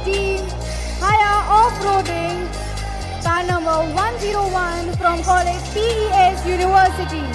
Team Higher Off-Roading, car number 101 from College PES University.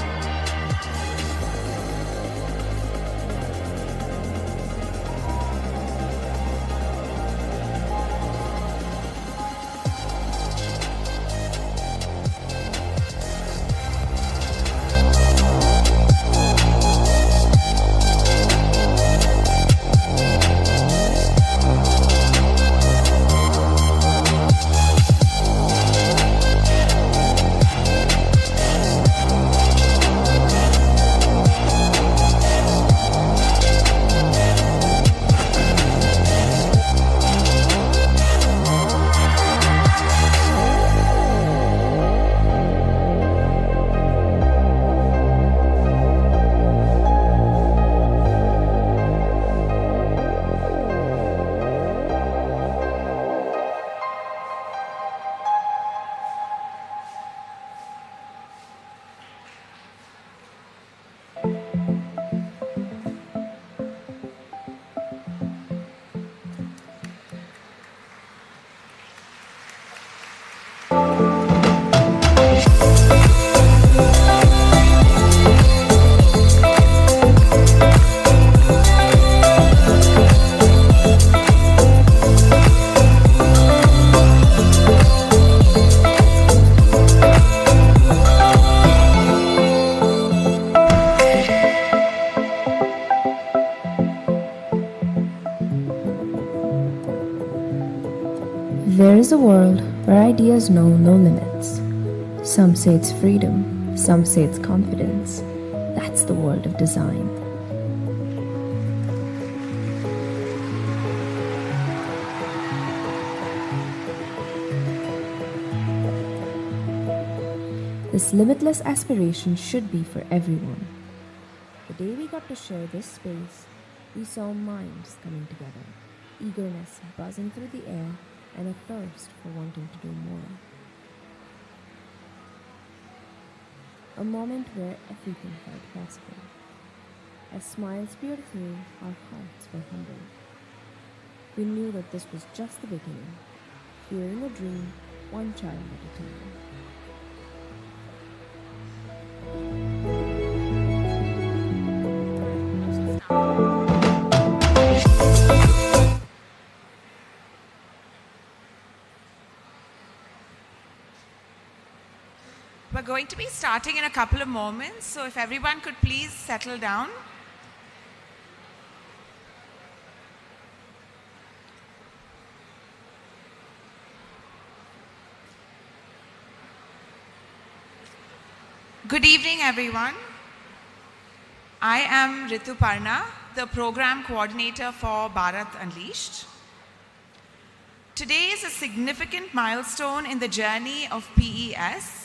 There is a world where ideas know no limits. Some say it's freedom, some say it's confidence. That's the world of design. This limitless aspiration should be for everyone. The day we got to share this space, we saw minds coming together, eagerness buzzing through the air, and a thirst for wanting to do more. A moment where everything felt possible. As smiles peered through, our hearts were humbled. We knew that this was just the beginning, fueling a dream, one child at a time. We're going to be starting in a couple of moments, so if everyone could please settle down. Good evening, everyone. I am Ritu Parna, the Program Coordinator for Bharat Unleashed. Today is a significant milestone in the journey of PES.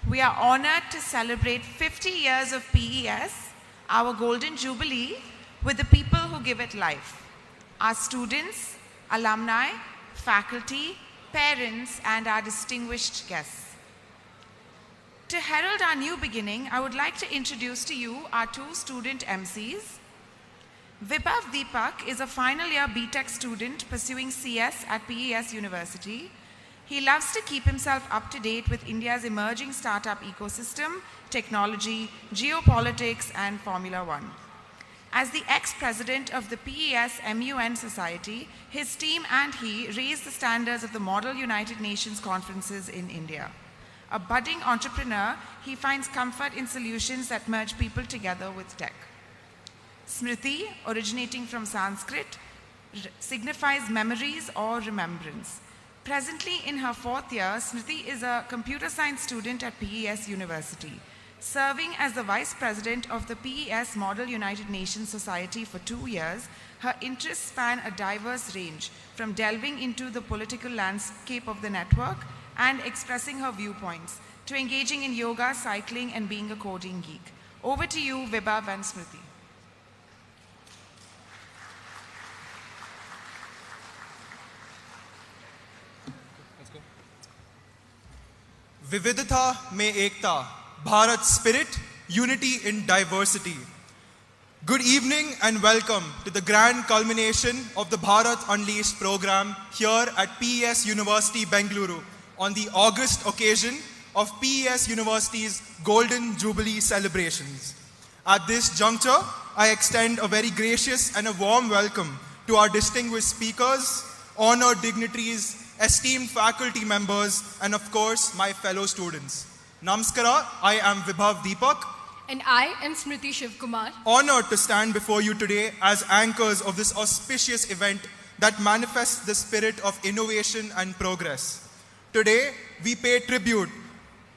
We are honored to celebrate 50 years of PES, our golden jubilee, with the people who give it life. Our students, alumni, faculty, parents, and our distinguished guests. To herald our new beginning, I would like to introduce to you our two student MCs. Sai Deepak is a final year BTech student pursuing CS at PES University. He loves to keep himself up to date with India's emerging startup ecosystem, technology, geopolitics, and Formula One. As the ex-president of the PES MUN Society, his team and he raised the standards of the Model United Nations conferences in India. A budding entrepreneur, he finds comfort in solutions that merge people together with tech. Smriti, originating from Sanskrit, signifies memories or remembrance. Presently in her fourth year, Smriti is a computer science student at PES University, serving as the vice president of the PES Model United Nations Society for 2 years. Her interests span a diverse range, from delving into the political landscape of the network and expressing her viewpoints, to engaging in yoga, cycling, and being a coding geek. Over to you, Vibhav and Smriti. विविधता में एकता, Bharat spirit, unity in diversity. Good evening and welcome to the grand culmination of the Bharat Unleashed program here at PES University, Bengaluru on the August occasion of PES University's Golden Jubilee celebrations. At this juncture, I extend a very gracious and a warm welcome to our distinguished speakers, honored dignitaries, esteemed faculty members, and of course, my fellow students. Namaskara, I am Vibhav Deepak. And I am Smriti Shivkumar. Honored to stand before you today as anchors of this auspicious event that manifests the spirit of innovation and progress. Today, we pay tribute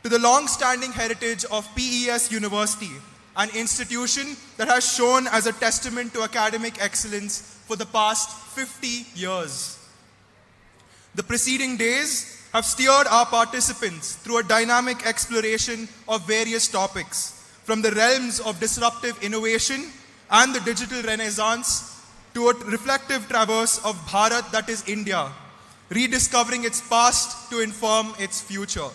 to the long-standing heritage of PES University, an institution that has shown as a testament to academic excellence for the past 50 years. The preceding days have steered our participants through a dynamic exploration of various topics, from the realms of disruptive innovation and the digital renaissance to a reflective traverse of Bharat, that is India, rediscovering its past to inform its future.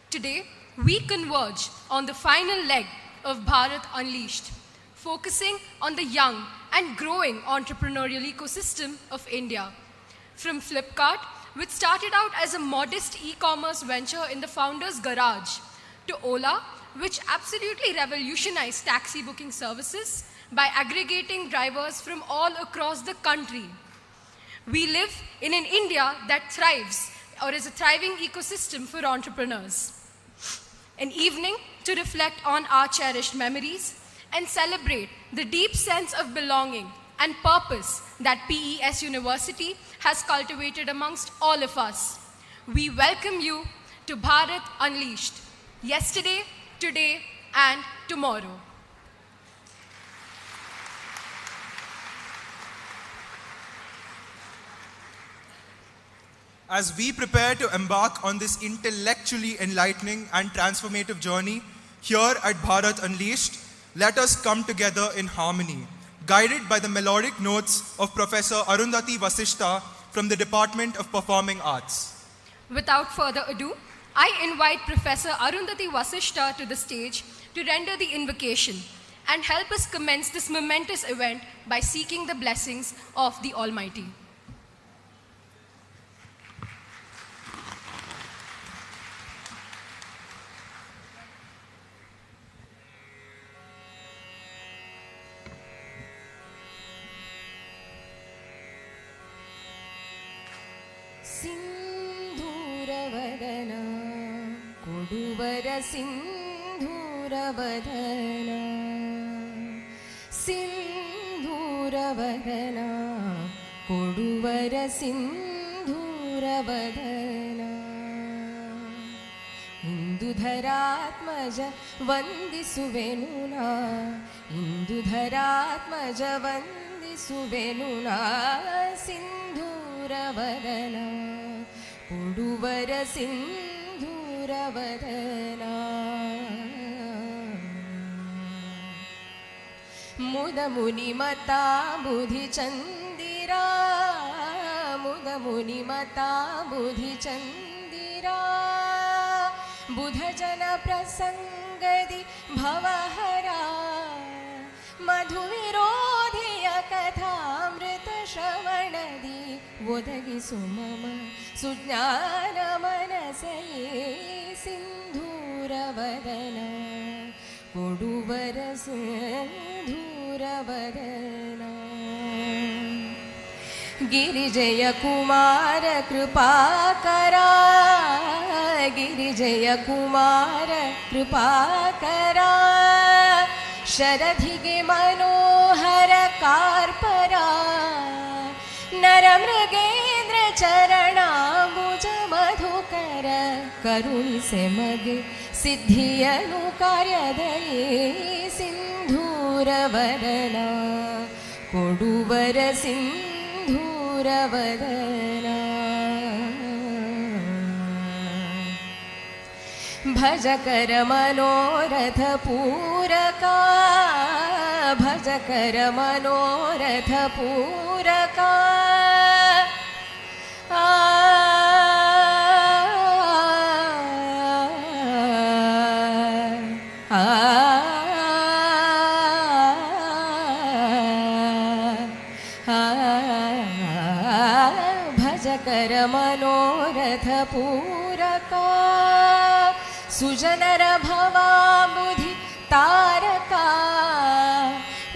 Today, we converge on the final leg of Bharat Unleashed, focusing on the young and growing entrepreneurial ecosystem of India. From Flipkart, which started out as a modest e-commerce venture in the founder's garage, to Ola, which absolutely revolutionized taxi booking services by aggregating drivers from all across the country. We live in an India that thrives, or is a thriving ecosystem for entrepreneurs. An evening to reflect on our cherished memories and celebrate the deep sense of belonging and purpose that PES University has cultivated amongst all of us. We welcome you to Bharat Unleashed, yesterday, today, and tomorrow. As we prepare to embark on this intellectually enlightening and transformative journey here at Bharat Unleashed, let us come together in harmony, guided by the melodic notes of Professor Arundhati Vasishta from the Department of Performing Arts. Without further ado, I invite Professor Arundhati Vasishta to the stage to render the invocation and help us commence this momentous event by seeking the blessings of the Almighty. सिंधूरवदना कोडुवर सिंधूरवदना सिंधूरवदना कोडुवर सिंधूरवदना इंदुधरात्मज वंदिसुवेनुना इंदुधरात्मज वंदिसुवेनुना सिंधूरवदना कोडुवर सिंधूरवदना मुदमुनिमता बुधिचंदिरा मुदमुनिमता बुधिचंदिरा बुधजन प्रसंगदि भवहरा मधुविरोधिय कथामृत श्रवणदि वोदगिसु मम सुज्ञान मनसये सिंधूरवदना कोडुवर सिंधूरवदना गिरिजय कुमार कृपाकरा गिरिजय कुमार कृपाकरा शरधिगे मनोहर कार्परा नरमृगेन्द्र चरणाम्बुज मधुकर करुणिसे मगे सिद्धियनु कार्यदये सिंधूरवदना कोडुवर सिंधूरवदना भजकर मनोरथ पूरका भजकर मनोरथ पूरका निजकर मनोरथ पूरका सुजनर भवा बुद्धि तारका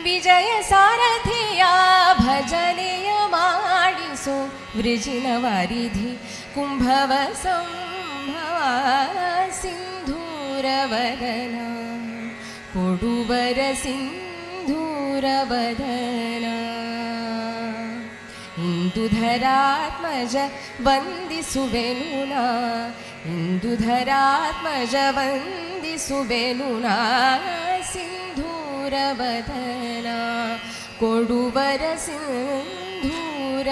विजय सारथिया भजनीय माडिसो वृजिन वारिधि कुंभव संभवा सिंधूरवदना कोडुवर सिंधूरवदना इंदुधरात्मज वंदिसुवेनुना इंदुधरात्मज वंदिसुवेनुना सिंधूरवदना कोडुवर सिंधूर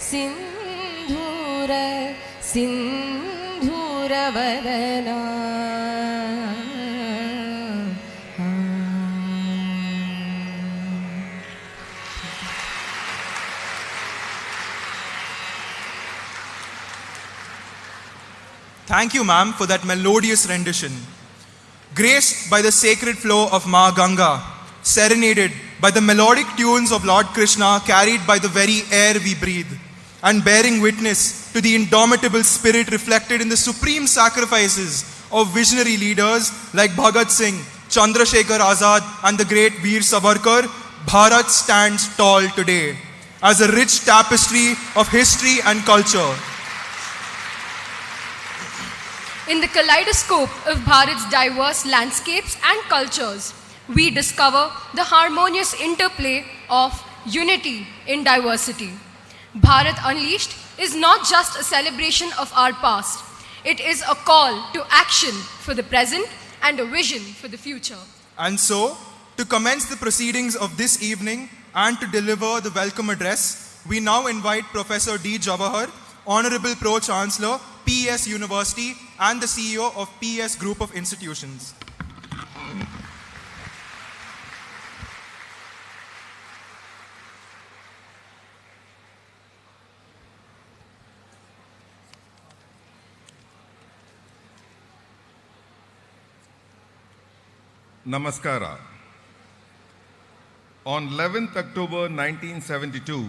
सिंधूर सिंधूरवदना Thank you, ma'am, for that melodious rendition. Graced by the sacred flow of Ma Ganga, serenaded by the melodic tunes of Lord Krishna carried by the very air we breathe, and bearing witness to the indomitable spirit reflected in the supreme sacrifices of visionary leaders like Bhagat Singh, Chandrasekhar Azad, and the great Veer Savarkar, Bharat stands tall today as a rich tapestry of history and culture. In the kaleidoscope of Bharat's diverse landscapes and cultures, we discover the harmonious interplay of unity in diversity. Bharat Unleashed is not just a celebration of our past. It is a call to action for the present and a vision for the future. And so, to commence the proceedings of this evening and to deliver the welcome address, we now invite Professor D. Jawahar, Honorable Pro-Chancellor, PES University, and the CEO of PES Group of Institutions. Namaskara. On 11th October 1972,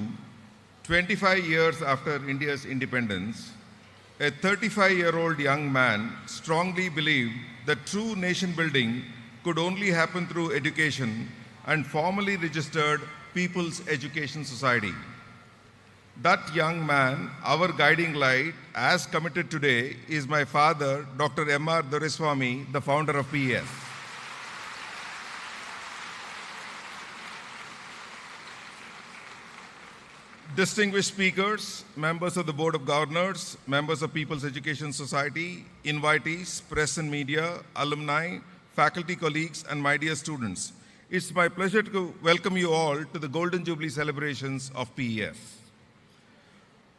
25 years after India's independence, a 35-year-old young man strongly believed that true nation building could only happen through education and formally registered People's Education Society. That young man, our guiding light, as committed today, is my father, Dr. M.R. Doraiswamy, the founder of PES. Distinguished speakers, members of the Board of Governors, members of People's Education Society, invitees, press and media, alumni, faculty colleagues, and my dear students, it's my pleasure to welcome you all to the Golden Jubilee celebrations of PES.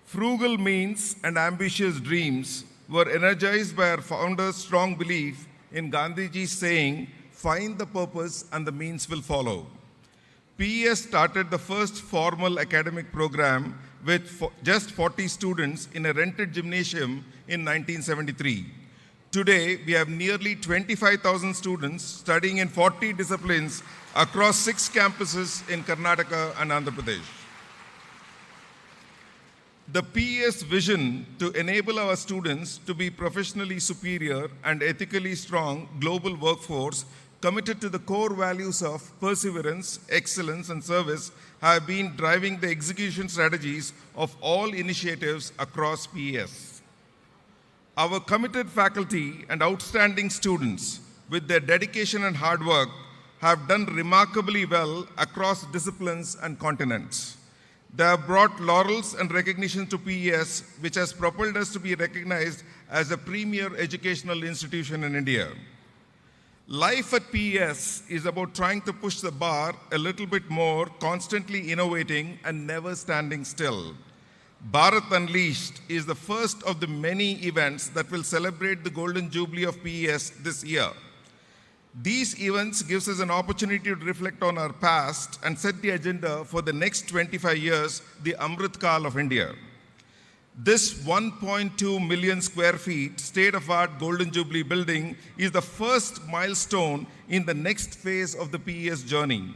Frugal means and ambitious dreams were energized by our founder's strong belief in Gandhiji's saying, "Find the purpose and the means will follow." PES started the first formal academic program with just 40 students in a rented gymnasium in 1973. Today, we have nearly 25,000 students studying in 40 disciplines across 6 campuses in Karnataka and Andhra Pradesh. The PES vision to enable our students to be professionally superior and ethically strong global workforce committed to the core values of perseverance, excellence, and service have been driving the execution strategies of all initiatives across PES. Our committed faculty and outstanding students, with their dedication and hard work, have done remarkably well across disciplines and continents. They have brought laurels and recognition to PES, which has propelled us to be recognized as a premier educational institution in India. Life at PES is about trying to push the bar a little bit more, constantly innovating and never standing still. Bharat Unleashed is the first of the many events that will celebrate the Golden Jubilee of PES this year. These events gives us an opportunity to reflect on our past and set the agenda for the next 25 years, the Amrit Kaal of India. This 1.2 million square feet state-of-art Golden Jubilee building is the first milestone in the next phase of the PES journey.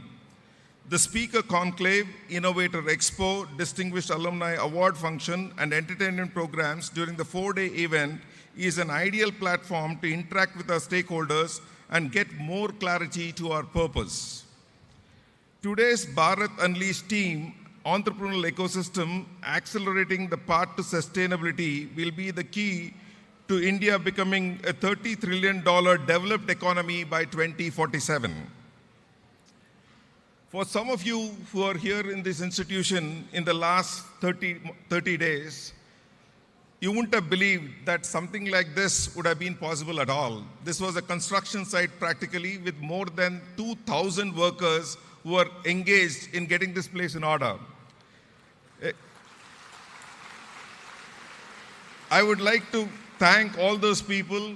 The Speaker Conclave, Innovator Expo, Distinguished Alumni Award Function, and entertainment programs during the 4-day event is an ideal platform to interact with our stakeholders and get more clarity to our purpose. Today's Bharat Unleashed team, entrepreneurial ecosystem, accelerating the path to sustainability will be the key to India becoming a $30 trillion developed economy by 2047. For some of you who are here in this institution in the last 30 days, you wouldn't have believed that something like this would have been possible at all. This was a construction site practically with more than 2,000 workers who are engaged in getting this place in order. I would like to thank all those people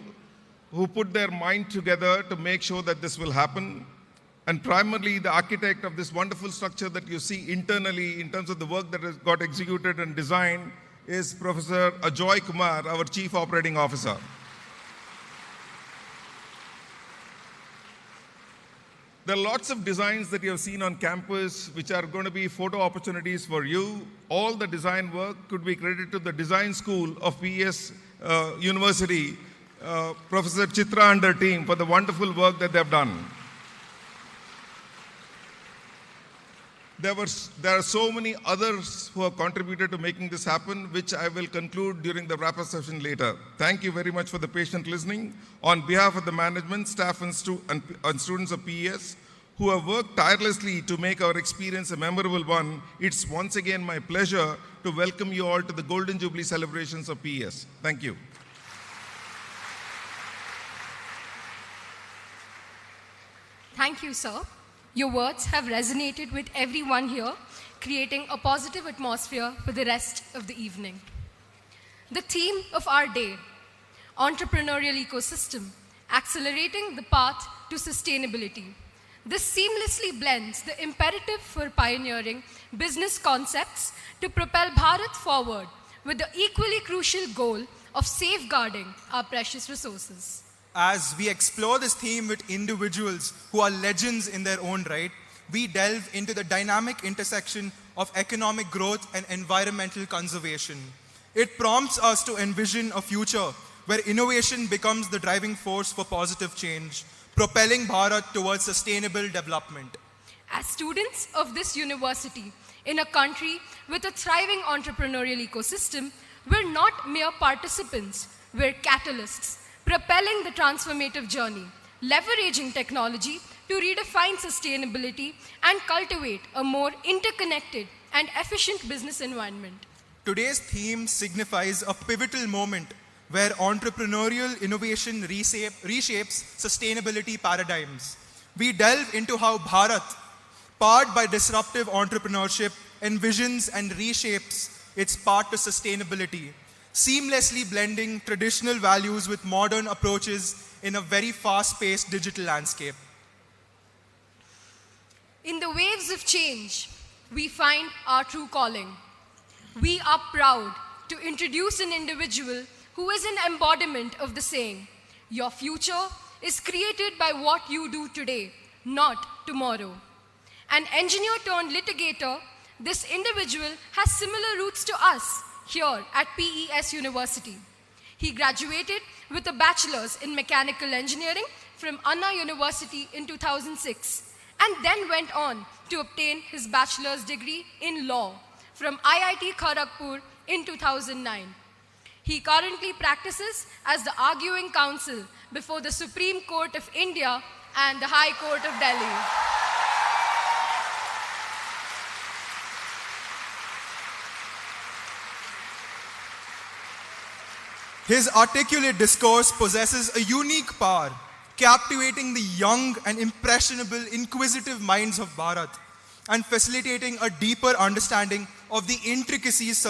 who put their mind together to make sure that this will happen. And primarily the architect of this wonderful structure that you see internally in terms of the work that has got executed and designed is Professor Ajoy Kumar, our Chief Operating Officer. There are lots of designs that you have seen on campus which are going to be photo opportunities for you. All the design work could be credited to the design school of PES University, Professor Chitra and her team for the wonderful work that they have done. There are so many others who have contributed to making this happen, which I will conclude during the wrap-up session later. Thank you very much for the patient listening. On behalf of the management, staff and students of PES who have worked tirelessly to make our experience a memorable one, it's once again my pleasure to welcome you all to the Golden Jubilee celebrations of PES. Thank you. Thank you, sir. Your words have resonated with everyone here, creating a positive atmosphere for the rest of the evening. The theme of our day, entrepreneurial ecosystem, accelerating the path to sustainability. This seamlessly blends the imperative for pioneering business concepts to propel Bharat forward with the equally crucial goal of safeguarding our precious resources. As we explore this theme with individuals who are legends in their own right, we delve into the dynamic intersection of economic growth and environmental conservation. It prompts us to envision a future where innovation becomes the driving force for positive change, propelling Bharat towards sustainable development. As students of this university in a country with a thriving entrepreneurial ecosystem, we're not mere participants, we're catalysts, propelling the transformative journey, leveraging technology to redefine sustainability and cultivate a more interconnected and efficient business environment. Today's theme signifies a pivotal moment where entrepreneurial innovation reshapes sustainability paradigms. We delve into how Bharat, powered by disruptive entrepreneurship, envisions and reshapes its path to sustainability, seamlessly blending traditional values with modern approaches in a very fast-paced digital landscape. In the waves of change, we find our true calling. We are proud to introduce an individual who is an embodiment of the saying, your future is created by what you do today, not tomorrow. An engineer turned litigator, this individual has similar roots to us here at PES University. He graduated with a bachelor's in mechanical engineering from Anna University in 2006 and then went on to obtain his bachelor's degree in law from IIT Kharagpur in 2009. He currently practices as the arguing counsel before the Supreme Court of India and the High Court of Delhi. His articulate discourse possesses a unique power, captivating the young and impressionable, inquisitive minds of Bharat and facilitating a deeper understanding of the intricacies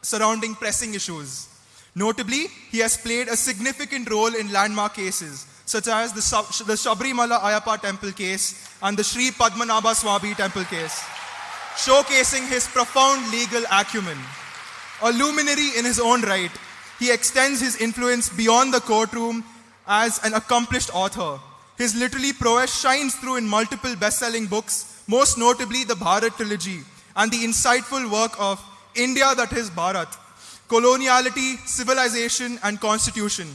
surrounding pressing issues. Notably, he has played a significant role in landmark cases such as the Sabrimala Ayappa temple case and the Sri Padmanabha Swami temple case, showcasing his profound legal acumen. A luminary in his own right, he extends his influence beyond the courtroom as an accomplished author. His literary prowess shines through in multiple best-selling books, most notably the Bharat trilogy and the insightful work of India that is Bharat, Coloniality, Civilization and Constitution.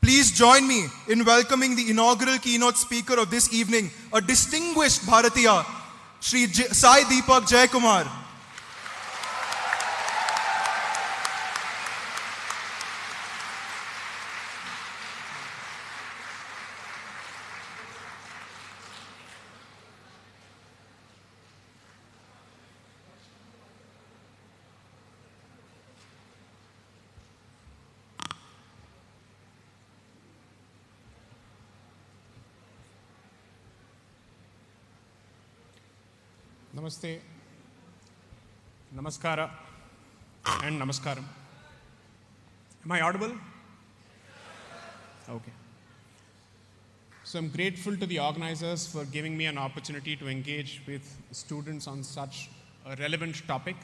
Please join me in welcoming the inaugural keynote speaker of this evening, a distinguished Bharatiya, Shri Sai Deepak Jayakumar. Namaste, Namaskara, and Namaskaram. Am I audible? Okay. So I'm grateful to the organizers for giving me an opportunity to engage with students on such a relevant topic.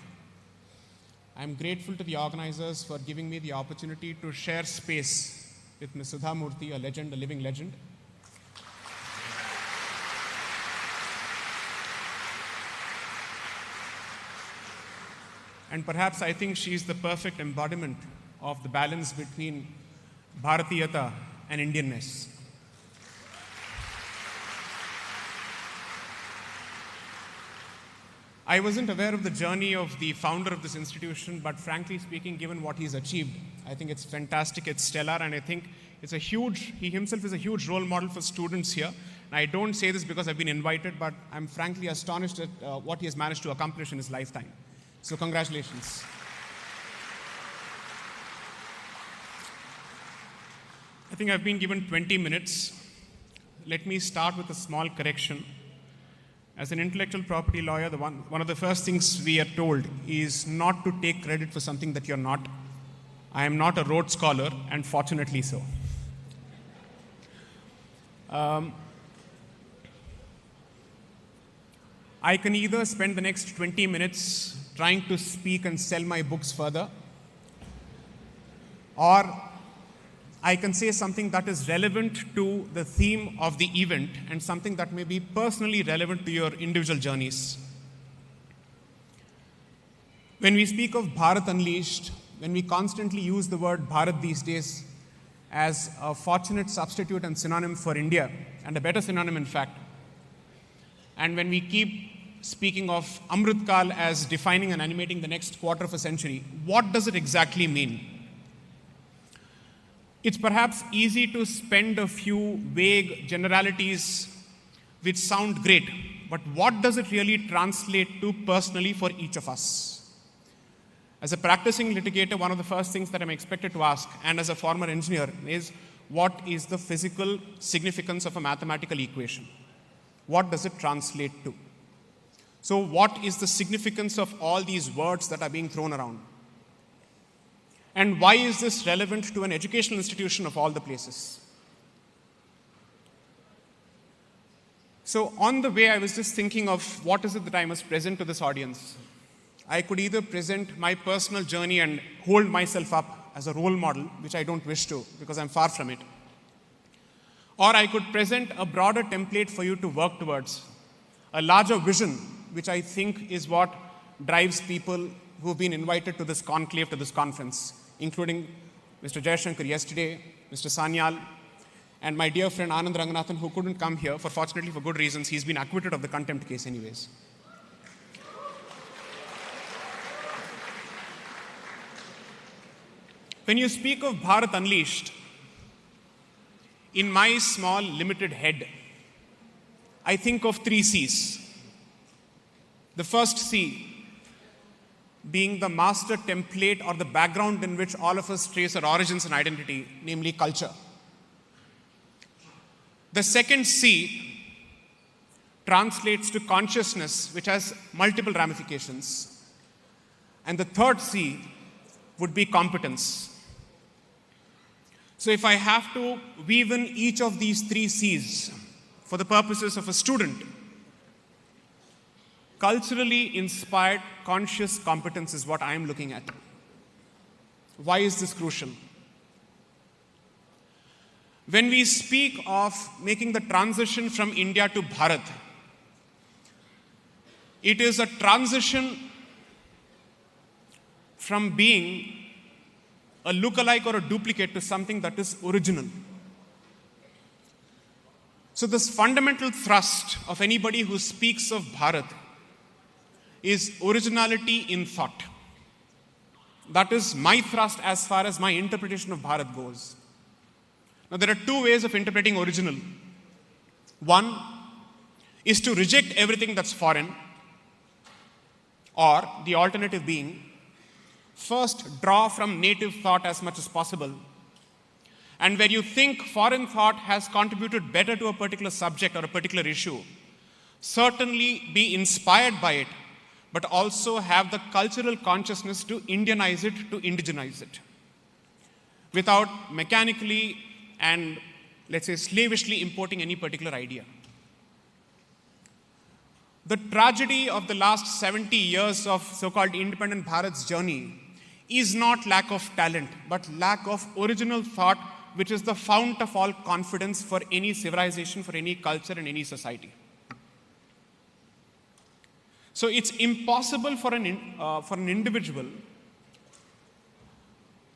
I'm grateful to the organizers for giving me the opportunity to share space with Ms. Sudha Murty, a legend, a living legend. And perhaps I think she's the perfect embodiment of the balance between Bharatiyata and Indianness. I wasn't aware of the journey of the founder of this institution, but frankly speaking, given what he's achieved, I think it's fantastic, it's stellar, and I think he himself is a huge role model for students here. And I don't say this because I've been invited, but I'm frankly astonished at what he has managed to accomplish in his lifetime. So congratulations. I think I've been given 20 minutes. Let me start with a small correction. As an intellectual property lawyer, one of the first things we are told is not to take credit for something that you're not. I am not a Rhodes Scholar, and fortunately so. I can either spend the next 20 minutes trying to speak and sell my books further, or I can say something that is relevant to the theme of the event and something that may be personally relevant to your individual journeys. When we speak of Bharat Unleashed, when we constantly use the word Bharat these days as a fortunate substitute and synonym for India, and a better synonym in fact, and when we keep speaking of Amrit Kal as defining and animating the next quarter of a century, what does it exactly mean? It's perhaps easy to spend a few vague generalities which sound great, but what does it really translate to personally for each of us? As a practicing litigator, one of the first things that I'm expected to ask, and as a former engineer, is what is the physical significance of a mathematical equation? What does it translate to? So what is the significance of all these words that are being thrown around? And why is this relevant to an educational institution of all the places? So on the way, I was just thinking of what is it that I must present to this audience. I could either present my personal journey and hold myself up as a role model, which I don't wish to because I'm far from it. Or I could present a broader template for you to work towards, a larger vision, which I think is what drives people who've been invited to this conclave, to this conference, including Mr. Jayashankar yesterday, Mr. Sanyal, and my dear friend Anand Ranganathan, who couldn't come here, fortunately for good reasons. He's been acquitted of the contempt case anyways. When you speak of Bharat Unleashed, in my small, limited head, I think of 3 C's. The first C being the master template or the background in which all of us trace our origins and identity, namely culture. The second C translates to consciousness, which has multiple ramifications. And the third C would be competence. So if I have to weave in each of these 3 C's for the purposes of a student, culturally inspired conscious competence is what I am looking at. Why is this crucial? When we speak of making the transition from India to Bharat, It is a transition from being a lookalike or a duplicate to something that is original. So this fundamental thrust of anybody who speaks of Bharat is originality in thought. That is my thrust as far as my interpretation of Bharat goes. Now there are two ways of interpreting original. One is to reject everything that's foreign, or the alternative being, first draw from native thought as much as possible. And where you think foreign thought has contributed better to a particular subject or a particular issue, certainly be inspired by it, but also have the cultural consciousness to Indianize it, to indigenize it, without mechanically and, let's say, slavishly importing any particular idea. The tragedy of the last 70 years of so-called independent Bharat's journey is not lack of talent, but lack of original thought, which is the fount of all confidence for any civilization, for any culture, and any society. So it's impossible for an individual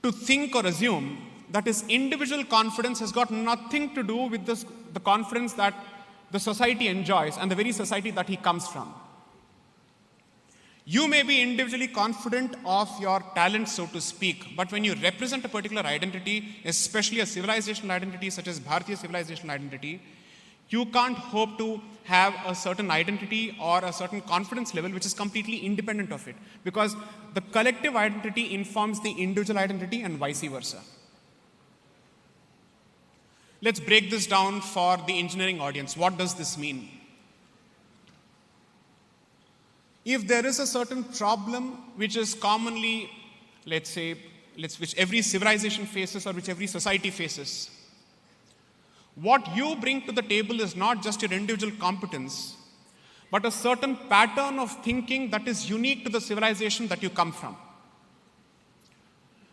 to think or assume that his individual confidence has got nothing to do with the confidence that the society enjoys and the very society that he comes from. You may be individually confident of your talent, so to speak, but when you represent a particular identity, especially a civilizational identity such as Bharatiya civilizational identity, you can't hope to have a certain identity or a certain confidence level which is completely independent of it, because the collective identity informs the individual identity and vice versa. Let's break this down for the engineering audience. What does this mean? If there is a certain problem which is commonly, which every civilization faces or which every society faces, what you bring to the table is not just your individual competence, but a certain pattern of thinking that is unique to the civilization that you come from.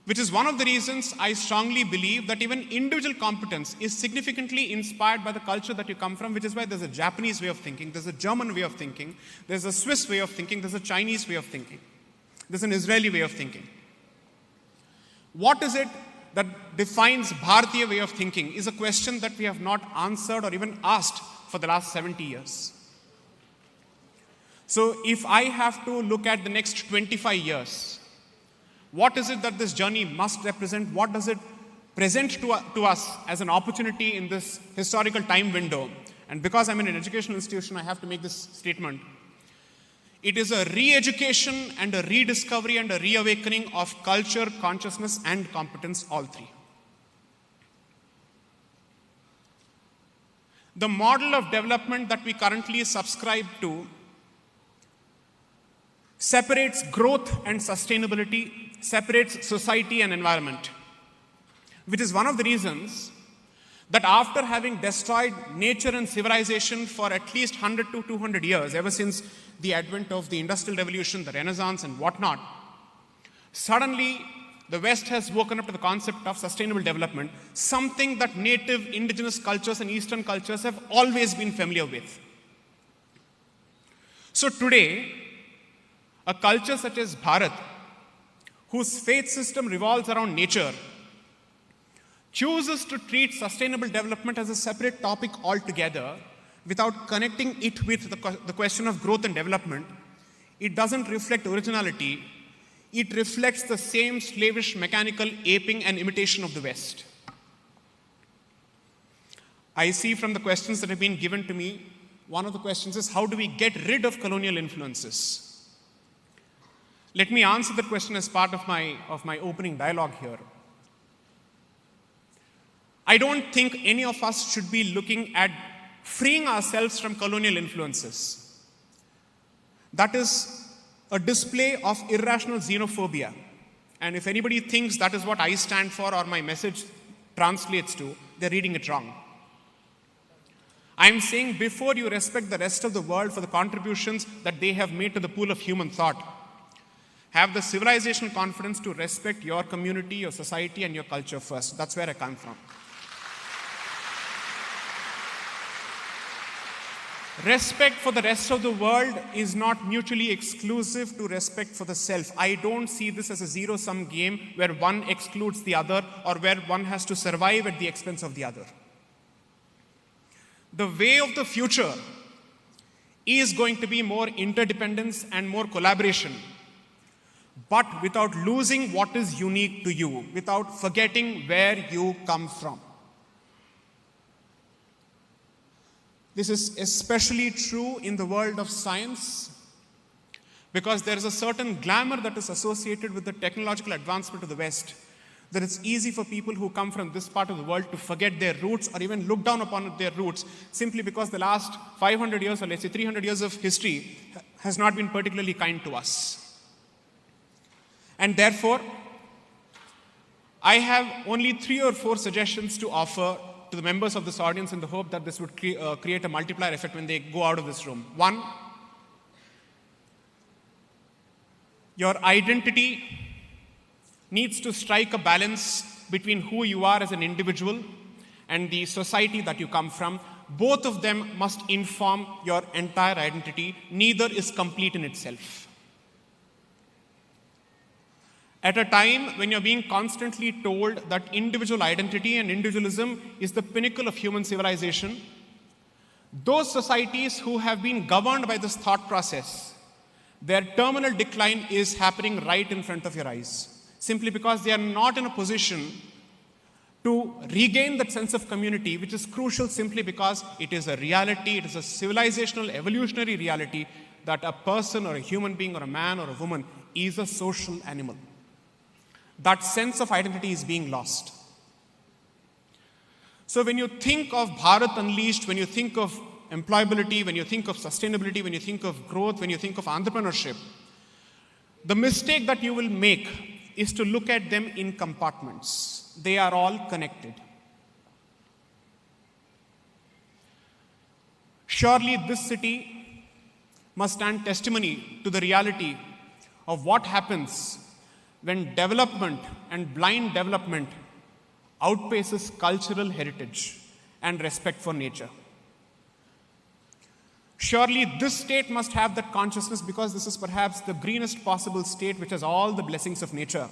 Which is one of the reasons I strongly believe that even individual competence is significantly inspired by the culture that you come from, which is why there's a Japanese way of thinking, there's a German way of thinking, there's a Swiss way of thinking, there's a Chinese way of thinking, there's an Israeli way of thinking. What is it that defines Bharatiya way of thinking is a question that we have not answered or even asked for the last 70 years. So if I have to look at the next 25 years, what is it that this journey must represent? What does it present to us as an opportunity in this historical time window? And because I'm in an educational institution, I have to make this statement. It is a re-education and a rediscovery and a reawakening of culture, consciousness, and competence, all three. The model of development that we currently subscribe to separates growth and sustainability, separates society and environment, which is one of the reasons that after having destroyed nature and civilization for at least 100 to 200 years, ever since the advent of the Industrial Revolution, the Renaissance and whatnot, suddenly the West has woken up to the concept of sustainable development, something that native indigenous cultures and Eastern cultures have always been familiar with. So today, a culture such as Bharat, whose faith system revolves around nature, chooses to treat sustainable development as a separate topic altogether without connecting it with the question of growth and development. It doesn't reflect originality. It reflects the same slavish mechanical aping and imitation of the West. I see from the questions that have been given to me, one of the questions is, how do we get rid of colonial influences? Let me answer that question as part of my opening dialogue here. I don't think any of us should be looking at freeing ourselves from colonial influences. That is a display of irrational xenophobia. And if anybody thinks that is what I stand for or my message translates to, they're reading it wrong. I'm saying before you respect the rest of the world for the contributions that they have made to the pool of human thought, have the civilizational confidence to respect your community, your society, and your culture first. That's where I come from. Respect for the rest of the world is not mutually exclusive to respect for the self. I don't see this as a zero-sum game where one excludes the other or where one has to survive at the expense of the other. The way of the future is going to be more interdependence and more collaboration, but without losing what is unique to you, without forgetting where you come from. This is especially true in the world of science because there is a certain glamour that is associated with the technological advancement of the West, that it's easy for people who come from this part of the world to forget their roots or even look down upon their roots simply because the last 500 years or let's say 300 years of history has not been particularly kind to us. And therefore, I have only 3 or 4 suggestions to offer to the members of this audience in the hope that this would create a multiplier effect when they go out of this room. 1, your identity needs to strike a balance between who you are as an individual and the society that you come from. Both of them must inform your entire identity. Neither is complete in itself. At a time when you're being constantly told that individual identity and individualism is the pinnacle of human civilization, those societies who have been governed by this thought process, their terminal decline is happening right in front of your eyes, simply because they are not in a position to regain that sense of community, which is crucial simply because it is a reality, it is a civilizational, evolutionary reality that a person or a human being or a man or a woman is a social animal. That sense of identity is being lost. So when you think of Bharat Unleashed, when you think of employability, when you think of sustainability, when you think of growth, when you think of entrepreneurship, the mistake that you will make is to look at them in compartments. They are all connected. Surely this city must stand testimony to the reality of what happens when development and blind development outpaces cultural heritage and respect for nature. Surely this state must have that consciousness because this is perhaps the greenest possible state which has all the blessings of nature.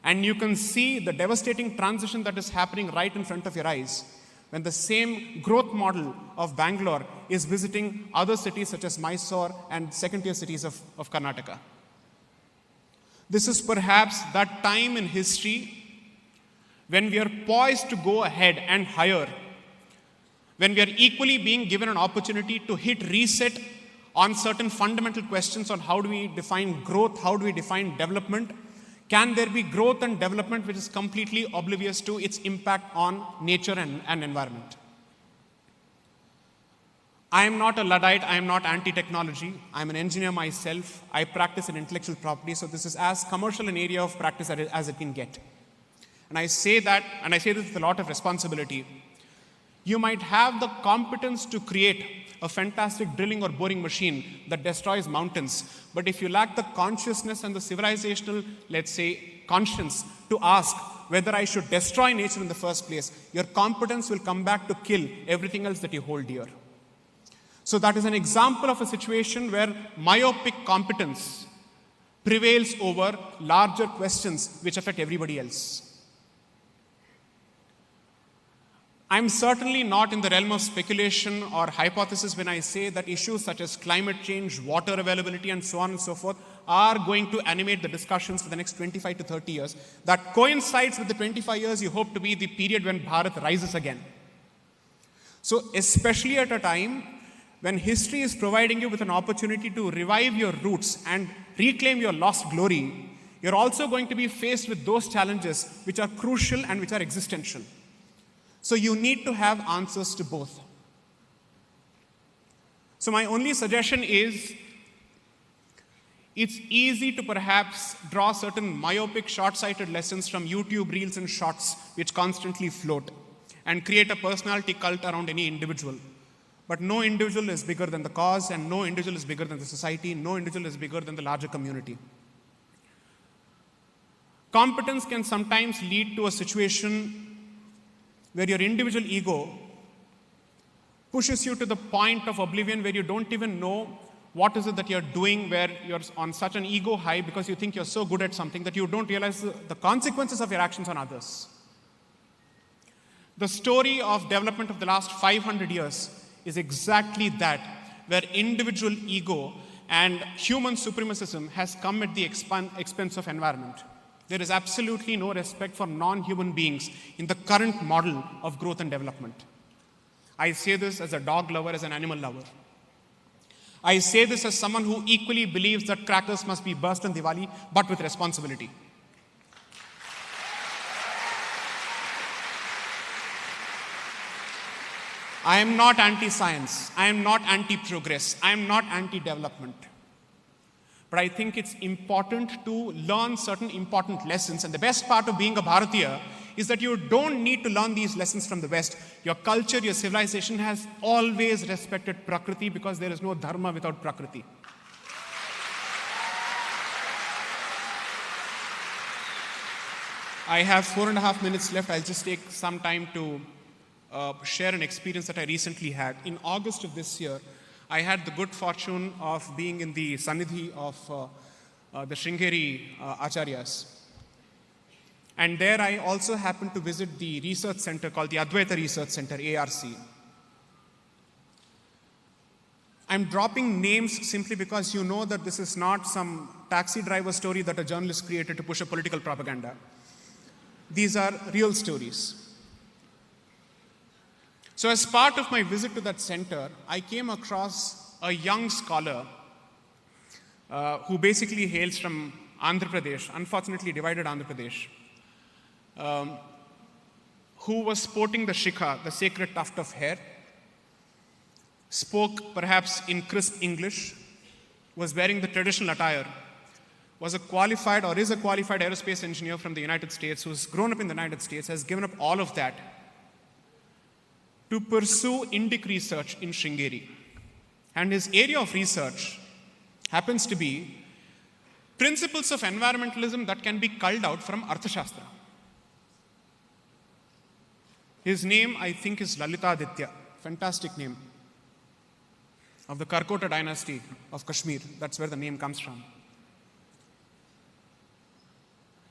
And you can see the devastating transition that is happening right in front of your eyes when the same growth model of Bangalore is visiting other cities such as Mysore and second-tier cities of Karnataka. This is perhaps that time in history when we are poised to go ahead and hire, when we are equally being given an opportunity to hit reset on certain fundamental questions on how do we define growth, how do we define development. Can there be growth and development which is completely oblivious to its impact on nature and environment? I am not a Luddite, I am not anti-technology, I am an engineer myself, I practice in intellectual property, so this is as commercial an area of practice as it can get. And I say that, and I say this with a lot of responsibility. You might have the competence to create a fantastic drilling or boring machine that destroys mountains, but if you lack the consciousness and the civilizational, let's say, conscience to ask whether I should destroy nature in the first place, your competence will come back to kill everything else that you hold dear. So that is an example of a situation where myopic competence prevails over larger questions which affect everybody else. I'm certainly not in the realm of speculation or hypothesis when I say that issues such as climate change, water availability, and so on and so forth are going to animate the discussions for the next 25 to 30 years. That coincides with the 25 years you hope to be the period when Bharat rises again. So especially at a time when history is providing you with an opportunity to revive your roots and reclaim your lost glory, you're also going to be faced with those challenges which are crucial and which are existential. So you need to have answers to both. So my only suggestion is, it's easy to perhaps draw certain myopic, short-sighted lessons from YouTube reels and shorts which constantly float and create a personality cult around any individual. But no individual is bigger than the cause, and no individual is bigger than the society, no individual is bigger than the larger community. Competence can sometimes lead to a situation where your individual ego pushes you to the point of oblivion where you don't even know what is it that you're doing, where you're on such an ego high because you think you're so good at something that you don't realize the consequences of your actions on others. The story of development of the last 500 years is exactly that, where individual ego and human supremacism has come at the expense of environment. There is absolutely no respect for non-human beings in the current model of growth and development. I say this as a dog lover, as an animal lover. I say this as someone who equally believes that crackers must be burst on Diwali, but with responsibility. I am not anti-science. I am not anti-progress. I am not anti-development. But I think it's important to learn certain important lessons. And the best part of being a Bharatiya is that you don't need to learn these lessons from the West. Your culture, your civilization has always respected Prakriti because there is no dharma without Prakriti. I have 4.5 minutes left. I'll just take some time to share an experience that I recently had. In August of this year, I had the good fortune of being in the Sannidhi of the Sringeri Acharyas. And there I also happened to visit the research center called the Advaita Research Center, ARC. I'm dropping names simply because you know that this is not some taxi driver story that a journalist created to push a political propaganda. These are real stories. So as part of my visit to that center, I came across a young scholar who basically hails from Andhra Pradesh, unfortunately divided Andhra Pradesh, who was sporting the shikha, the sacred tuft of hair, spoke perhaps in crisp English, was wearing the traditional attire, was a qualified or is a qualified aerospace engineer from the United States, who's grown up in the United States, has given up all of that to pursue Indic research in Sringeri. And his area of research happens to be principles of environmentalism that can be culled out from Arthashastra. His name, I think, is Lalitaditya. Fantastic name. Of the Karkota dynasty of Kashmir. That's where the name comes from.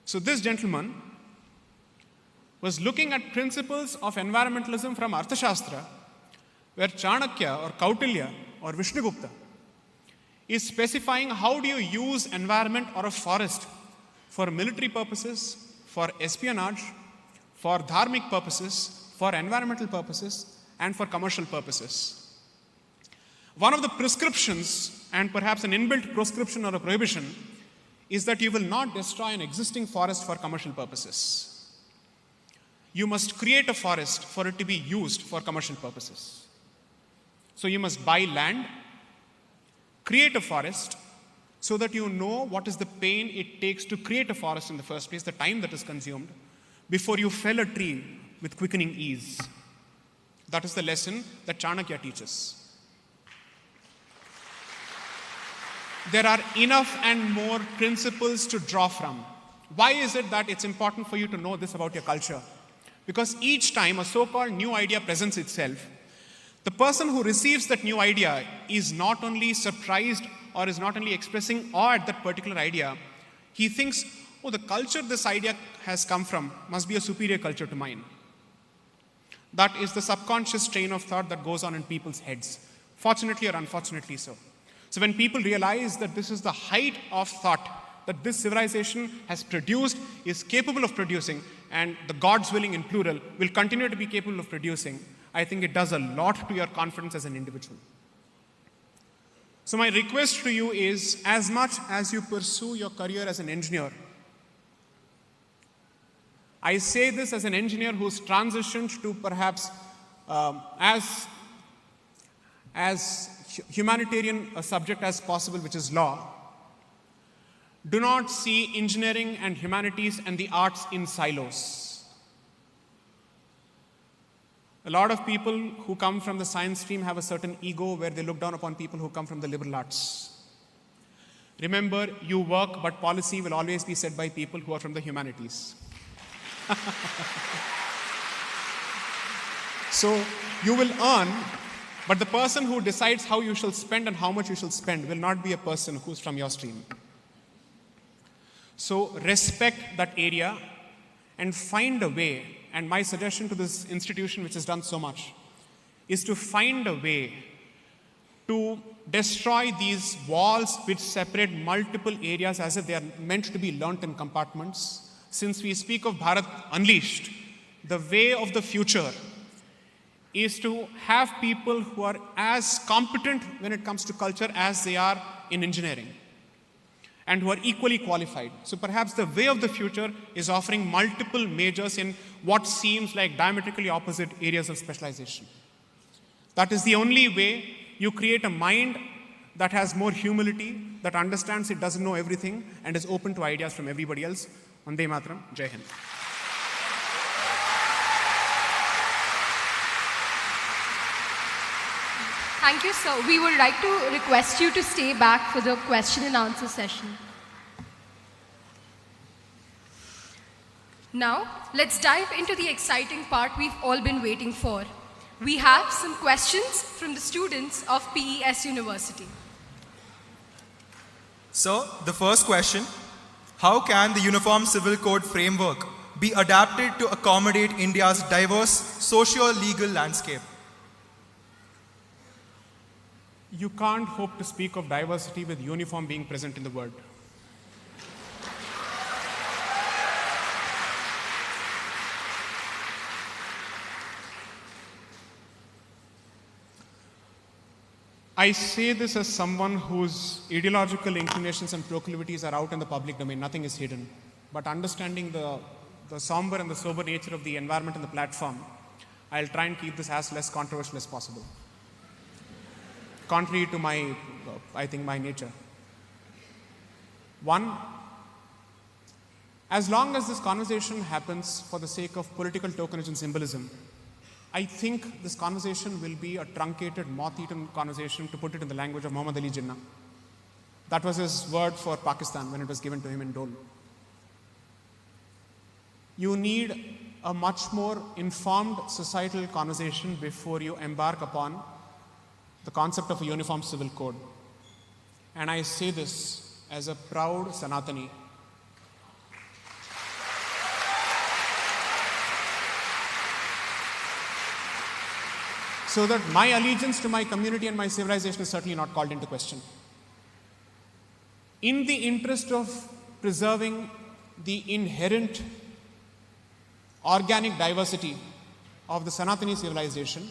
So this gentleman was looking at principles of environmentalism from Arthashastra, where Chanakya or Kautilya or Vishnugupta is specifying how do you use environment or a forest for military purposes, for espionage, for dharmic purposes, for environmental purposes, and for commercial purposes. One of the prescriptions, and perhaps an inbuilt prescription or a prohibition, is that you will not destroy an existing forest for commercial purposes. You must create a forest for it to be used for commercial purposes. So you must buy land, create a forest, so that you know what is the pain it takes to create a forest in the first place, the time that is consumed, before you fell a tree with quickening ease. That is the lesson that Chanakya teaches. There are enough and more principles to draw from. Why is it that it's important for you to know this about your culture? Because each time a so-called new idea presents itself, the person who receives that new idea is not only surprised or is not only expressing awe at that particular idea, he thinks, oh, the culture this idea has come from must be a superior culture to mine. That is the subconscious train of thought that goes on in people's heads, fortunately or unfortunately so. So when people realize that this is the height of thought that this civilization has produced, is capable of producing, and the gods willing in plural will continue to be capable of producing, I think it does a lot to your confidence as an individual. So my request to you is, as much as you pursue your career as an engineer, I say this as an engineer who's transitioned to perhaps as humanitarian a subject as possible, which is law. Do not see engineering and humanities and the arts in silos. A lot of people who come from the science stream have a certain ego where they look down upon people who come from the liberal arts. Remember, you work, but policy will always be set by people who are from the humanities. So you will earn But the person who decides how you shall spend and how much you shall spend will not be a person who's from your stream. So respect that area and find a way. And my suggestion to this institution, which has done so much, is to find a way to destroy these walls which separate multiple areas as if they are meant to be learnt in compartments. Since we speak of Bharat Unleashed, the way of the future is to have people who are as competent when it comes to culture as they are in engineering, and who are equally qualified. So perhaps the way of the future is offering multiple majors in what seems like diametrically opposite areas of specialization. That is the only way you create a mind that has more humility, that understands it doesn't know everything, and is open to ideas from everybody else. Vande Mataram, Jai Hind. Thank you, sir. We would like to request you to stay back for the question and answer session. Now, let's dive into the exciting part we've all been waiting for. We have some questions from the students of PES University. So, the first question, how can the Uniform Civil Code framework be adapted to accommodate India's diverse socio-legal landscape? You can't hope to speak of diversity with uniform being present in the word. I say this as someone whose ideological inclinations and proclivities are out in the public domain. Nothing is hidden. But understanding the somber and the sober nature of the environment and the platform, I'll try and keep this as less controversial as possible. Contrary to my nature. One, as long as this conversation happens for the sake of political tokenage and symbolism, I think this conversation will be a truncated, moth-eaten conversation, to put it in the language of Muhammad Ali Jinnah. That was his word for Pakistan when it was given to him in Dole. You need a much more informed societal conversation before you embark upon the concept of a uniform civil code. And I say this as a proud Sanatani. So that my allegiance to my community and my civilization is certainly not called into question. In the interest of preserving the inherent organic diversity of the Sanatani civilization,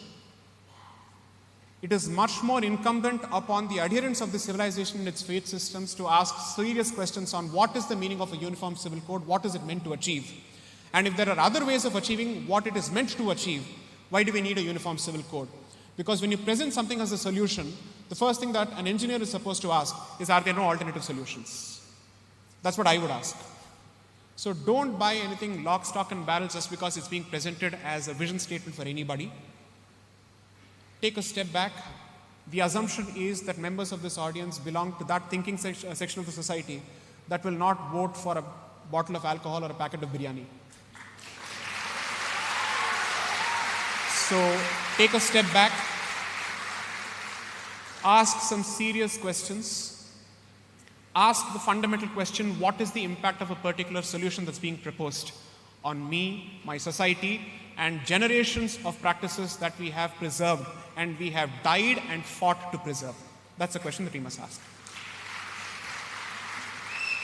it is much more incumbent upon the adherents of the civilization and its faith systems to ask serious questions on what is the meaning of a uniform civil code, what is it meant to achieve, and if there are other ways of achieving what it is meant to achieve, why do we need a uniform civil code? Because when you present something as a solution, the first thing that an engineer is supposed to ask is, are there no alternative solutions? That's what I would ask. So don't buy anything lock, stock and barrel just because it's being presented as a vision statement for anybody. Take a step back. The assumption is that members of this audience belong to that thinking section of the society that will not vote for a bottle of alcohol or a packet of biryani. So take a step back, ask some serious questions, ask the fundamental question, what is the impact of a particular solution that's being proposed on me, my society, and generations of practices that we have preserved and we have died and fought to preserve? That's a question that we must ask.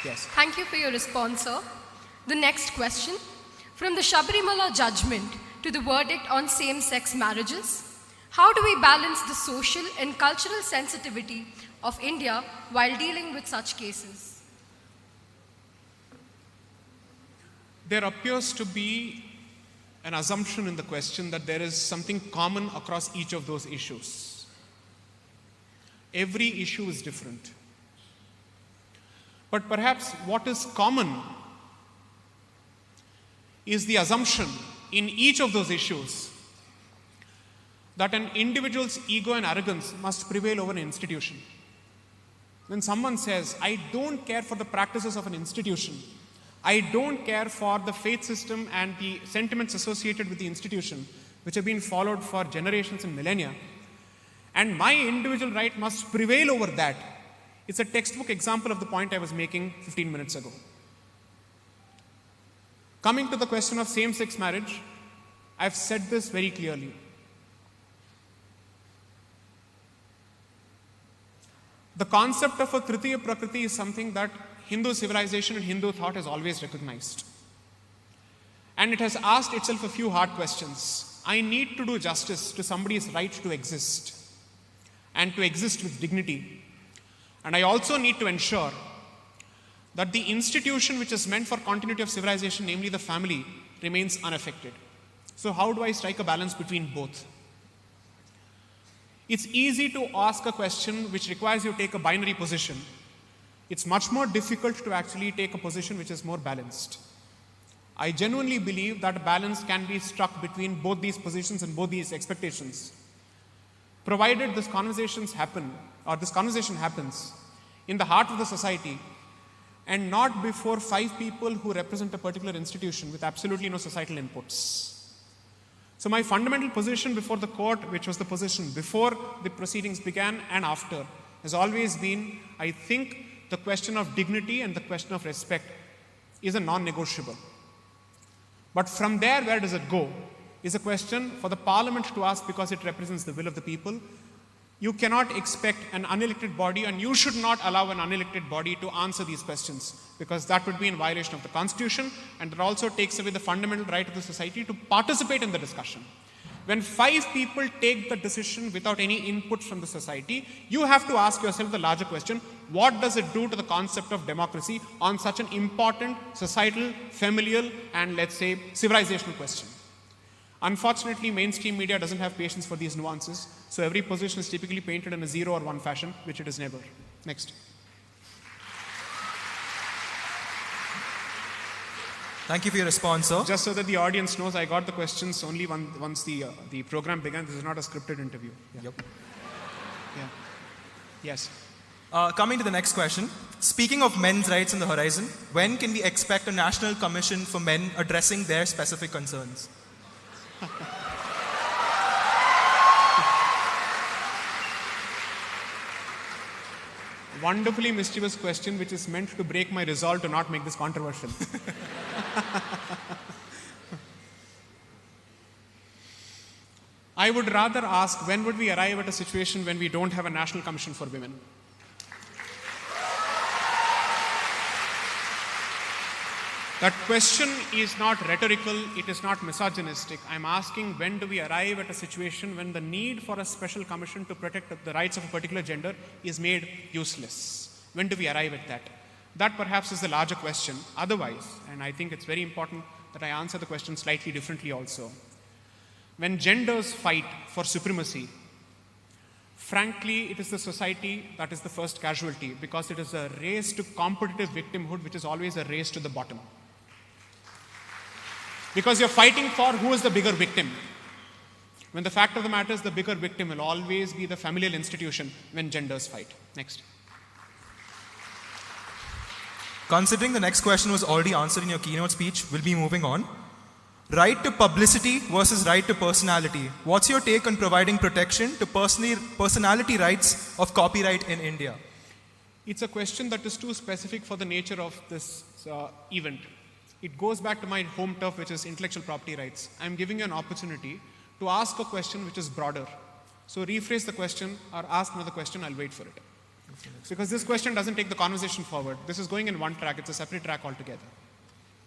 Yes. Thank you for your response, sir. The next question, from the Shabarimala judgment to the verdict on same-sex marriages, how do we balance the social and cultural sensitivity of India while dealing with such cases? There appears to be an assumption in the question that there is something common across each of those issues. Every issue is different. But perhaps what is common is the assumption in each of those issues that an individual's ego and arrogance must prevail over an institution. When someone says, I don't care for the practices of an institution, I don't care for the faith system and the sentiments associated with the institution, which have been followed for generations and millennia, and my individual right must prevail over that. It's a textbook example of the point I was making 15 minutes ago. Coming to the question of same-sex marriage, I've said this very clearly. The concept of a Tritiya Prakriti is something that Hindu civilization and Hindu thought has always recognized. And it has asked itself a few hard questions. I need to do justice to somebody's right to exist and to exist with dignity. And I also need to ensure that the institution which is meant for continuity of civilization, namely the family, remains unaffected. So how do I strike a balance between both? It's easy to ask a question which requires you to take a binary position. It's much more difficult to actually take a position which is more balanced. I genuinely believe that a balance can be struck between both these positions and both these expectations, provided this conversation happens in the heart of the society and not before 5 people who represent a particular institution with absolutely no societal inputs. So my fundamental position before the court, which was the position before the proceedings began and after, has always been, I think the question of dignity and the question of respect is a non-negotiable. But from there, where does it go, is a question for the parliament to ask, because it represents the will of the people. You cannot expect an unelected body, and you should not allow an unelected body to answer these questions, because that would be in violation of the constitution, and it also takes away the fundamental right of the society to participate in the discussion. When 5 people take the decision without any input from the society, you have to ask yourself the larger question: what does it do to the concept of democracy on such an important societal, familial, and let's say civilizational question? Unfortunately, mainstream media doesn't have patience for these nuances, so every position is typically painted in a 0 or 1 fashion, which it is never. Next. Thank you for your response, sir. Just so that the audience knows, I got the questions only once the program began. This is not a scripted interview. Yeah. Yep. Yeah. Yes. Coming to the next question. Speaking of men's rights on the horizon, when can we expect a national commission for men addressing their specific concerns? Wonderfully mischievous question, which is meant to break my resolve to not make this controversial. I would rather ask, when would we arrive at a situation when we don't have a national commission for women? That question is not rhetorical, it is not misogynistic. I'm asking, when do we arrive at a situation when the need for a special commission to protect the rights of a particular gender is made useless? When do we arrive at that? That perhaps is the larger question. Otherwise, and I think it's very important that I answer the question slightly differently also. When genders fight for supremacy, frankly, it is the society that is the first casualty, because it is a race to competitive victimhood, which is always a race to the bottom. Because you're fighting for who is the bigger victim. When the fact of the matter is, the bigger victim will always be the familial institution when genders fight. Next. Considering the next question was already answered in your keynote speech, we'll be moving on. Right to publicity versus right to personality. What's your take on providing protection to personality rights of copyright in India? It's a question that is too specific for the nature of this event. It goes back to my home turf, which is intellectual property rights. I'm giving you an opportunity to ask a question which is broader. So rephrase the question or ask another question, I'll wait for it. Because this question doesn't take the conversation forward. This is going in one track, it's a separate track altogether.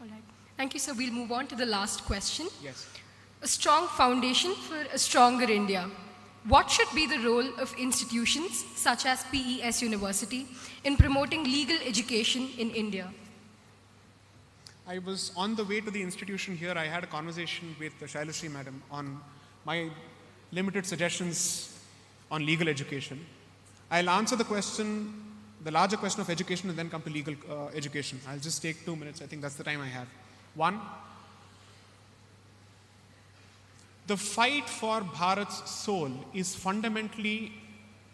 All right. Thank you, sir. We'll move on to the last question. Yes. A strong foundation for a stronger India. What should be the role of institutions such as PES University in promoting legal education in India? I was on the way to the institution here. I had a conversation with Shailashri madam on my limited suggestions on legal education. I'll answer the question, the larger question of education, and then come to legal education. I'll just take 2 minutes. I think that's the time I have. 1, the fight for Bharat's soul is fundamentally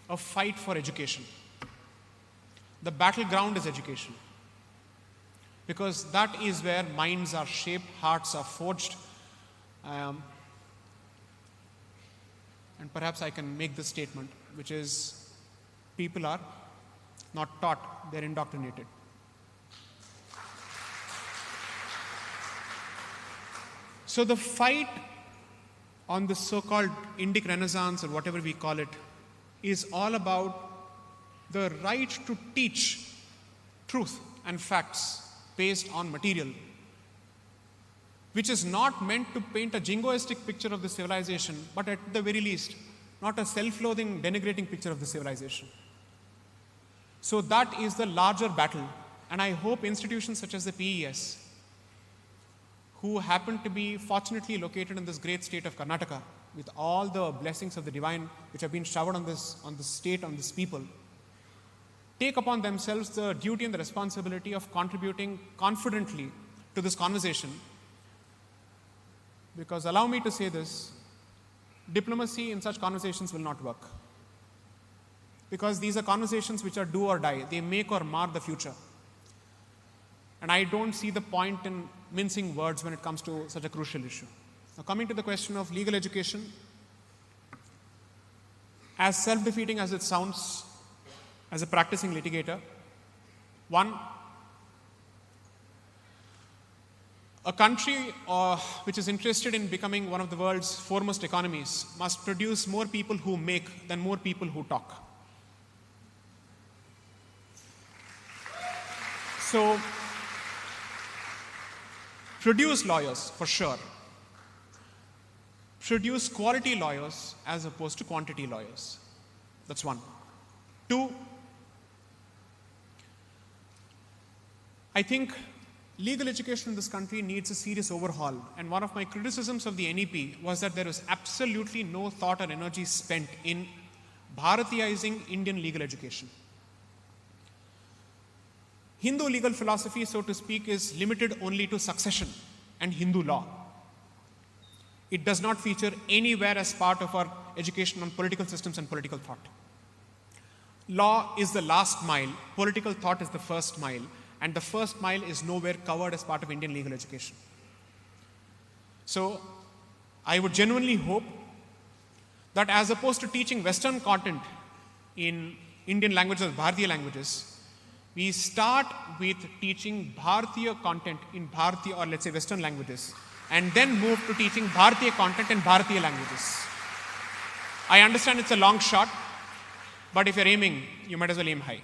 a fight for education. The battleground is education, because that is where minds are shaped, hearts are forged. and perhaps I can make this statement, which is people are not taught, they're indoctrinated. So the fight on the so-called Indic Renaissance, or whatever we call it, is all about the right to teach truth and facts based on material, which is not meant to paint a jingoistic picture of the civilization, but at the very least, not a self-loathing, denigrating picture of the civilization. So that is the larger battle, and I hope institutions such as the PES, who happen to be fortunately located in this great state of Karnataka, with all the blessings of the divine which have been showered on this state, on this people, take upon themselves the duty and the responsibility of contributing confidently to this conversation. Because allow me to say this, diplomacy in such conversations will not work. Because these are conversations which are do or die. They make or mar the future. And I don't see the point in mincing words when it comes to such a crucial issue. Now, coming to the question of legal education, as self-defeating as it sounds as a practicing litigator, one, a country which is interested in becoming one of the world's foremost economies must produce more people who make than more people who talk. So, produce lawyers, for sure. Produce quality lawyers as opposed to quantity lawyers. That's one. Two, I think legal education in this country needs a serious overhaul. And one of my criticisms of the NEP was that there was absolutely no thought or energy spent in Bharatiyizing Indian legal education. Hindu legal philosophy, so to speak, is limited only to succession and Hindu law. It does not feature anywhere as part of our education on political systems and political thought. Law is the last mile, political thought is the first mile, and the first mile is nowhere covered as part of Indian legal education. So, I would genuinely hope that as opposed to teaching Western content in Indian languages or Bharatiya languages, we start with teaching Bharatiya content in Bharatiya, or let's say Western languages, and then move to teaching Bharatiya content in Bharatiya languages. I understand it's a long shot, but if you're aiming, you might as well aim high.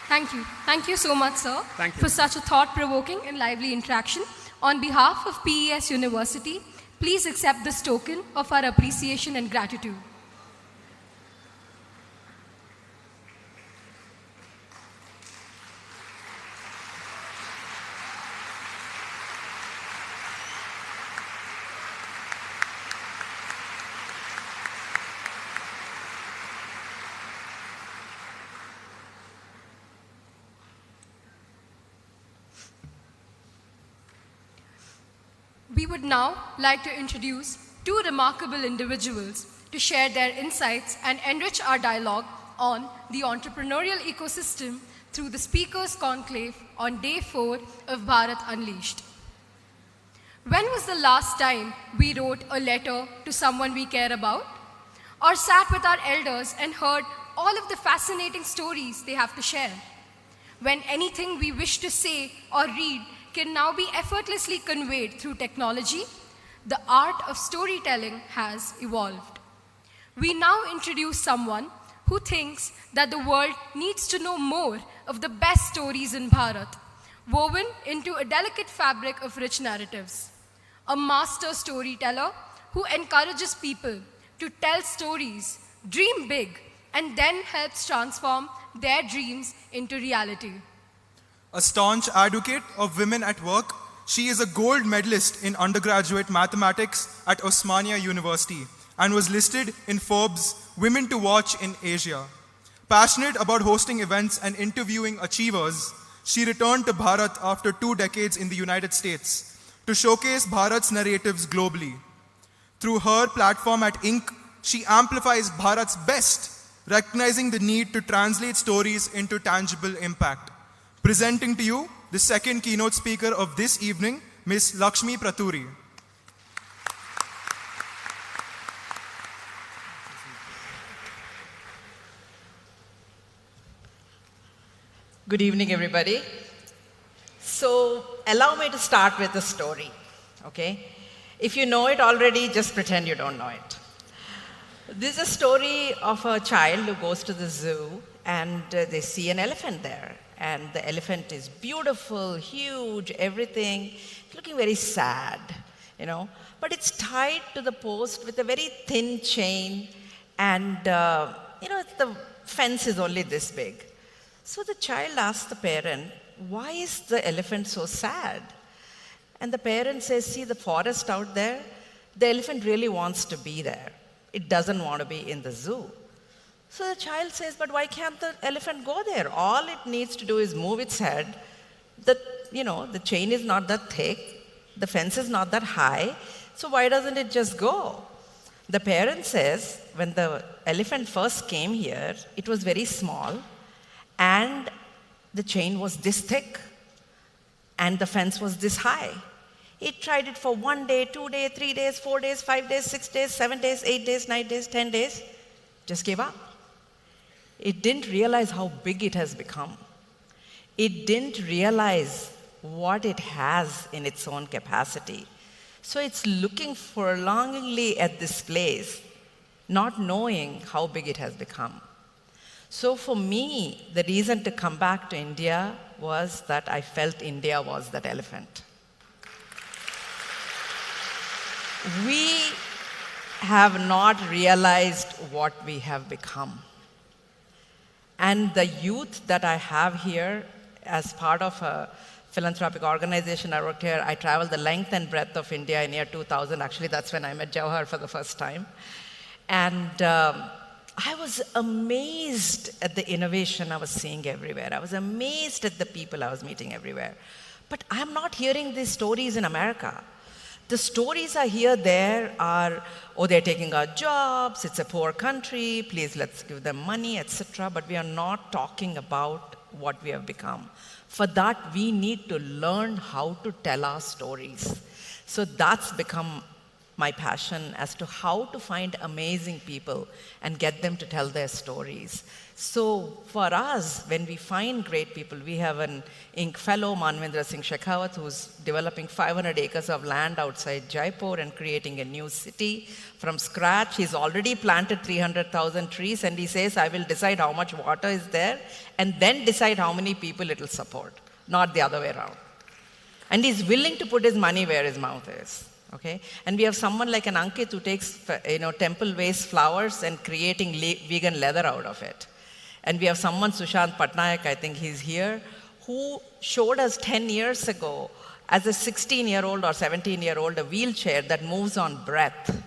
Thank you. Thank you so much, sir, Thank you. for such a thought-provoking and lively interaction. On behalf of PES University, please accept this token of our appreciation and gratitude. We would now like to introduce two remarkable individuals to share their insights and enrich our dialogue on the entrepreneurial ecosystem through the Speakers Conclave on Day 4 of Bharat Unleashed. When was the last time we wrote a letter to someone we care about? Or sat with our elders and heard all of the fascinating stories they have to share? When anything we wish to say or read can now be effortlessly conveyed through technology, the art of storytelling has evolved. We now introduce someone who thinks that the world needs to know more of the best stories in Bharat, woven into a delicate fabric of rich narratives. A master storyteller who encourages people to tell stories, dream big, and then helps transform their dreams into reality. A staunch advocate of women at work, she is a gold medalist in undergraduate mathematics at Osmania University and was listed in Forbes' Women to Watch in Asia. Passionate about hosting events and interviewing achievers, she returned to Bharat after 2 decades in the United States to showcase Bharat's narratives globally. Through her platform at Inc., she amplifies Bharat's best, recognizing the need to translate stories into tangible impact. Presenting to you the second keynote speaker of this evening, Ms. Lakshmi Praturi. Good evening, everybody. So, allow me to start with a story, okay? If you know it already, just pretend you don't know it. This is a story of a child who goes to the zoo and they see an elephant there. And the elephant is beautiful, huge, everything, looking very sad, you know. But it's tied to the post with a very thin chain and, the fence is only this big. So the child asks the parent, why is the elephant so sad? And the parent says, see the forest out there? The elephant really wants to be there. It doesn't want to be in the zoo. So the child says, but why can't the elephant go there? All it needs to do is move its head. The chain is not that thick. The fence is not that high. So why doesn't it just go? The parent says, when the elephant first came here, it was very small. And the chain was this thick, and the fence was this high. It tried it for 1 day, 2 days, 3 days, 4 days, 5 days, 6 days, 7 days, 8 days, 9 days, 10 days, just gave up. It didn't realize how big it has become. It didn't realize what it has in its own capacity. So it's looking forlongingly at this place, not knowing how big it has become. So for me, the reason to come back to India was that I felt India was that elephant. We have not realized what we have become. And the youth that I have here, as part of a philanthropic organization I worked here, I traveled the length and breadth of India in year 2000. Actually, that's when I met Jawahar for the first time. And I was amazed at the innovation I was seeing everywhere. I was amazed at the people I was meeting everywhere. But I'm not hearing these stories in America. The stories I hear there are, oh, they're taking our jobs, it's a poor country, please let's give them money, etc. But we are not talking about what we have become. For that, we need to learn how to tell our stories. So that's become my passion as to how to find amazing people and get them to tell their stories. So for us, when we find great people, we have an Inc. fellow, Manvendra Singh Shekhawat, who's developing 500 acres of land outside Jaipur and creating a new city from scratch. He's already planted 300,000 trees, and he says, I will decide how much water is there and then decide how many people it will support, not the other way around. And he's willing to put his money where his mouth is. Okay? And we have someone like an Ankit who takes temple waste flowers and creating vegan leather out of it. And we have someone, Sushant Patnaik, I think he's here, who showed us 10 years ago as a 16-year-old or 17-year-old a wheelchair that moves on breath.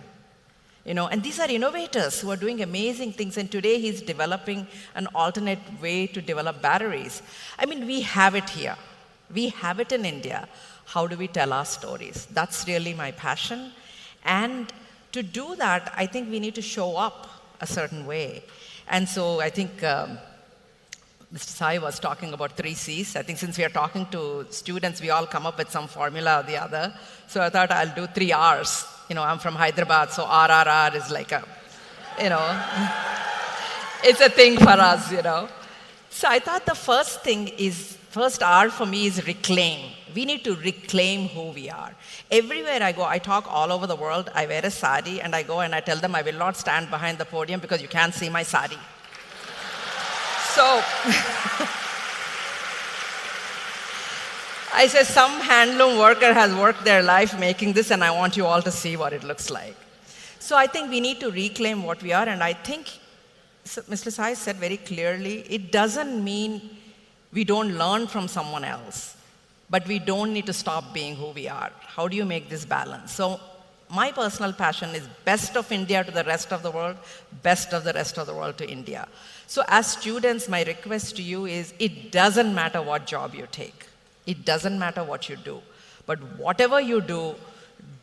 And these are innovators who are doing amazing things. And today he's developing an alternate way to develop batteries. I mean, we have it here. We have it in India. How do we tell our stories? That's really my passion. And to do that, I think we need to show up a certain way. And so I think Mr. Sai was talking about 3 C's. I think since we are talking to students, we all come up with some formula or the other. So I thought I'll do 3 R's. I'm from Hyderabad, so RRR is like a, it's a thing for us, So I thought the first R for me is reclaim. We need to reclaim who we are. Everywhere I go, I talk all over the world, I wear a sari, and I go and I tell them I will not stand behind the podium because you can't see my sari. So, I say some handloom worker has worked their life making this, and I want you all to see what it looks like. So I think we need to reclaim what we are, and I think Mr. Sai said very clearly, it doesn't mean we don't learn from someone else. But we don't need to stop being who we are. How do you make this balance? So my personal passion is best of India to the rest of the world, best of the rest of the world to India. So as students, my request to you is it doesn't matter what job you take. It doesn't matter what you do. But whatever you do,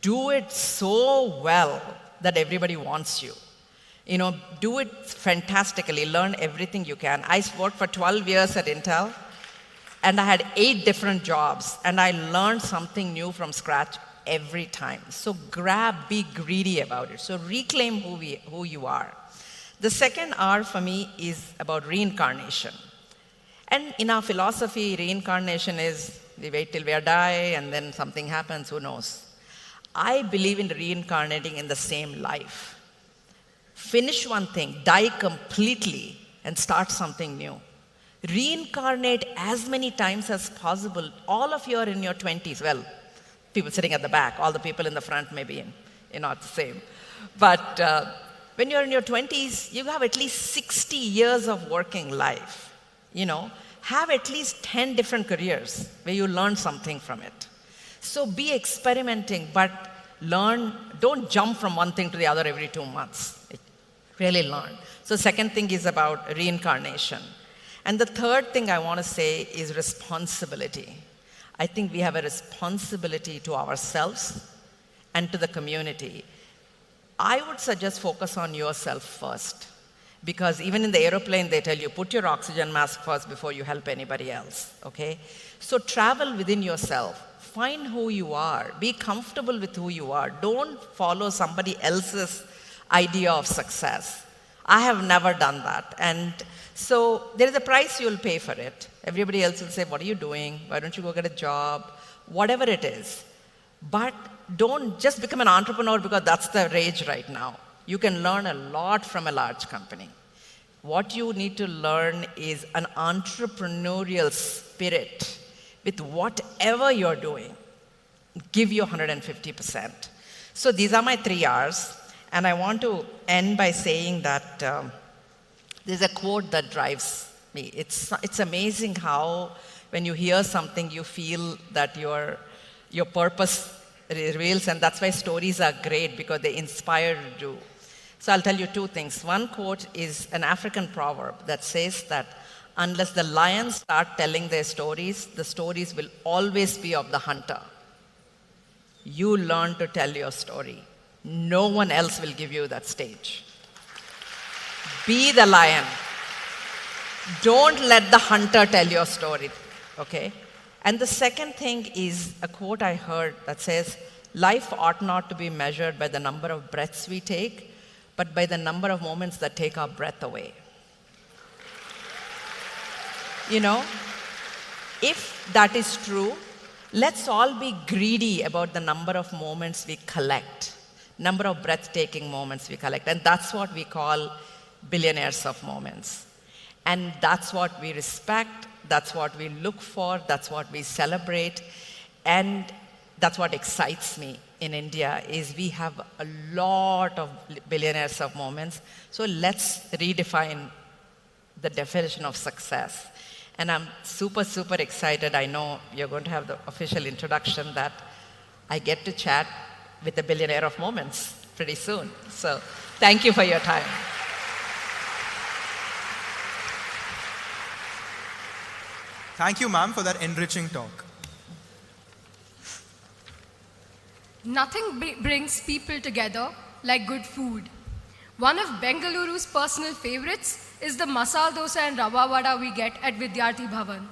do it so well that everybody wants you. Do it fantastically. Learn everything you can. I worked for 12 years at Intel. And I had 8 different jobs, and I learned something new from scratch every time. So be greedy about it. So reclaim who you are. The second R for me is about reincarnation. And in our philosophy, reincarnation is we wait till we are die and then something happens, who knows. I believe in reincarnating in the same life. Finish one thing, die completely, and start something new. Reincarnate as many times as possible. All of you are in your 20s. Well, people sitting at the back, all the people in the front may be not the same. But when you're in your 20s, you have at least 60 years of working life. You know, have at least 10 different careers where you learn something from it. So be experimenting, but learn. Don't jump from one thing to the other every 2 months. Really learn. So second thing is about reincarnation. And the third thing I want to say is responsibility. I think we have a responsibility to ourselves and to the community. I would suggest focus on yourself first. Because even in the aeroplane, they tell you, put your oxygen mask first before you help anybody else, okay? So travel within yourself. Find who you are. Be comfortable with who you are. Don't follow somebody else's idea of success. I have never done that. And so there is a price you'll pay for it. Everybody else will say, what are you doing? Why don't you go get a job? Whatever it is. But don't just become an entrepreneur because that's the rage right now. You can learn a lot from a large company. What you need to learn is an entrepreneurial spirit with whatever you're doing. Give you 150%. So these are my 3 R's. And I want to end by saying that there's a quote that drives me. It's amazing how when you hear something, you feel that your purpose reveals, and that's why stories are great, because they inspire you. So I'll tell you 2 things. One quote is an African proverb that says that unless the lions start telling their stories, the stories will always be of the hunter. You learn to tell your story. No one else will give you that stage. Be the lion. Don't let the hunter tell your story, okay? And the second thing is a quote I heard that says, life ought not to be measured by the number of breaths we take, but by the number of moments that take our breath away. You know, if that is true, let's all be greedy about the number of moments we collect, number of breathtaking moments we collect. And that's what we call billionaires of moments. And that's what we respect, that's what we look for, that's what we celebrate. And that's what excites me in India, is we have a lot of billionaires of moments. So let's redefine the definition of success. And I'm super, super excited. I know you're going to have the official introduction that I get to chat with a billionaire of moments pretty soon. So thank you for your time. Thank you, ma'am, for that enriching talk. Nothing brings people together like good food. One of Bengaluru's personal favorites is the masala dosa and rava vada we get at Vidyarthi Bhavan.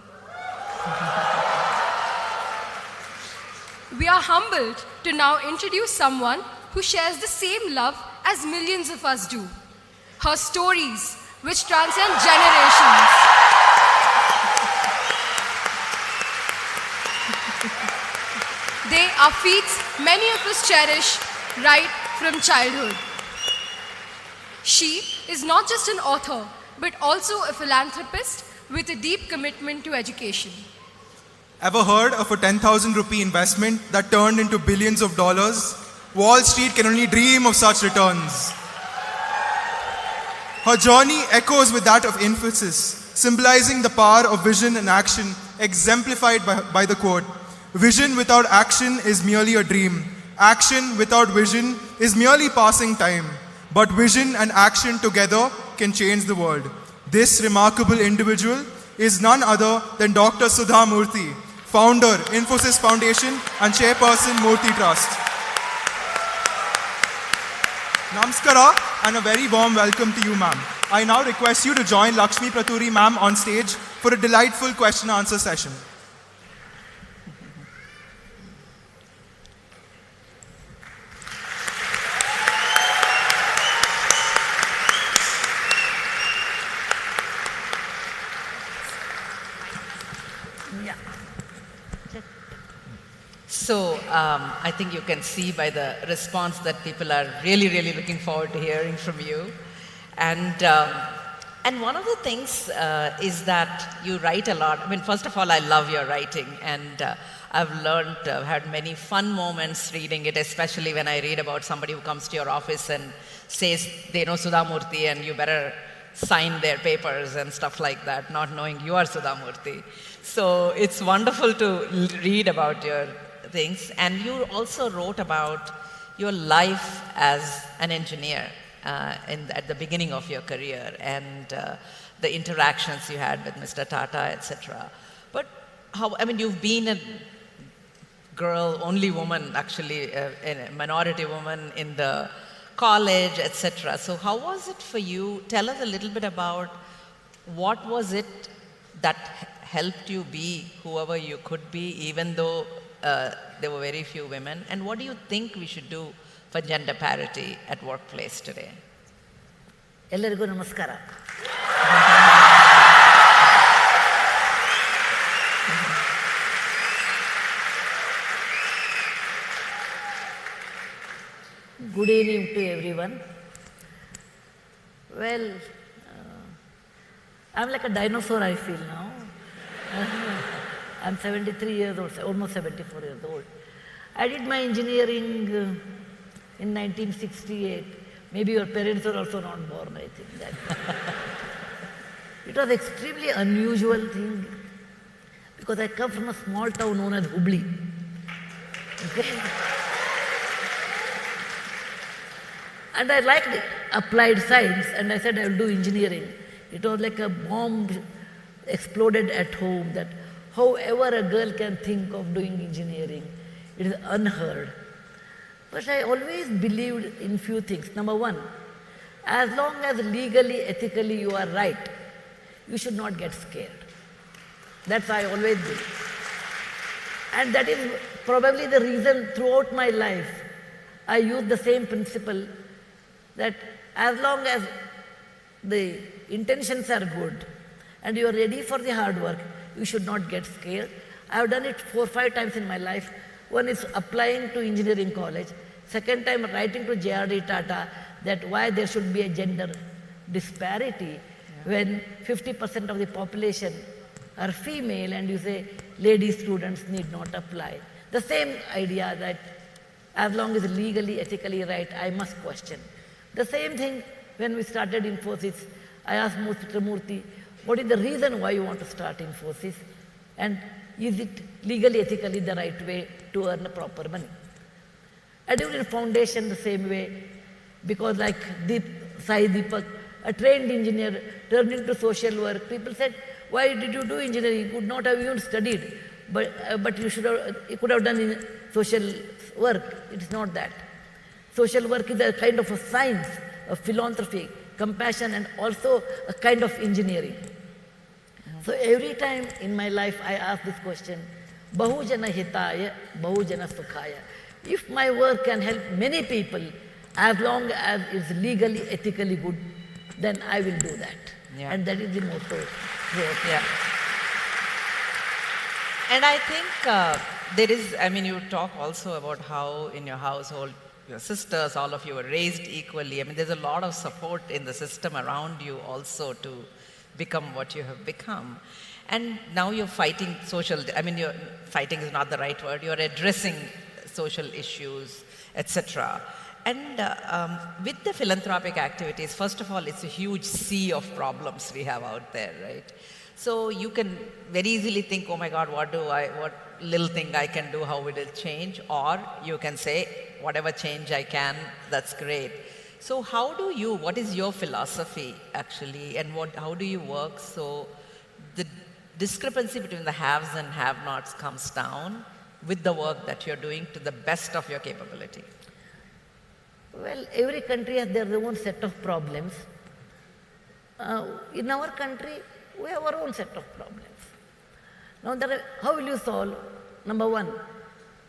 We are humbled to now introduce someone who shares the same love as millions of us do. Her stories, which transcend generations. They are feats many of us cherish right from childhood. She is not just an author, but also a philanthropist with a deep commitment to education. Ever heard of a 10,000 rupee investment that turned into billions of dollars? Wall Street can only dream of such returns. Her journey echoes with that of Infosys, symbolizing the power of vision and action, exemplified by the quote, "Vision without action is merely a dream. Action without vision is merely passing time. But vision and action together can change the world." This remarkable individual is none other than Dr. Sudha Murty, founder, Infosys Foundation, and chairperson, Murty Trust. Namaskara and a very warm welcome to you, ma'am. I now request you to join Lakshmi Praturi, ma'am, on stage for a delightful question-answer session. I think you can see by the response that people are really, really looking forward to hearing from you. And one of the things is that you write a lot. I mean, first of all, I love your writing, and I've learned, had many fun moments reading it, especially when I read about somebody who comes to your office and says they know Sudha Murty and you better sign their papers and stuff like that, not knowing you are Sudha Murty. So it's wonderful to read about your things. And you also wrote about your life as an engineer. At the beginning of your career, and the interactions you had with Mr. Tata, etc. But how, I mean, you've been a girl, only woman, actually, a minority woman in the college, etc. So how was it for you? Tell us a little bit about what was it that helped you be whoever you could be, even though there were very few women, and what do you think we should do for gender parity at workplace today? ಎಲ್ಲರಿಗೂ ನಮಸ್ಕಾರ. Good evening to everyone. Well, I'm like a dinosaur, I feel now. I'm 73 years old, almost 74 years old. I did my engineering in 1968. Maybe your parents were also not born, I think. That. It was extremely unusual thing because I come from a small town known as Jubilee. Okay? And I liked applied science, and I said I will do engineering. It was like a bomb exploded at home that however a girl can think of doing engineering, it is unheard. But I always believed in few things. Number one, as long as legally, ethically you are right, you should not get scared. That's what I always believe. And that is probably the reason throughout my life I use the same principle, that as long as the intentions are good and you are ready for the hard work, you should not get scared. I have done it 4 or 5 times in my life. One is applying to engineering college. Second time writing to J.R.D. Tata that why there should be a gender disparity when 50% of the population are female and you say lady students need not apply. The same idea that as long as legally, ethically right, I must question. The same thing when we started Infosys, I asked Mr. Murty, what is the reason why you want to start Infosys? And is it legally, ethically the right way to earn proper money? I do it in foundation the same way, because like Sai Deepak, a trained engineer, turned into social work. People said, why did you do engineering? You could not have even studied, but you could have done in social work. It is not that. Social work is a kind of a science, a philanthropy, compassion, and also a kind of engineering. So every time in my life I ask this question, Bahujana hitaya, Bahujana sukhaya. If my work can help many people, as long as it's legally, ethically good, then I will do that. Yeah. And that is the motto. Yeah. And I think there is, I mean, you talk also about how in your household, your sisters, all of you were raised equally. I mean, there's a lot of support in the system around you also to become what you have become. And now you're fighting you're fighting is not the right word, you're addressing social issues, etc. And with the philanthropic activities, first of all, it's a huge sea of problems we have out there, right? So you can very easily think, oh my God, what little thing I can do, how will it change? Or you can say, whatever change I can, that's great. So what is your philosophy actually, and how do you work so the discrepancy between the haves and have-nots comes down with the work that you're doing to the best of your capability? Well, every country has their own set of problems. In our country, we have our own set of problems. Now, how will you solve? Number one,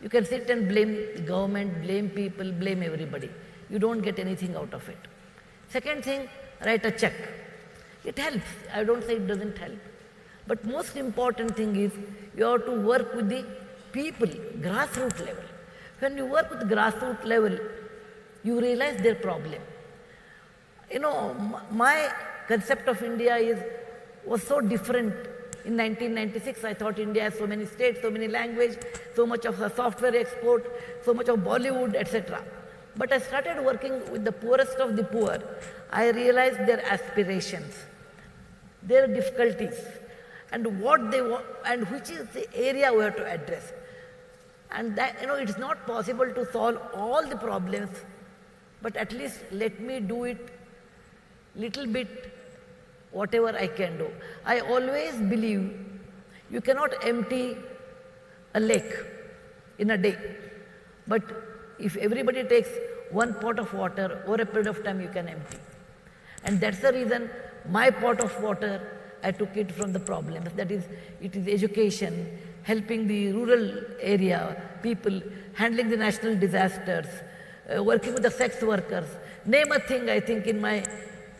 you can sit and blame the government, blame people, blame everybody. You don't get anything out of it. Second thing, write a check. It helps. I don't say it doesn't help. But most important thing is you have to work with the people, grassroots level. When you work with grassroots level, you realize their problem. You know, my concept of India was so different. In 1996, I thought India has so many states, so many languages, so much of software export, so much of Bollywood, etc. But I started working with the poorest of the poor. I realized their aspirations, their difficulties, and what they want, and which is the area we have to address. And that, you know, it's not possible to solve all the problems, but at least let me do it little bit, whatever I can do. I always believe you cannot empty a lake in a day, but if everybody takes one pot of water, over a period of time you can empty. And that's the reason my pot of water, I took it from the problems. That is, it is education, helping the rural area, people, handling the national disasters, working with the sex workers. Name a thing, I think, in my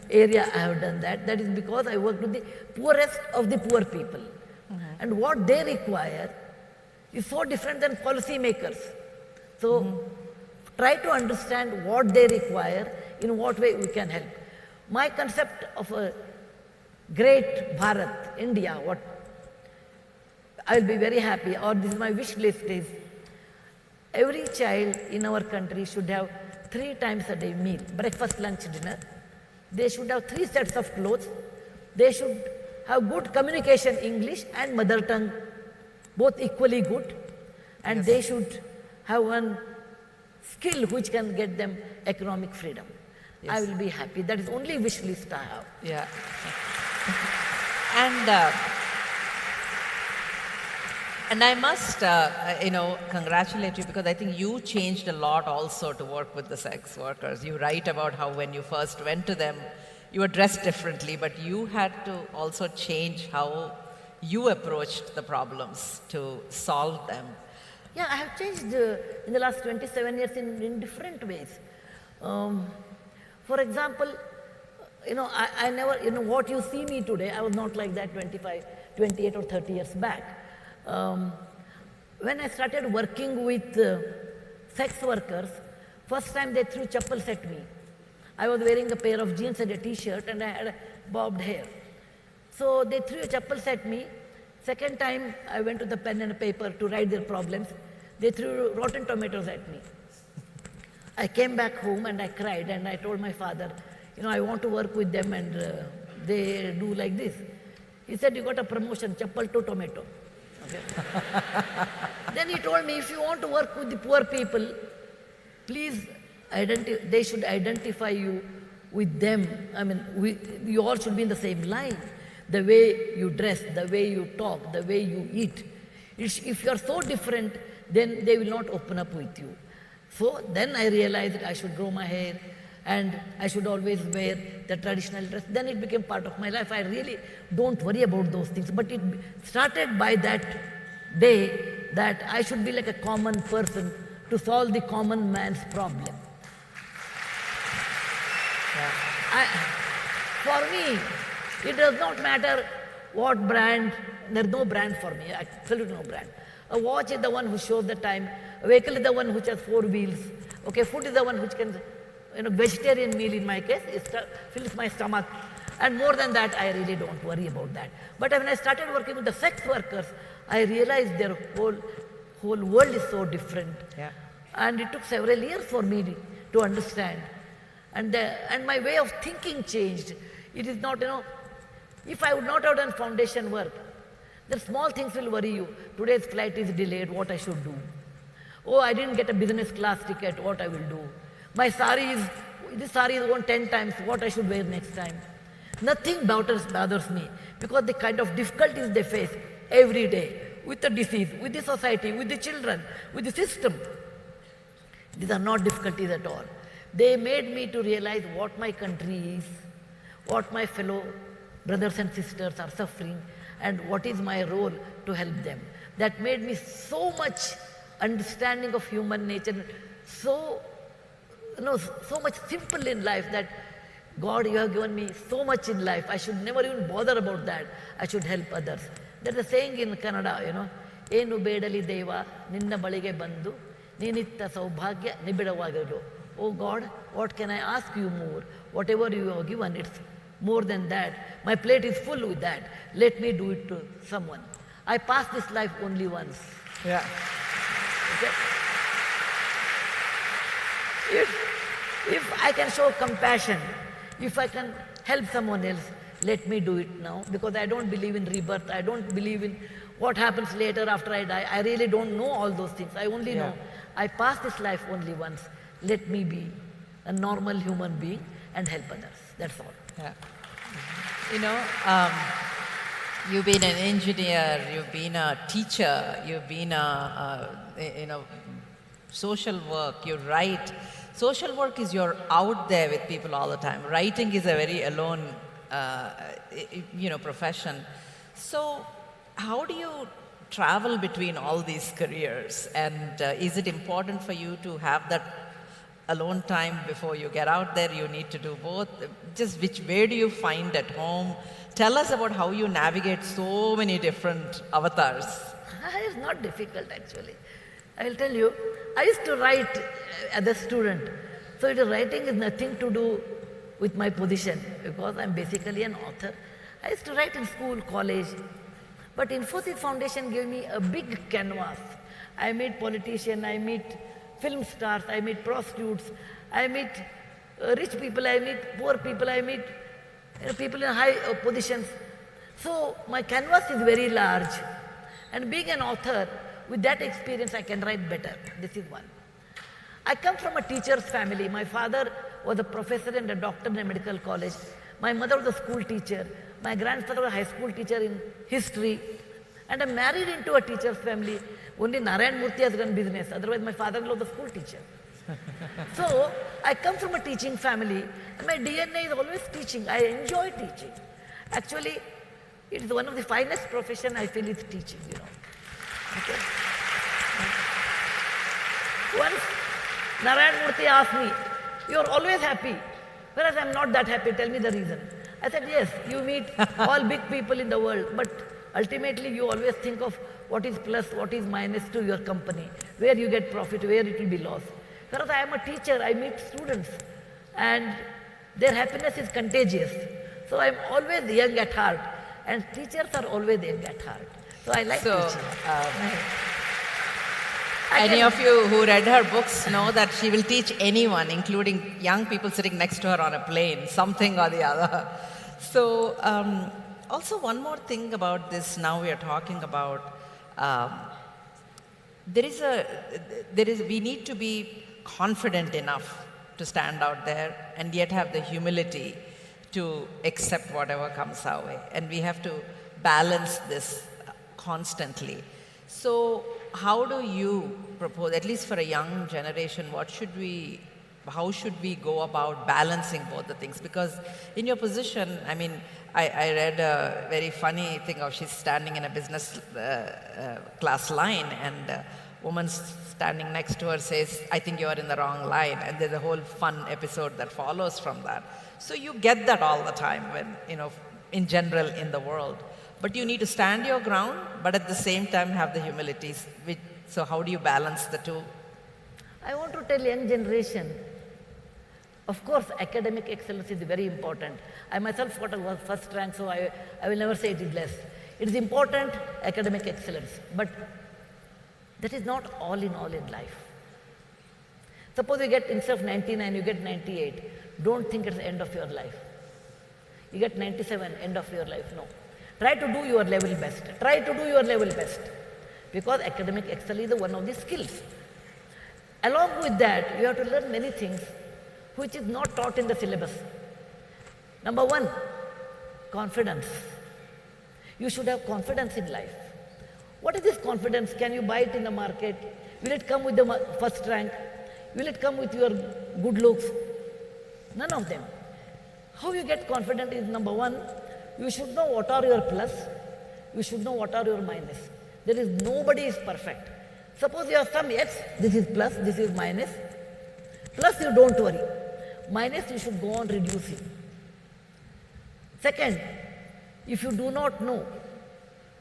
area I have done that. That is because I worked with the poorest of the poor people. And what they require is so different than policy makers. So try to understand what they require, in what way we can help. My concept of a great Bharat, India, what I will be very happy, or this is my wish list, is every child in our country should have 3 times a day meal, breakfast, lunch, dinner. They should have 3 sets of clothes. They should have good communication, English and mother tongue, both equally good. And they should have one skill which can get them economic freedom. I will be happy. That is only wish list I have. Yeah. And I must, congratulate you, because I think you changed a lot also to work with the sex workers. You write about how when you first went to them, you were dressed differently, but you had to also change how you approached the problems to solve them. Yeah, I have changed in the last 27 years in different ways. For example, I never, what you see me today, I was not like that 25, 28 or 30 years back. When I started working with sex workers, first time they threw chappals at me. I was wearing a pair of jeans and a t-shirt and I had bobbed hair. So they threw chappals at me. Second time I went to the pen and paper to write their problems. They threw rotten tomatoes at me. I came back home and I cried and I told my father, I want to work with them and they do like this. He said, you got a promotion, chappal to tomato. Okay. Then he told me, if you want to work with the poor people, please, they should identify you with them. You all should be in the same line. The way you dress, the way you talk, the way you eat. If you are so different, then they will not open up with you. So then I realized I should grow my hair and I should always wear the traditional dress. Then it became part of my life. I really don't worry about those things. But it started by that day that I should be like a common person to solve the common man's problem. For me, it does not matter what brand, there's no brand for me, absolutely no brand. A watch is the one who shows the time, a vehicle is the one which has 4 wheels, okay, food is the one which can, vegetarian meal in my case, fills my stomach. And more than that, I really don't worry about that. But when I started working with the sex workers, I realized their whole world is so different. Yeah. And it took several years for me to understand. And my way of thinking changed. It is not, if I would not have done foundation work, the small things will worry you. Today's flight is delayed, what I should do. Oh, I didn't get a business class ticket, what I will do. My this sari is worn 10 times, what I should wear next time. Nothing bothers me, because the kind of difficulties they face every day, with the disease, with the society, with the children, with the system. These are not difficulties at all. They made me to realize what my country is, what my fellow brothers and sisters are suffering, and what is my role to help them. That made me so much understanding of human nature, so much simple in life that God, you have given me so much in life. I should never even bother about that. I should help others. There's a saying in Kannada, Enu bedali deva, ninna balige bandu, Ninitta Saubhagya Nibidavagado. Oh God, what can I ask you more? Whatever you have given, it's more than that. My plate is full with that. Let me do it to someone. I pass this life only once. Yeah. Okay? If I can show compassion, if I can help someone else, let me do it now, because I don't believe in rebirth. I don't believe in what happens later after I die. I really don't know all those things. I only know I pass this life only once. Let me be a normal human being and help others. That's all. Yeah. You know, you've been an engineer, you've been a teacher, you've been social work, you write. Social work is you're out there with people all the time. Writing is a very alone, profession. So how do you travel between all these careers? And is it important for you to have that alone time before you get out there? You need to do both. Just where do you find at home? Tell us about how you navigate so many different avatars. It's not difficult, actually. I will tell you, I used to write as a student. So writing is nothing to do with my position, because I'm basically an author. I used to write in school, college. But Infosys Foundation gave me a big canvas. I meet politicians, I meet film stars, I meet prostitutes, I meet rich people, I meet poor people, I meet people in high positions. So my canvas is very large. And being an author, with that experience, I can write better. This is one. I come from a teacher's family. My father was a professor and a doctor in a medical college. My mother was a school teacher. My grandfather was a high school teacher in history. And I'm married into a teacher's family. Only Narayan Murthy has run business. Otherwise, my father-in-law was a school teacher. So, I come from a teaching family. And my DNA is always teaching. I enjoy teaching. Actually, it is one of the finest professions I feel is teaching, Okay. Once Narayan Murthy asked me, "You're always happy, whereas I'm not that happy, tell me the reason." I said, "Yes, you meet all big people in the world, but ultimately you always think of what is plus, what is minus to your company, where you get profit, where it will be loss. Whereas I am a teacher, I meet students, and their happiness is contagious. So I'm always young at heart, and teachers are always young at heart. So I like teaching." Any of you who read her books know that she will teach anyone, including young people sitting next to her on a plane, something or the other. So, also one more thing about this, now we are talking about, we need to be confident enough to stand out there and yet have the humility to accept whatever comes our way. And we have to balance this constantly. So how do you propose, at least for a young generation, how should we go about balancing both the things? Because in your position, I mean, I read a very funny thing of she's standing in a business class line and a woman standing next to her says, "I think you're in the wrong line." And there's a whole fun episode that follows from that. So you get that all the time when, in general in the world. But you need to stand your ground, but at the same time have the humility. So how do you balance the two? I want to tell young generation, of course, academic excellence is very important. I myself got a first rank, so I will never say it is less. It is important, academic excellence, but that is not all in life. Suppose you get, instead of 99, you get 98. Don't think it's the end of your life. You get 97, end of your life, no. Try to do your level best. Try to do your level best. Because academic excellence is one of the skills. Along with that, you have to learn many things which is not taught in the syllabus. Number one, confidence. You should have confidence in life. What is this confidence? Can you buy it in the market? Will it come with the first rank? Will it come with your good looks? None of them. How you get confident is, number one, you should know what are your plus, you should know what are your minus. There is nobody is perfect. Suppose you have some X, this is plus, this is minus. Plus you don't worry. Minus you should go on reducing. Second, if you do not know,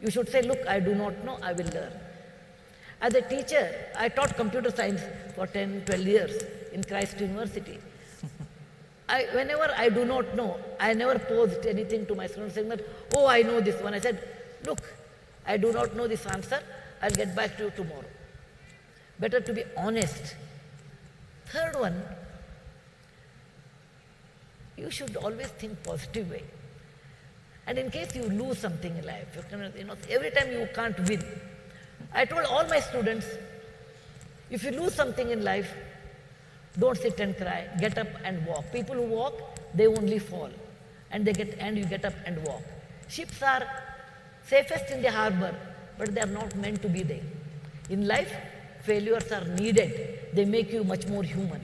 you should say, "Look, I do not know, I will learn." As a teacher, I taught computer science for 10, 12 years in Christ University. Whenever I do not know, I never posed anything to my students saying that, oh, I know this one. I said, look, I do not know this answer. I'll get back to you tomorrow. Better to be honest. Third one, you should always think positive way. And in case you lose something in life, every time you can't win. I told all my students, if you lose something in life, don't sit and cry, get up and walk. People who walk, they only fall. And you get up and walk. Ships are safest in the harbor, but they are not meant to be there. In life, failures are needed. They make you much more human.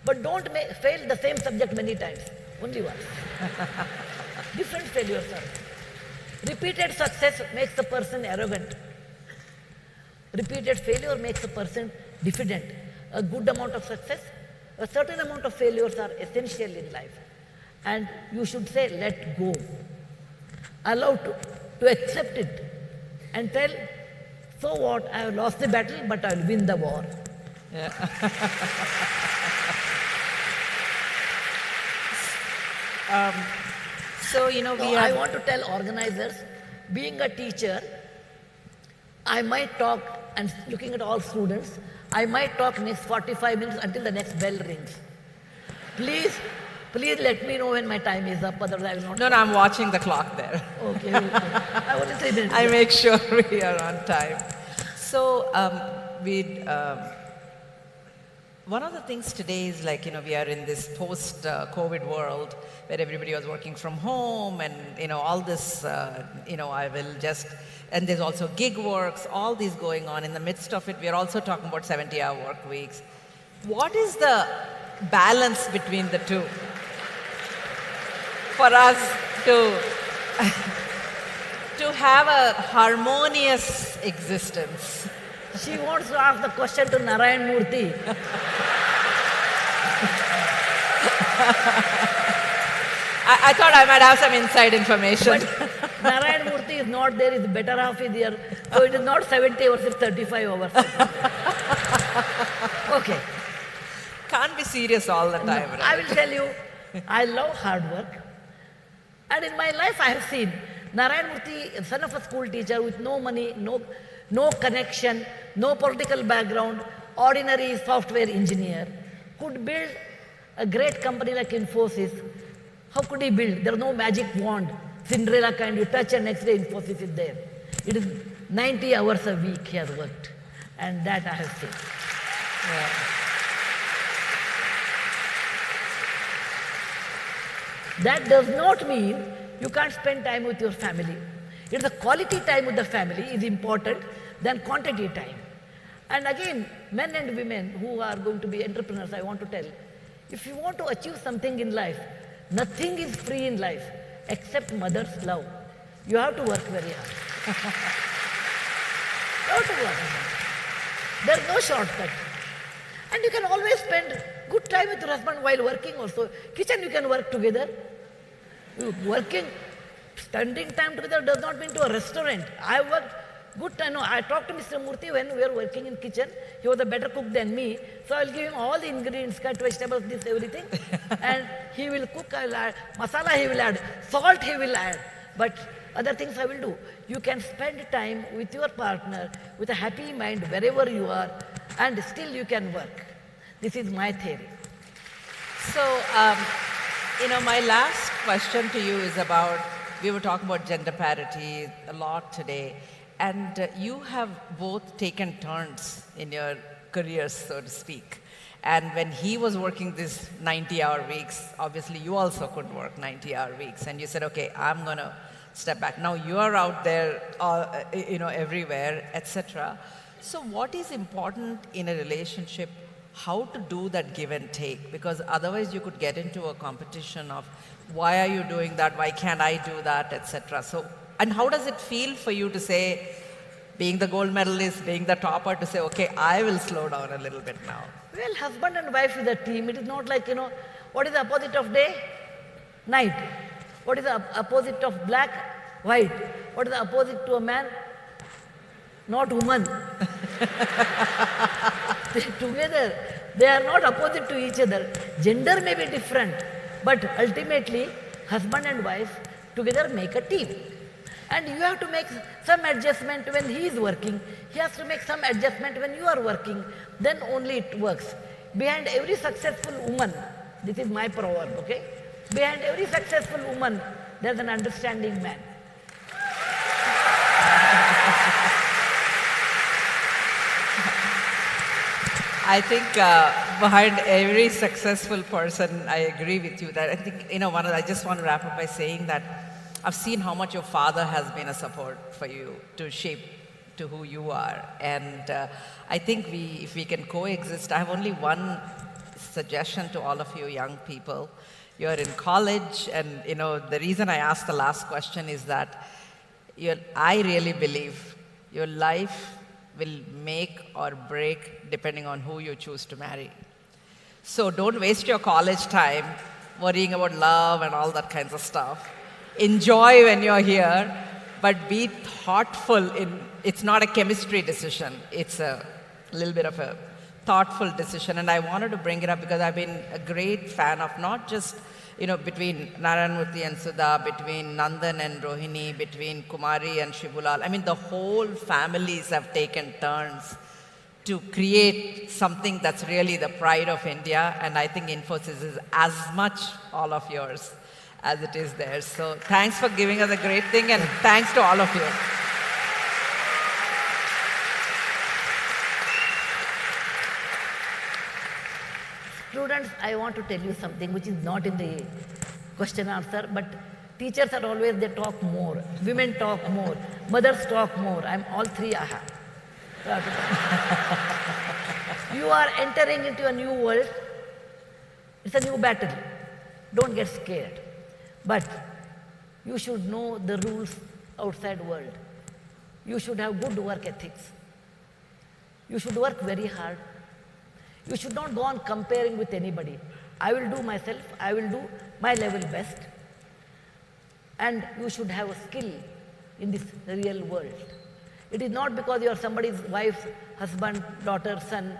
But don't fail the same subject many times, only once. Different failures are. Repeated success makes a person arrogant. Repeated failure makes a person diffident. A good amount of success, a certain amount of failures are essential in life. And you should say, let go. Allow to accept it and tell, so what, I have lost the battle, but I will win the war. Yeah. I want to tell organizers, being a teacher, I might talk, and looking at all students, I might talk next 45 minutes until the next bell rings. Please let me know when my time is up, otherwise I will not. No, I'm watching the clock there. Okay. I only 3 minutes. I make sure we are on time. So, one of the things today is we are in this post-COVID world where everybody was working from home and, all this, I will just, and there's also gig works, all these going on. In the midst of it, we are also talking about 70-hour work weeks. What is the balance between the two for us to have a harmonious existence? She wants to ask the question to Narayan Murthy. I thought I might have some inside information. But Narayan Murthy is not there, his better half is here. So it is not 70 hours, it's 35 hours. Okay. Can't be serious all the time, right? I will tell you, I love hard work. And in my life I have seen Narayan Murthy, son of a school teacher with no money, no connection, no political background, ordinary software engineer, could build a great company like Infosys. How could he build? There is no magic wand, Cinderella kind, you touch and next day Infosys is there. It is 90 hours a week he has worked. And that I have seen. Yeah. That does not mean you can't spend time with your family. If the quality time with the family is important than quantity time. And again, men and women who are going to be entrepreneurs, I want to tell, if you want to achieve something in life, nothing is free in life except mother's love. You have to work very hard. You have to work hard. There is no shortcut. And you can always spend good time with your husband while working also. Kitchen you can work together. Working, spending time together does not mean to a restaurant. I worked good time. No, I talked to Mr. Murthy when we were working in kitchen. He was a better cook than me. So I'll give him all the ingredients, cut vegetables, this, everything. And he will cook, I'll add. Masala he will add. Salt he will add. But other things I will do. You can spend time with your partner with a happy mind wherever you are and still you can work. This is my theory. So, my last question to you is about, we were talking about gender parity a lot today, and you have both taken turns in your careers, so to speak. And when he was working these 90-hour weeks, obviously you also could work 90-hour weeks, and you said, okay, I'm going to step back. Now you are out there, everywhere, etc. So what is important in a relationship? How to do that give and take? Because otherwise you could get into a competition of why are you doing that? Why can't I do that, etc. So, and how does it feel for you to say, being the gold medalist, being the topper, to say, okay, I will slow down a little bit now? Well, husband and wife is a team. It is not like, what is the opposite of day? Night. What is the opposite of black? White. What is the opposite to a man? Not woman. Together, they are not opposite to each other. Gender may be different, but ultimately, husband and wife together make a team. And you have to make some adjustment when he is working. He has to make some adjustment when you are working. Then only it works. Behind every successful woman, this is my proverb, okay? Behind every successful woman, there's an understanding man. I think behind every successful person, I agree with you that I think, I just want to wrap up by saying that I've seen how much your father has been a support for you to shape to who you are. And I think if we can coexist, I have only one suggestion to all of you young people. You're in college, and the reason I asked the last question is that I really believe your life will make or break depending on who you choose to marry. So don't waste your college time worrying about love and all that kinds of stuff. Enjoy when you're here, but be thoughtful it's not a chemistry decision, it's a little bit of a thoughtful decision. And I wanted to bring it up because I've been a great fan of not just, between Narayan Murthy and Sudha, between Nandan and Rohini, between Kumari and Shibulal. I mean, the whole families have taken turns to create something that's really the pride of India. And I think Infosys is as much all of yours as it is theirs. So thanks for giving us a great thing, and thanks to all of you. Students, I want to tell you something which is not in the question answer, but teachers are always, they talk more. Women talk more. Mothers talk more. I'm all three, aha. You are entering into a new world. It's a new battle. Don't get scared. But you should know the rules outside world. You should have good work ethics. You should work very hard. You should not go on comparing with anybody. I will do myself, I will do my level best. And you should have a skill in this real world. It is not because you are somebody's wife, husband, daughter, son.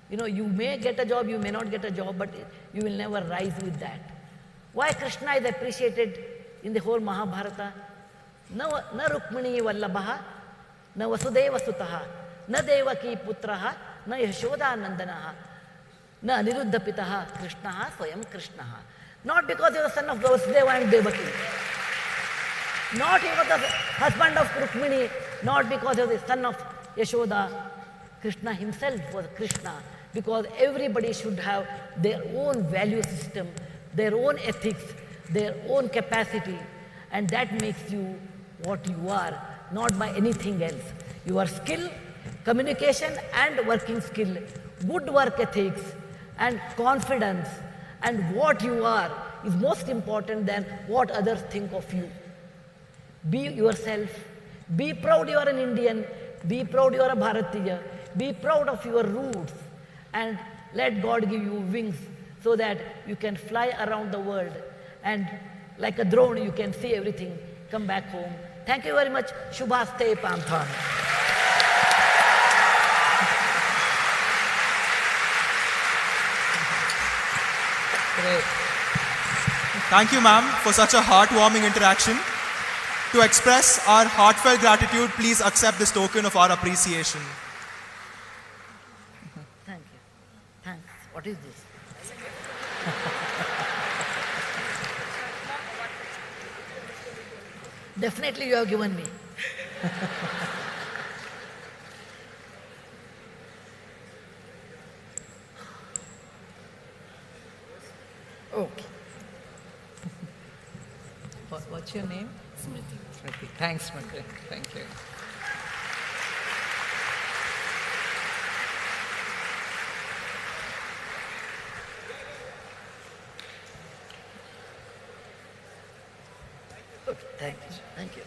You may get a job, you may not get a job, but you will never rise with that. Why Krishna is appreciated in the whole Mahabharata? Na Rukmini Vallabhaha, na Vasudeva Sutaha, na Devaki Putraha, na Yashoda Nandanaha, na Aniruddha Pitaha, Krishnaha, Swayam Krishnaha. Not because he was son of Vasudeva and Devaki. Not he was the husband of Rukmini, not because he was the son of Yashoda. Krishna himself was Krishna, because everybody should have their own value system, their own ethics, their own capacity, and that makes you what you are, not by anything else. Your skill, communication and working skill, good work ethics and confidence, and what you are is most important than what others think of you. Be yourself, be proud you are an Indian, be proud you are a Bharatiya, be proud of your roots, and let God give you wings so that you can fly around the world, and like a drone you can see everything, come back home. Thank you very much. Shubhaste Panthan. Great. Thank you, ma'am, for such a heartwarming interaction. To express our heartfelt gratitude, please accept this token of our appreciation. Thank you. Thanks. What is this? Definitely you have given me. Okay. What's your name? Smriti. Smriti. Thanks, Smriti. Thank you. Okay, thank you. Thank you.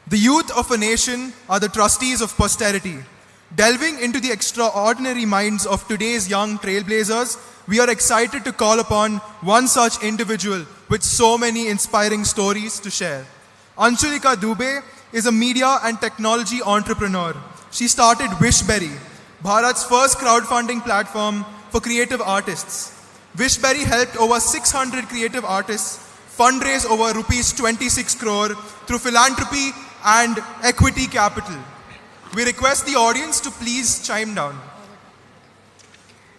The youth of a nation are the trustees of posterity. Delving into the extraordinary minds of today's young trailblazers, we are excited to call upon one such individual with so many inspiring stories to share. Anulika Dub is a media and technology entrepreneur. She started Wishberry, Bharat's first crowdfunding platform for creative artists. Wishberry helped over 600 creative artists fundraise over rupees 26 crore through philanthropy and equity capital. We request the audience to please chime down.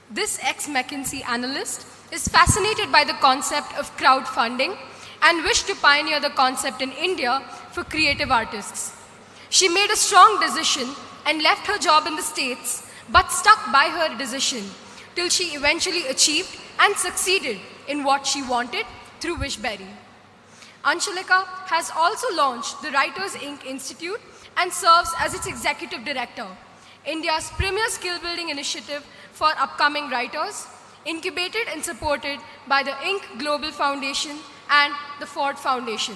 This ex-McKinsey analyst is fascinated by the concept of crowdfunding and wished to pioneer the concept in India for creative artists. She made a strong decision and left her job in the States, but stuck by her decision till she eventually achieved and succeeded in what she wanted through Wishberry. Anulika has also launched the Writers Inc. Institute and serves as its executive director, India's premier skill building initiative for upcoming writers, incubated and supported by the Inc. Global Foundation and the Ford Foundation.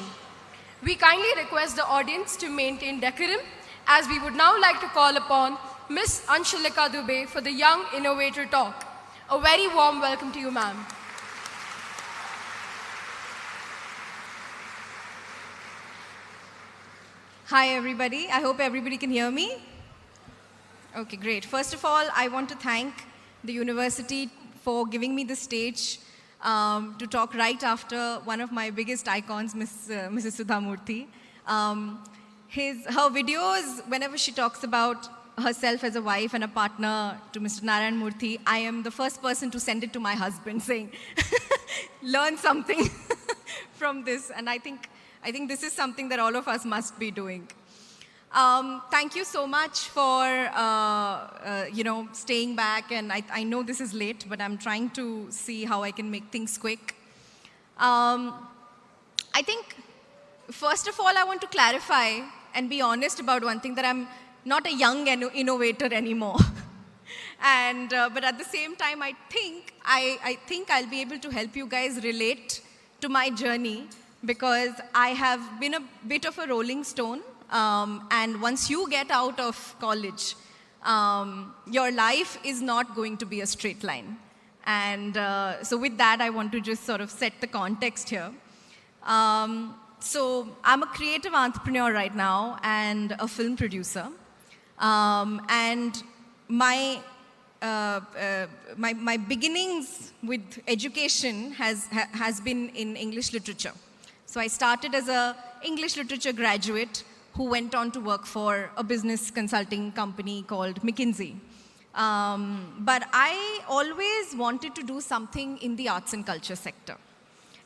We kindly request the audience to maintain decorum, as we would now like to call upon Ms. Anulika Dub for the Young Innovator Talk. A very warm welcome to you, ma'am. Hi, everybody. I hope everybody can hear me. Okay, great. First of all, I want to thank the university for giving me the stage to talk right after one of my biggest icons, Mrs. Sudha Murty. Her videos, whenever she talks about herself as a wife and a partner to Mr. Narayan Murthy, I am the first person to send it to my husband saying, learn something from this. And I think this is something that all of us must be doing. Thank you so much for staying back, and I know this is late, but I'm trying to see how I can make things quick. I think, first of all, I want to clarify and be honest about one thing, that I'm not a young innovator anymore. But at the same time, I think I'll be able to help you guys relate to my journey, because I have been a bit of a rolling stone. And once you get out of college, your life is not going to be a straight line. And so with that, I want to just sort of set the context here. So I'm a creative entrepreneur right now and a film producer. And my beginnings with education has been in English literature. So I started as an English literature graduate who went on to work for a business consulting company called McKinsey. But I always wanted to do something in the arts and culture sector.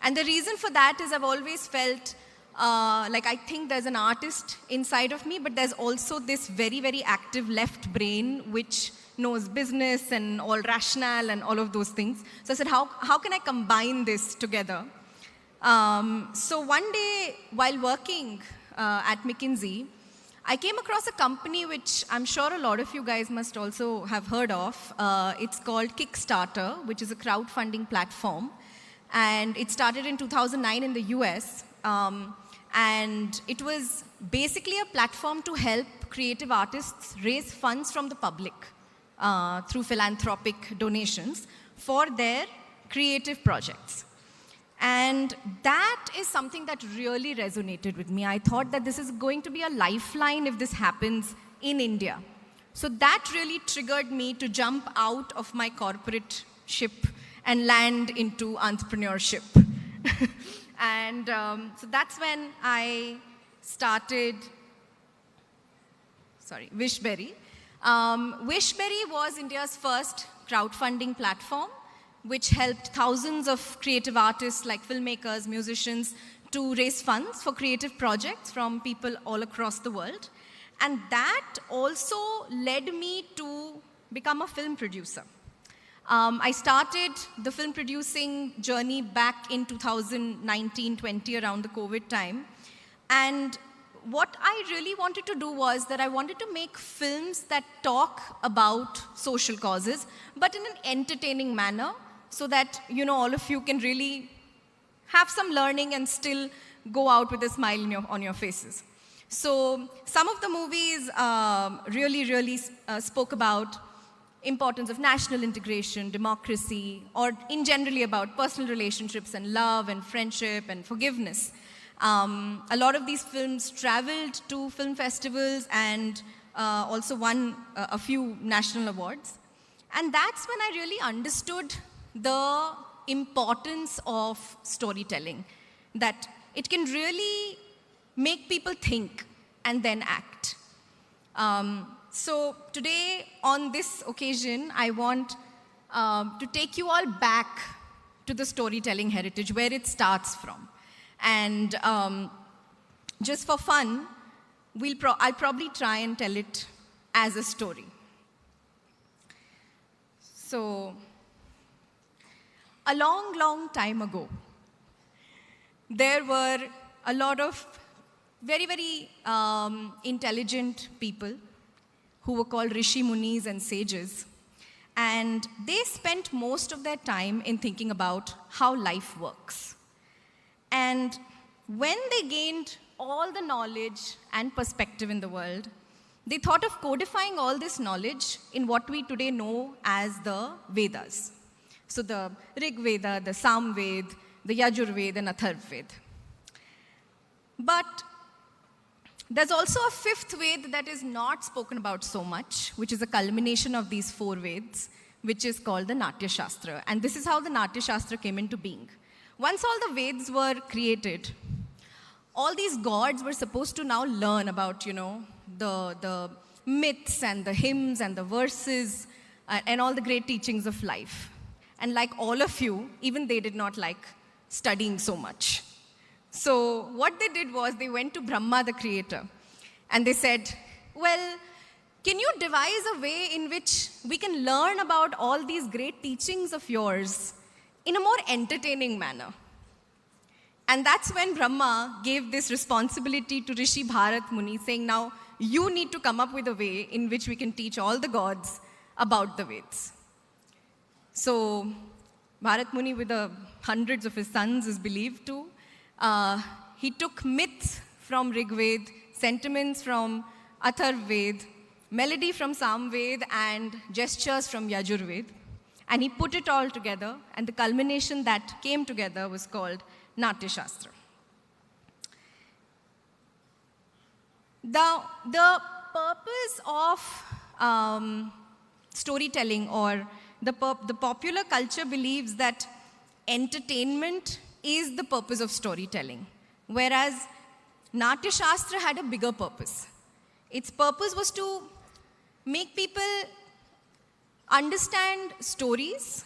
And the reason for that is I've always felt like I think there's an artist inside of me, but there's also this very, very active left brain which knows business and all rationale and all of those things. So I said, how can I combine this together? So one day, while working at McKinsey, I came across a company which I'm sure a lot of you guys must also have heard of. It's called Kickstarter, which is a crowdfunding platform. And it started in 2009 in the US. And it was basically a platform to help creative artists raise funds from the public through philanthropic donations for their creative projects. And that is something that really resonated with me. I thought that this is going to be a lifeline if this happens in India. So that really triggered me to jump out of my corporate ship and land into entrepreneurship. And so that's when I started, Wishberry. Wishberry was India's first crowdfunding platform, which helped thousands of creative artists like filmmakers, musicians, to raise funds for creative projects from people all across the world. And that also led me to become a film producer. I started the film producing journey back in 2019-20, around the COVID time. And what I really wanted to do was that I wanted to make films that talk about social causes, but in an entertaining manner, so that all of you can really have some learning and still go out with a smile on your faces. So some of the movies really spoke about importance of national integration, democracy, or in generally about personal relationships and love and friendship and forgiveness. A lot of these films traveled to film festivals and also won a few national awards. And that's when I really understood the importance of storytelling, that it can really make people think and then act. So today, on this occasion, I want to take you all back to the storytelling heritage, where it starts from. And just for fun, I'll probably try and tell it as a story. So, a long time ago, there were a lot of very intelligent people who were called Rishi Munis and sages. And they spent most of their time in thinking about how life works. And when they gained all the knowledge and perspective in the world, they thought of codifying all this knowledge in what we today know as the Vedas. So the Rig Veda, the Sam Ved, the Yajur Ved, and Atharv Ved. But there's also a fifth Ved that is not spoken about so much, which is a culmination of these four Veds, which is called the Natya Shastra. And this is how the Natya Shastra came into being. Once all the Veds were created, all these gods were supposed to now learn about, the myths and the hymns and the verses and all the great teachings of life. And like all of you, even they did not like studying so much. So what they did was they went to Brahma, the creator, and they said, well, can you devise a way in which we can learn about all these great teachings of yours in a more entertaining manner? And that's when Brahma gave this responsibility to Rishi Bharat Muni, saying, now you need to come up with a way in which we can teach all the gods about the Veds. So Bharat Muni, with the hundreds of his sons, is believed to. He took myths from Rig Ved, sentiments from Atharv Ved, melody from Sam Ved, and gestures from Yajur Ved. And he put it all together, and the culmination that came together was called Natya Shastra. The purpose of storytelling, or the popular culture believes that entertainment is the purpose of storytelling, whereas Natya Shastra had a bigger purpose. Its purpose was to make people understand stories,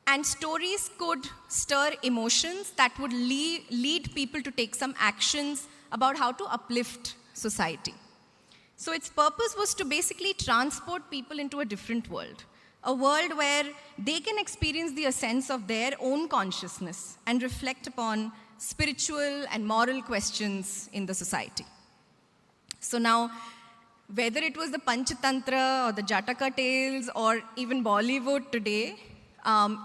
and stories could stir emotions that would lead people to take some actions about how to uplift society. So its purpose was to basically transport people into a different world, a world where they can experience the essence of their own consciousness and reflect upon spiritual and moral questions in the society. So now, whether it was the Panchatantra or the Jataka tales or even Bollywood today,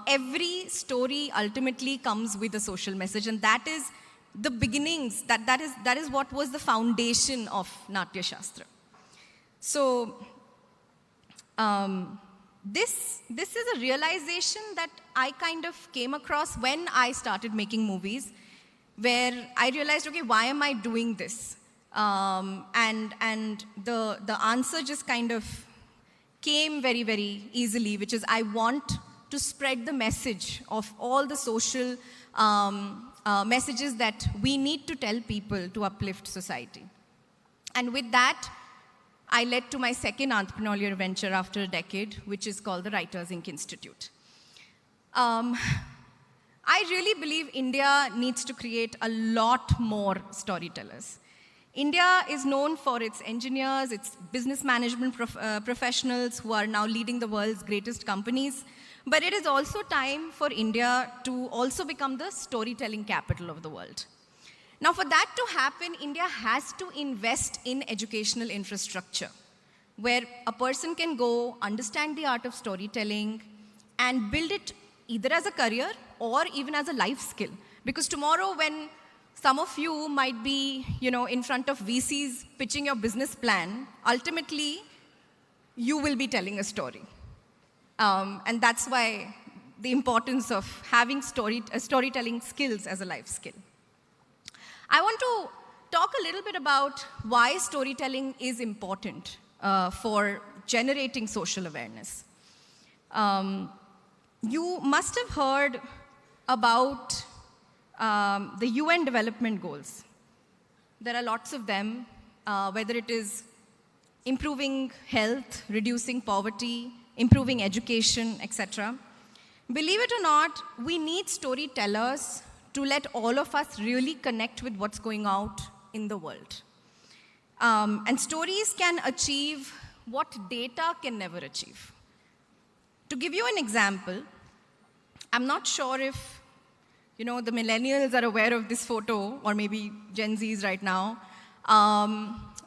every story ultimately comes with a social message, and that is the beginnings, that is what was the foundation of Natya Shastra. So this is a realization that I kind of came across when I started making movies, where I realized, okay, why am I doing this? And the answer just kind of came very easily, which is I want to spread the message of all the social messages that we need to tell people to uplift society. And with that, I led to my second entrepreneurial venture after a decade, which is called the Writers Inc. Institute. I really believe India needs to create a lot more storytellers. India is known for its engineers, its business management professionals who are now leading the world's greatest companies. But it is also time for India to also become the storytelling capital of the world. Now, for that to happen, India has to invest in educational infrastructure, where a person can go, understand the art of storytelling, and build it either as a career or even as a life skill. Because tomorrow, when Some of you might be, in front of VCs pitching your business plan. Ultimately, you will be telling a story. And that's why the importance of having storytelling skills as a life skill. I want to talk a little bit about why storytelling is important for generating social awareness. You must have heard about the UN Development Goals. There are lots of them, whether it is improving health, reducing poverty, improving education, etc. Believe it or not, we need storytellers to let all of us really connect with what's going out in the world. And stories can achieve what data can never achieve. To give you an example, I'm not sure if the millennials are aware of this photo, or maybe Gen Zs right now.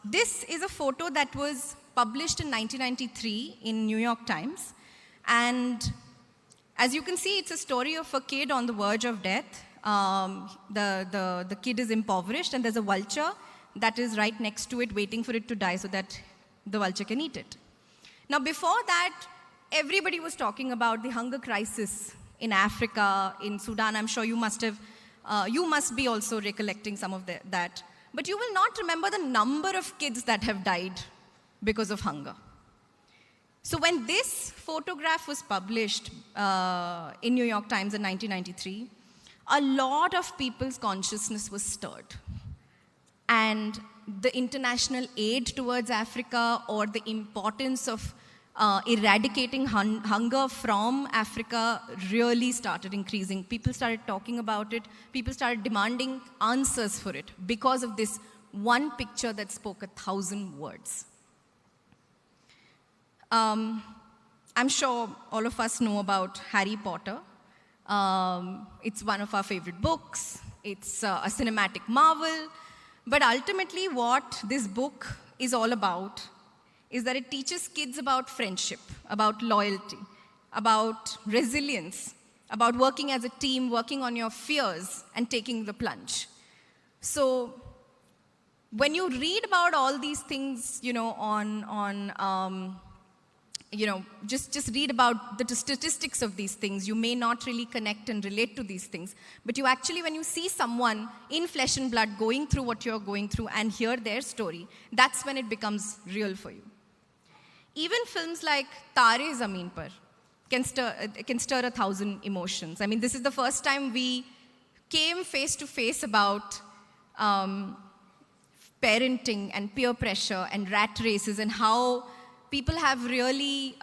This is a photo that was published in 1993 in New York Times. And as you can see, it's a story of a kid on the verge of death. The kid is impoverished, and there's a vulture that is right next to it, waiting for it to die so that the vulture can eat it. Now, before that, everybody was talking about the hunger crisis in Africa, in Sudan. I'm sure you must be also recollecting some of that. But you will not remember the number of kids that have died because of hunger. So when this photograph was published in New York Times in 1993, a lot of people's consciousness was stirred. And the international aid towards Africa, or the importance of eradicating hunger from Africa, really started increasing. People started talking about it. People started demanding answers for it because of this one picture that spoke 1,000 words. I'm sure all of us know about Harry Potter. It's one of our favorite books. It's a cinematic marvel. But ultimately, what this book is all about is that it teaches kids about friendship, about loyalty, about resilience, about working as a team, working on your fears, and taking the plunge. So when you read about all these things, just read about the statistics of these things. You may not really connect and relate to these things. But you actually, when you see someone in flesh and blood going through what you're going through and hear their story, that's when it becomes real for you. Even films like Tare Zameen Par can stir 1,000 emotions. I mean, this is the first time we came face to face about parenting and peer pressure and rat races, and how people have really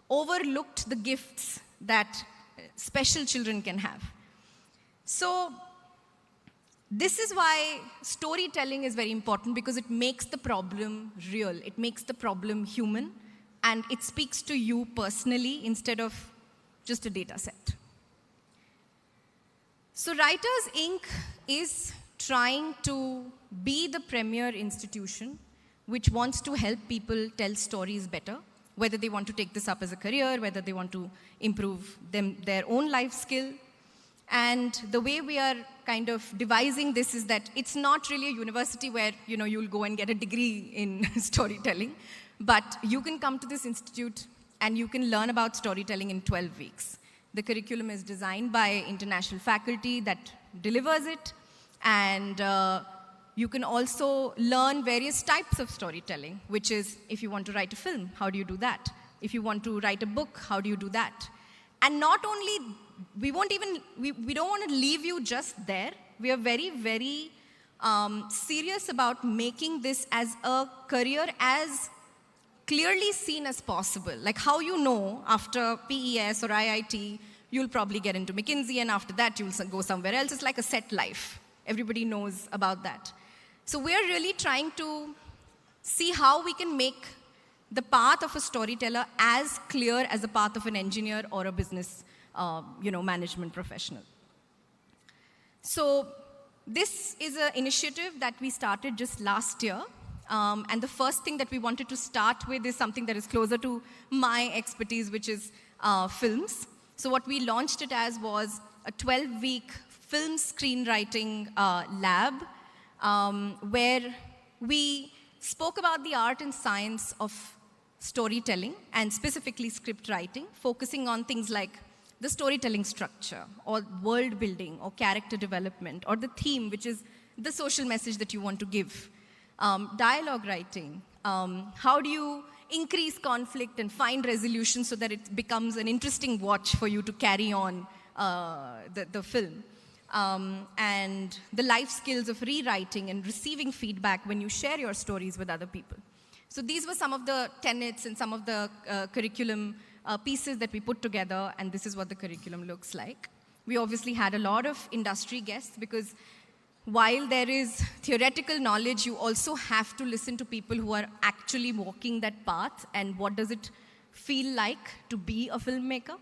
overlooked the gifts that special children can have. So this is why storytelling is very important, because it makes the problem real. It makes the problem human, and it speaks to you personally instead of just a data set. So Writers Inc. is trying to be the premier institution which wants to help people tell stories better, whether they want to take this up as a career, whether they want to improve their own life skill. And the way we are kind of devising this is that it's not really a university where you'll go and get a degree in storytelling, but you can come to this institute and you can learn about storytelling in 12 weeks. The curriculum is designed by international faculty that delivers it, and you can also learn various types of storytelling, which is, if you want to write a film, how do you do that? If you want to write a book, how do you do that? And not only, we don't want to leave you just there. We are very, very serious about making this as a career as clearly seen as possible. Like how after PES or IIT, you'll probably get into McKinsey, and after that you'll go somewhere else. It's like a set life. Everybody knows about that. So we're really trying to see how we can make the path of a storyteller as clear as the path of an engineer or a business management professional. So this is an initiative that we started just last year. And the first thing that we wanted to start with is something that is closer to my expertise, which is films. So what we launched it as was a 12-week film screenwriting lab, where we spoke about the art and science of storytelling, and specifically script writing, focusing on things like the storytelling structure, or world building, or character development, or the theme, which is the social message that you want to give. Dialogue writing, how do you increase conflict and find resolution so that it becomes an interesting watch for you to carry on the film. And the life skills of rewriting and receiving feedback when you share your stories with other people. So these were some of the tenets and some of the curriculum pieces that we put together, and this is what the curriculum looks like. We obviously had a lot of industry guests, because while there is theoretical knowledge, you also have to listen to people who are actually walking that path, and what does it feel like to be a filmmaker.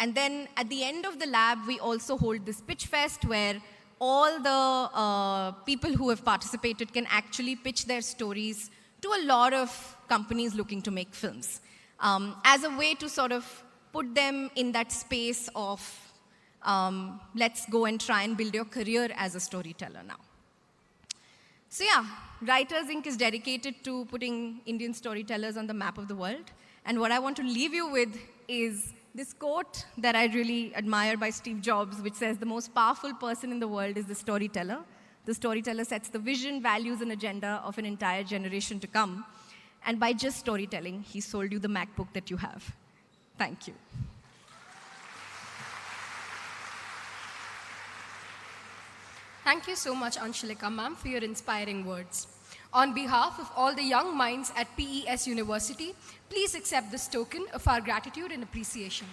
And then at the end of the lab, we also hold this pitch fest where all the people who have participated can actually pitch their stories to a lot of companies looking to make films, as a way to sort of put them in that space of let's go and try and build your career as a storyteller now. So yeah, Writers Inc. is dedicated to putting Indian storytellers on the map of the world. And what I want to leave you with is this quote that I really admire by Steve Jobs, which says, "The most powerful person in the world is the storyteller. The storyteller sets the vision, values, and agenda of an entire generation to come. And by just storytelling, he sold you the MacBook that you have." Thank you. Thank you so much, Anulika ma'am, for your inspiring words. On behalf of all the young minds at PES University, please accept this token of our gratitude and appreciation.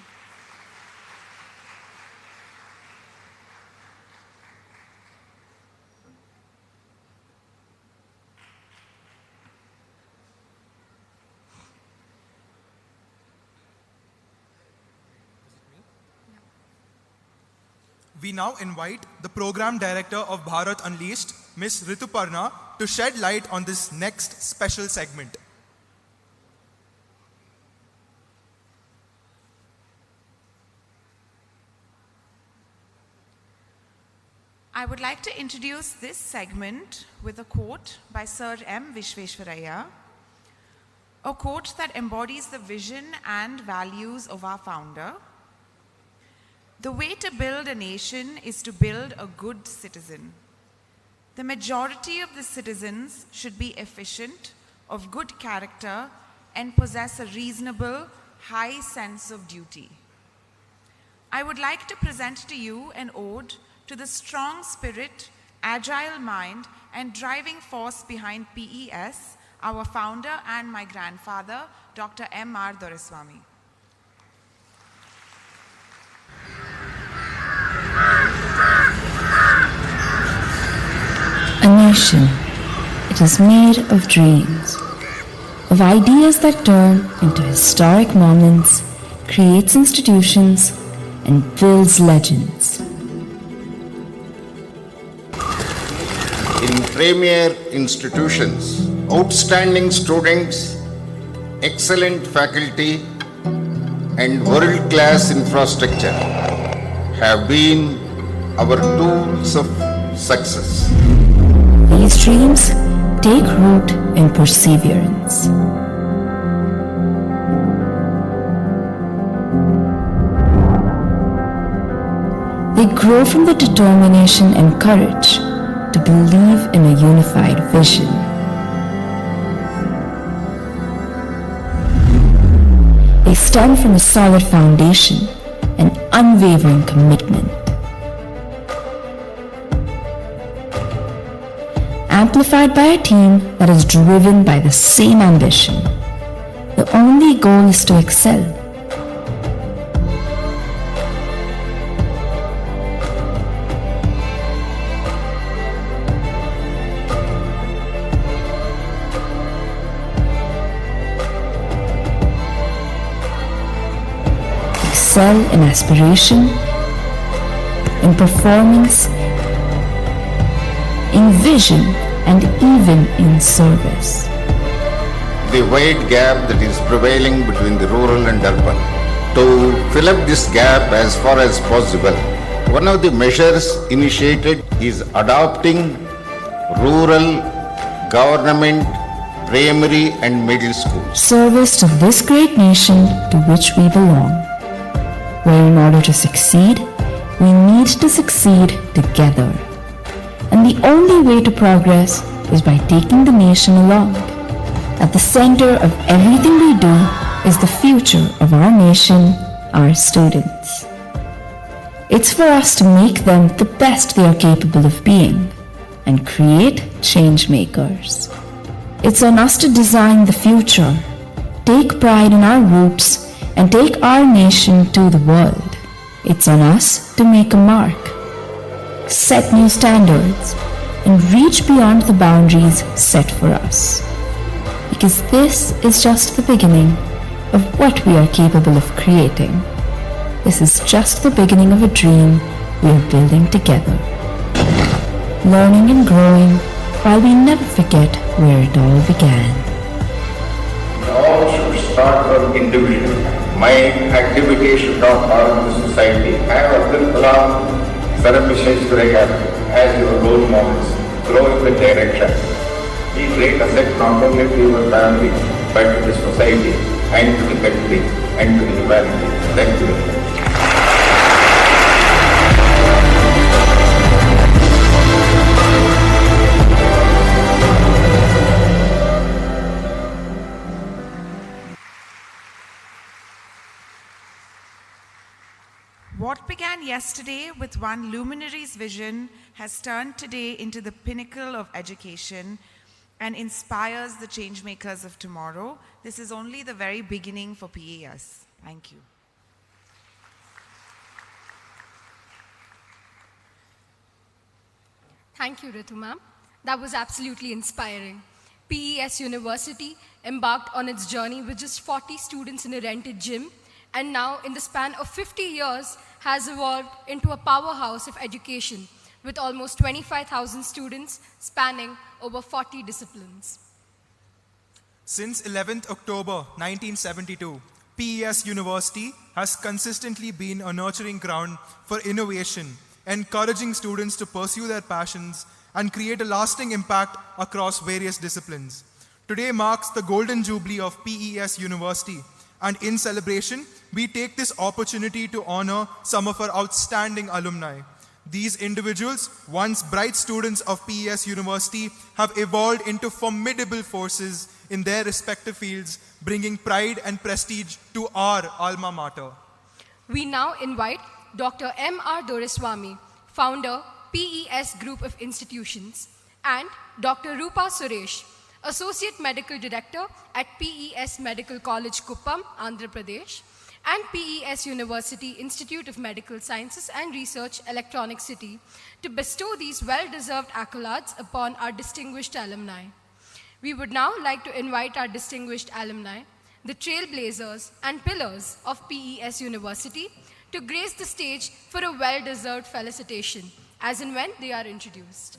We now invite the Program Director of Bharat Unleashed, Ms. Rituparna, to shed light on this next special segment. I would like to introduce this segment with a quote by Sir M. Vishveshwaraya, a quote that embodies the vision and values of our founder. "The way to build a nation is to build a good citizen. The majority of the citizens should be efficient, of good character, and possess a reasonable, high sense of duty." I would like to present to you an ode to the strong spirit, agile mind, and driving force behind PES, our founder and my grandfather, Dr. M.R. Doraiswamy. A nation, it is made of dreams, of ideas that turn into historic moments, creates institutions, and builds legends. In premier institutions, outstanding students, excellent faculty, and world-class infrastructure have been our tools of success. These dreams take root in perseverance. They grow from the determination and courage to believe in a unified vision. They stem from a solid foundation and unwavering commitment. Amplified by a team that is driven by the same ambition. The only goal is to excel. Excel in aspiration, in performance, in vision, and even in service. The wide gap that is prevailing between the rural and urban. To fill up this gap as far as possible, One of the measures initiated is adopting rural government primary and middle schools. Service to this great nation to which we belong, where in order to succeed, we need to succeed together. And the only way to progress is by taking the nation along. At the center of everything we do is the future of our nation, our students. It's for us to make them the best they are capable of being and create change makers. It's on us to design the future, take pride in our roots, and take our nation to the world. It's on us to make a mark, set new standards, and reach beyond the boundaries set for us. Because this is just the beginning of what we are capable of creating. This is just the beginning of a dream we are building together. Learning and growing while we never forget where it all began. We all should start from individual. My activity should not harm the society. I have Abdul Kalam, Saram Visheshwaraya as your role models. Grow in the direction. Be great asset not only to your family, but to the society and to the country and to humanity. Thank you. What began yesterday with one luminary's vision has turned today into the pinnacle of education and inspires the changemakers of tomorrow. This is only the very beginning for PES. Thank you. Thank you, Ritu ma'am. That was absolutely inspiring. PES University embarked on its journey with just 40 students in a rented gym, and now in the span of 50 years has evolved into a powerhouse of education with almost 25,000 students spanning over 40 disciplines. Since 11th October 1972, PES University has consistently been a nurturing ground for innovation, encouraging students to pursue their passions and create a lasting impact across various disciplines. Today marks the Golden Jubilee of PES University, and in celebration, we take this opportunity to honor some of our outstanding alumni. These individuals, once bright students of PES University, have evolved into formidable forces in their respective fields, bringing pride and prestige to our alma mater. We now invite Dr. M.R. Doreswamy, founder, PES Group of Institutions, and Dr. Rupa Suresh, Associate Medical Director at PES Medical College, Kuppam, Andhra Pradesh, and PES University Institute of Medical Sciences and Research, Electronic City, to bestow these well-deserved accolades upon our distinguished alumni. We would now like to invite our distinguished alumni, the trailblazers and pillars of PES University, to grace the stage for a well-deserved felicitation, as and when they are introduced.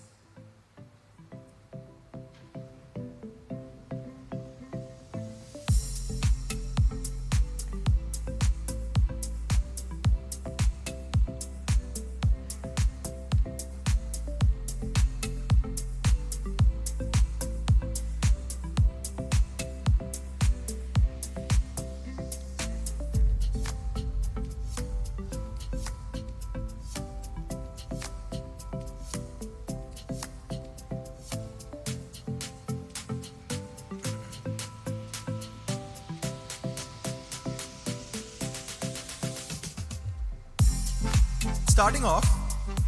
Starting off,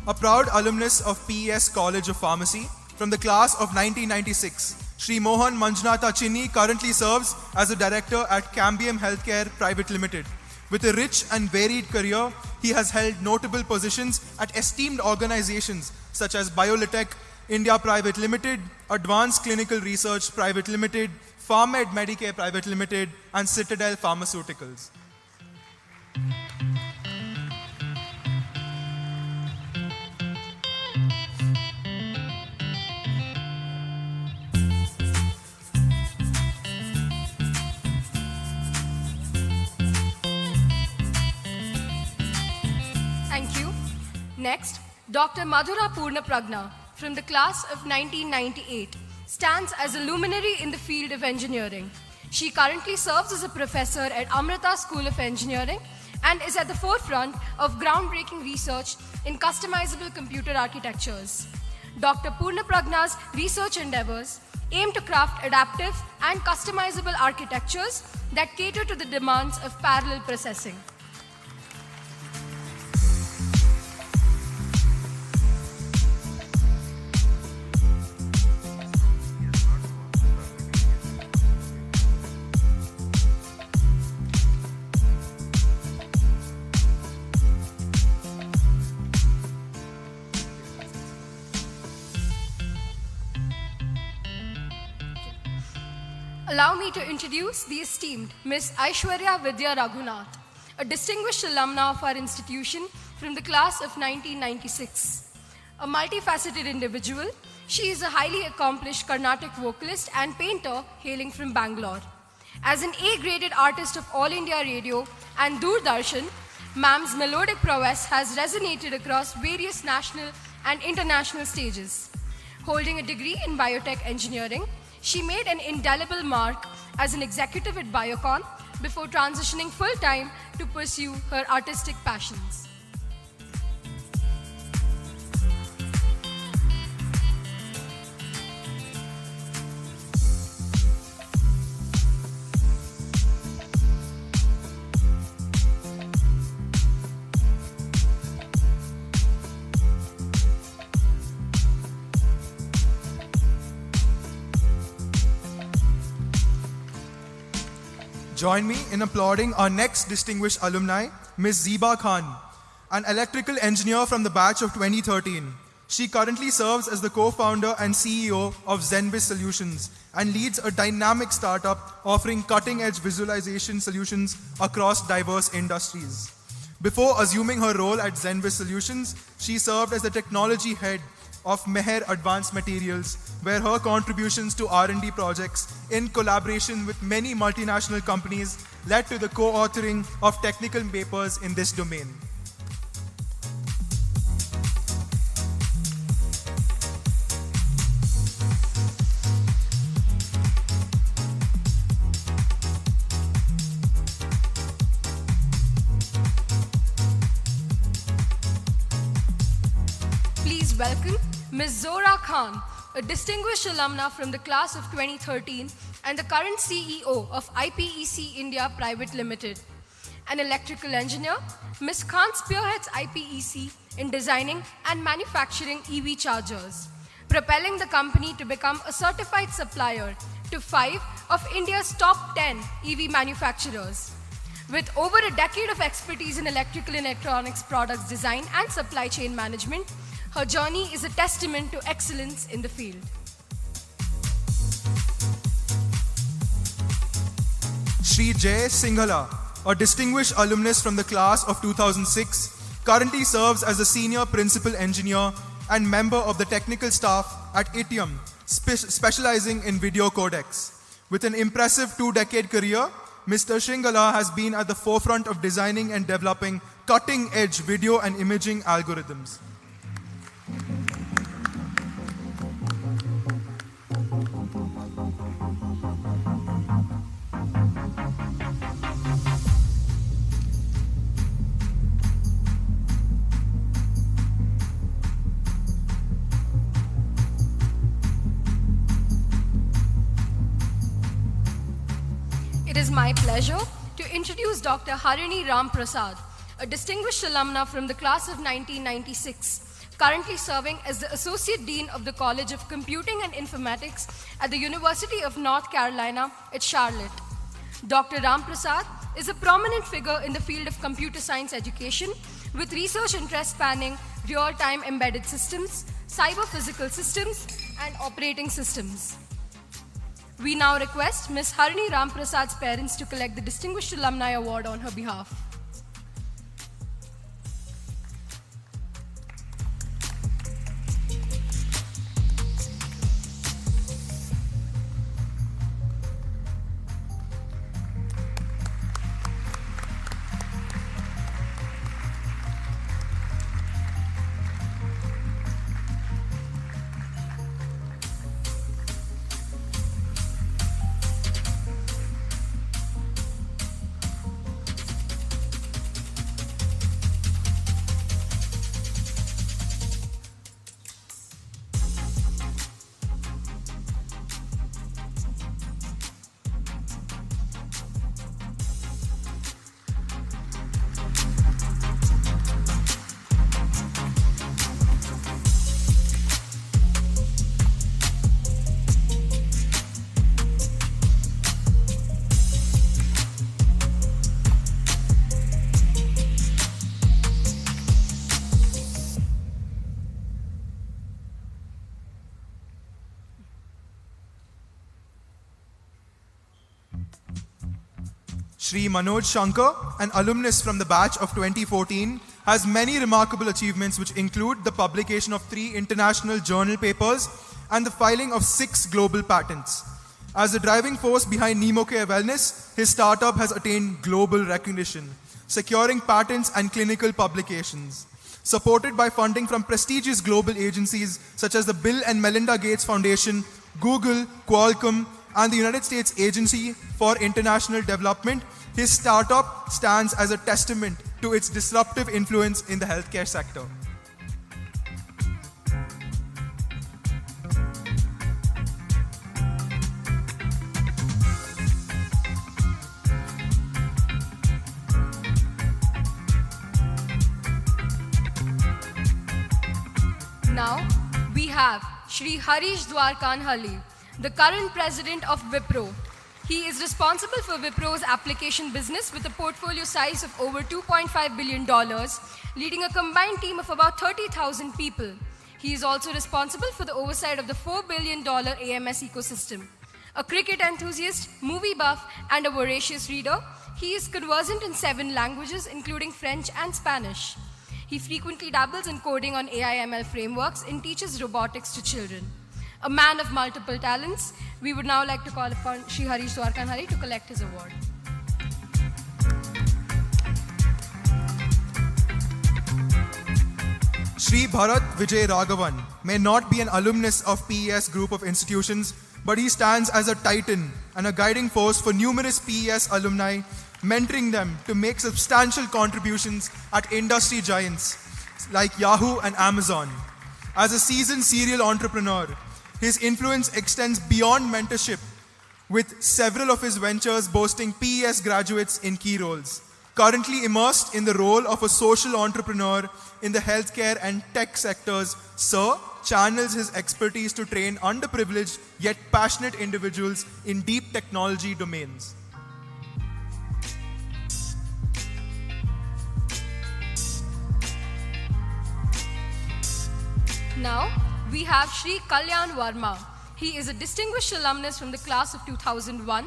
a proud alumnus of PES College of Pharmacy from the class of 1996, Shri Mohan Manjunatha Chinni currently serves as a director at Cambium Healthcare Private Limited. With a rich and varied career, he has held notable positions at esteemed organizations such as Biolitech India Private Limited, Advanced Clinical Research Private Limited, PharmEd Medicare Private Limited, and Citadel Pharmaceuticals. Next, Dr. Madhura Purna Pragna from the class of 1998 stands as a luminary in the field of engineering. She currently serves as a professor at Amrita School of Engineering and is at the forefront of groundbreaking research in customizable computer architectures. Dr. Purna Pragna's research endeavors aim to craft adaptive and customizable architectures that cater to the demands of parallel processing. Allow me to introduce the esteemed Ms. Aishwarya Vidya Raghunath, a distinguished alumna of our institution from the class of 1996. A multifaceted individual, she is a highly accomplished Carnatic vocalist and painter hailing from Bangalore. As an A-graded artist of All India Radio and Doordarshan, ma'am's melodic prowess has resonated across various national and international stages. Holding a degree in biotech engineering, she made an indelible mark as an executive at Biocon before transitioning full-time to pursue her artistic passions. Join me in applauding our next distinguished alumni, Ms. Zeba Khan, an electrical engineer from the batch of 2013. She currently serves as the co-founder and CEO of Zenvis Solutions and leads a dynamic startup offering cutting-edge visualization solutions across diverse industries. Before assuming her role at Zenvis Solutions, she served as the technology head of Meher Advanced Materials, where her contributions to R&D projects in collaboration with many multinational companies led to the co-authoring of technical papers in this domain. Please welcome Ms. Zora Khan, a distinguished alumna from the class of 2013 and the current CEO of IPEC India Private Limited. An electrical engineer, Ms. Khan spearheads IPEC in designing and manufacturing EV chargers, propelling the company to become a certified supplier to 5 of India's top 10 EV manufacturers. With over a decade of expertise in electrical and electronics products design and supply chain management, her journey is a testament to excellence in the field. Shri Jay Singhala, a distinguished alumnus from the class of 2006, currently serves as a senior principal engineer and member of the technical staff at Itium, specializing in video codecs. With an impressive 2-decade career, Mr. Singhala has been at the forefront of designing and developing cutting-edge video and imaging algorithms. It is my pleasure to introduce Dr. Harini Ram Prasad, a distinguished alumna from the class of 1996, currently serving as the Associate Dean of the College of Computing and Informatics at the University of North Carolina at Charlotte. Dr. Ram Prasad is a prominent figure in the field of computer science education, with research interests spanning real-time embedded systems, cyber-physical systems, and operating systems. We now request Ms. Harini Ram Prasad's parents to collect the Distinguished Alumni Award on her behalf. Shri Manoj Shankar, an alumnus from the batch of 2014, has many remarkable achievements which include the publication of 3 international journal papers and the filing of 6 global patents. As the driving force behind NemoCare Wellness, his startup has attained global recognition, securing patents and clinical publications. Supported by funding from prestigious global agencies such as the Bill and Melinda Gates Foundation, Google, Qualcomm, and the United States Agency for International Development, his startup stands as a testament to its disruptive influence in the healthcare sector. Now, we have Shri Harish Dwarkanhalli, the current president of Wipro. He is responsible for Wipro's application business with a portfolio size of over $2.5 billion, leading a combined team of about 30,000 people. He is also responsible for the oversight of the $4 billion AMS ecosystem. A cricket enthusiast, movie buff, and a voracious reader, he is conversant in 7 languages, including French and Spanish. He frequently dabbles in coding on AI/ML frameworks and teaches robotics to children. A man of multiple talents, we would now like to call upon Shri Harish Dwarkanhalli to collect his award. Shri Bharat Vijay Raghavan may not be an alumnus of PES group of institutions, but he stands as a titan and a guiding force for numerous PES alumni, mentoring them to make substantial contributions at industry giants like Yahoo and Amazon. As a seasoned serial entrepreneur, his influence extends beyond mentorship, with several of his ventures boasting PES graduates in key roles. Currently immersed in the role of a social entrepreneur in the healthcare and tech sectors, Sir channels his expertise to train underprivileged yet passionate individuals in deep technology domains. Now, we have Shri Kalyan Varma. He is a distinguished alumnus from the class of 2001.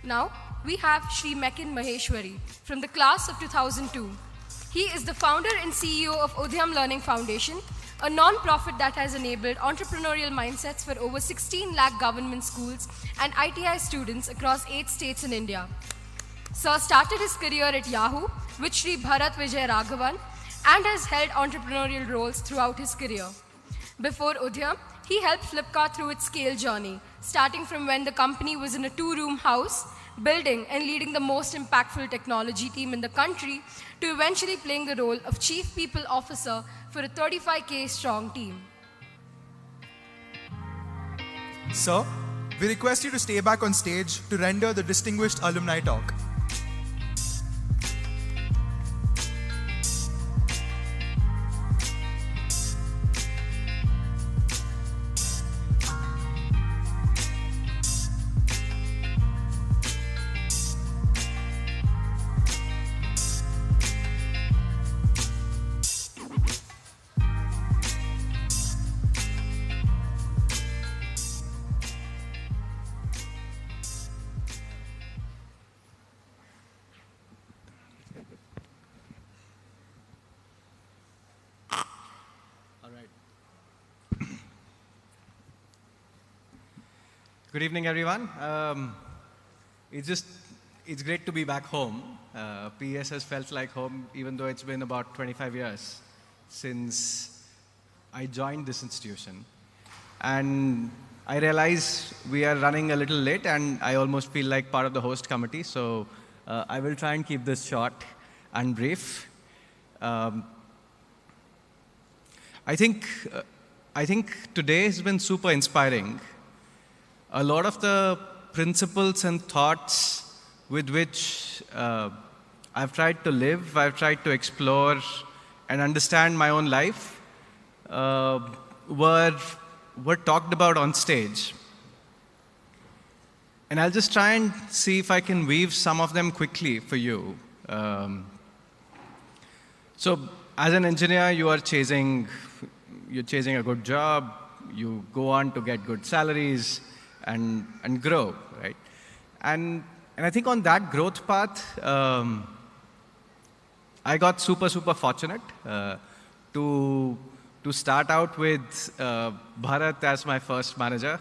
Now, we have Shri Mekin Maheshwari from the class of 2002. He is the founder and CEO of Udhyam Learning Foundation, a non-profit that has enabled entrepreneurial mindsets for over 16 lakh government schools and ITI students across 8 states in India. Sir started his career at Yahoo with Shri Bharat Vijay Raghavan and has held entrepreneurial roles throughout his career. Before Udhyam, he helped Flipkart through its scale journey, starting from when the company was in a 2-room house, building and leading the most impactful technology team in the country, to eventually playing the role of Chief People Officer for a 35K strong team. Sir, we request you to stay back on stage to render the distinguished alumni talk. Good evening, everyone. It's great to be back home. PES has felt like home, even though it's been about 25 years since I joined this institution. And I realize we are running a little late, and I almost feel like part of the host committee, so I will try and keep this short and brief. I think today has been super inspiring. A lot of the principles and thoughts with which I've tried to live, I've tried to explore and understand my own life were talked about on stage. And I'll just try and see if I can weave some of them quickly for you. So as an engineer, you're chasing a good job, you go on to get good salaries, and grow, right? And I think on that growth path, I got super fortunate to start out with Bharat as my first manager,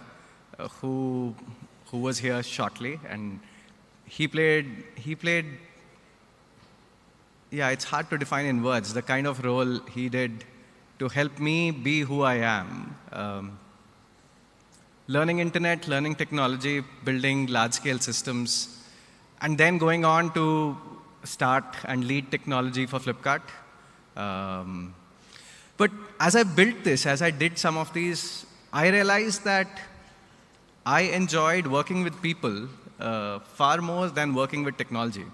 who was here shortly, and he played. Yeah, it's hard to define in words the kind of role he did to help me be who I am. Learning internet, learning technology, building large-scale systems, and then going on to start and lead technology for Flipkart. But as I built this, as I did some of these, I realized that I enjoyed working with people far more than working with technology.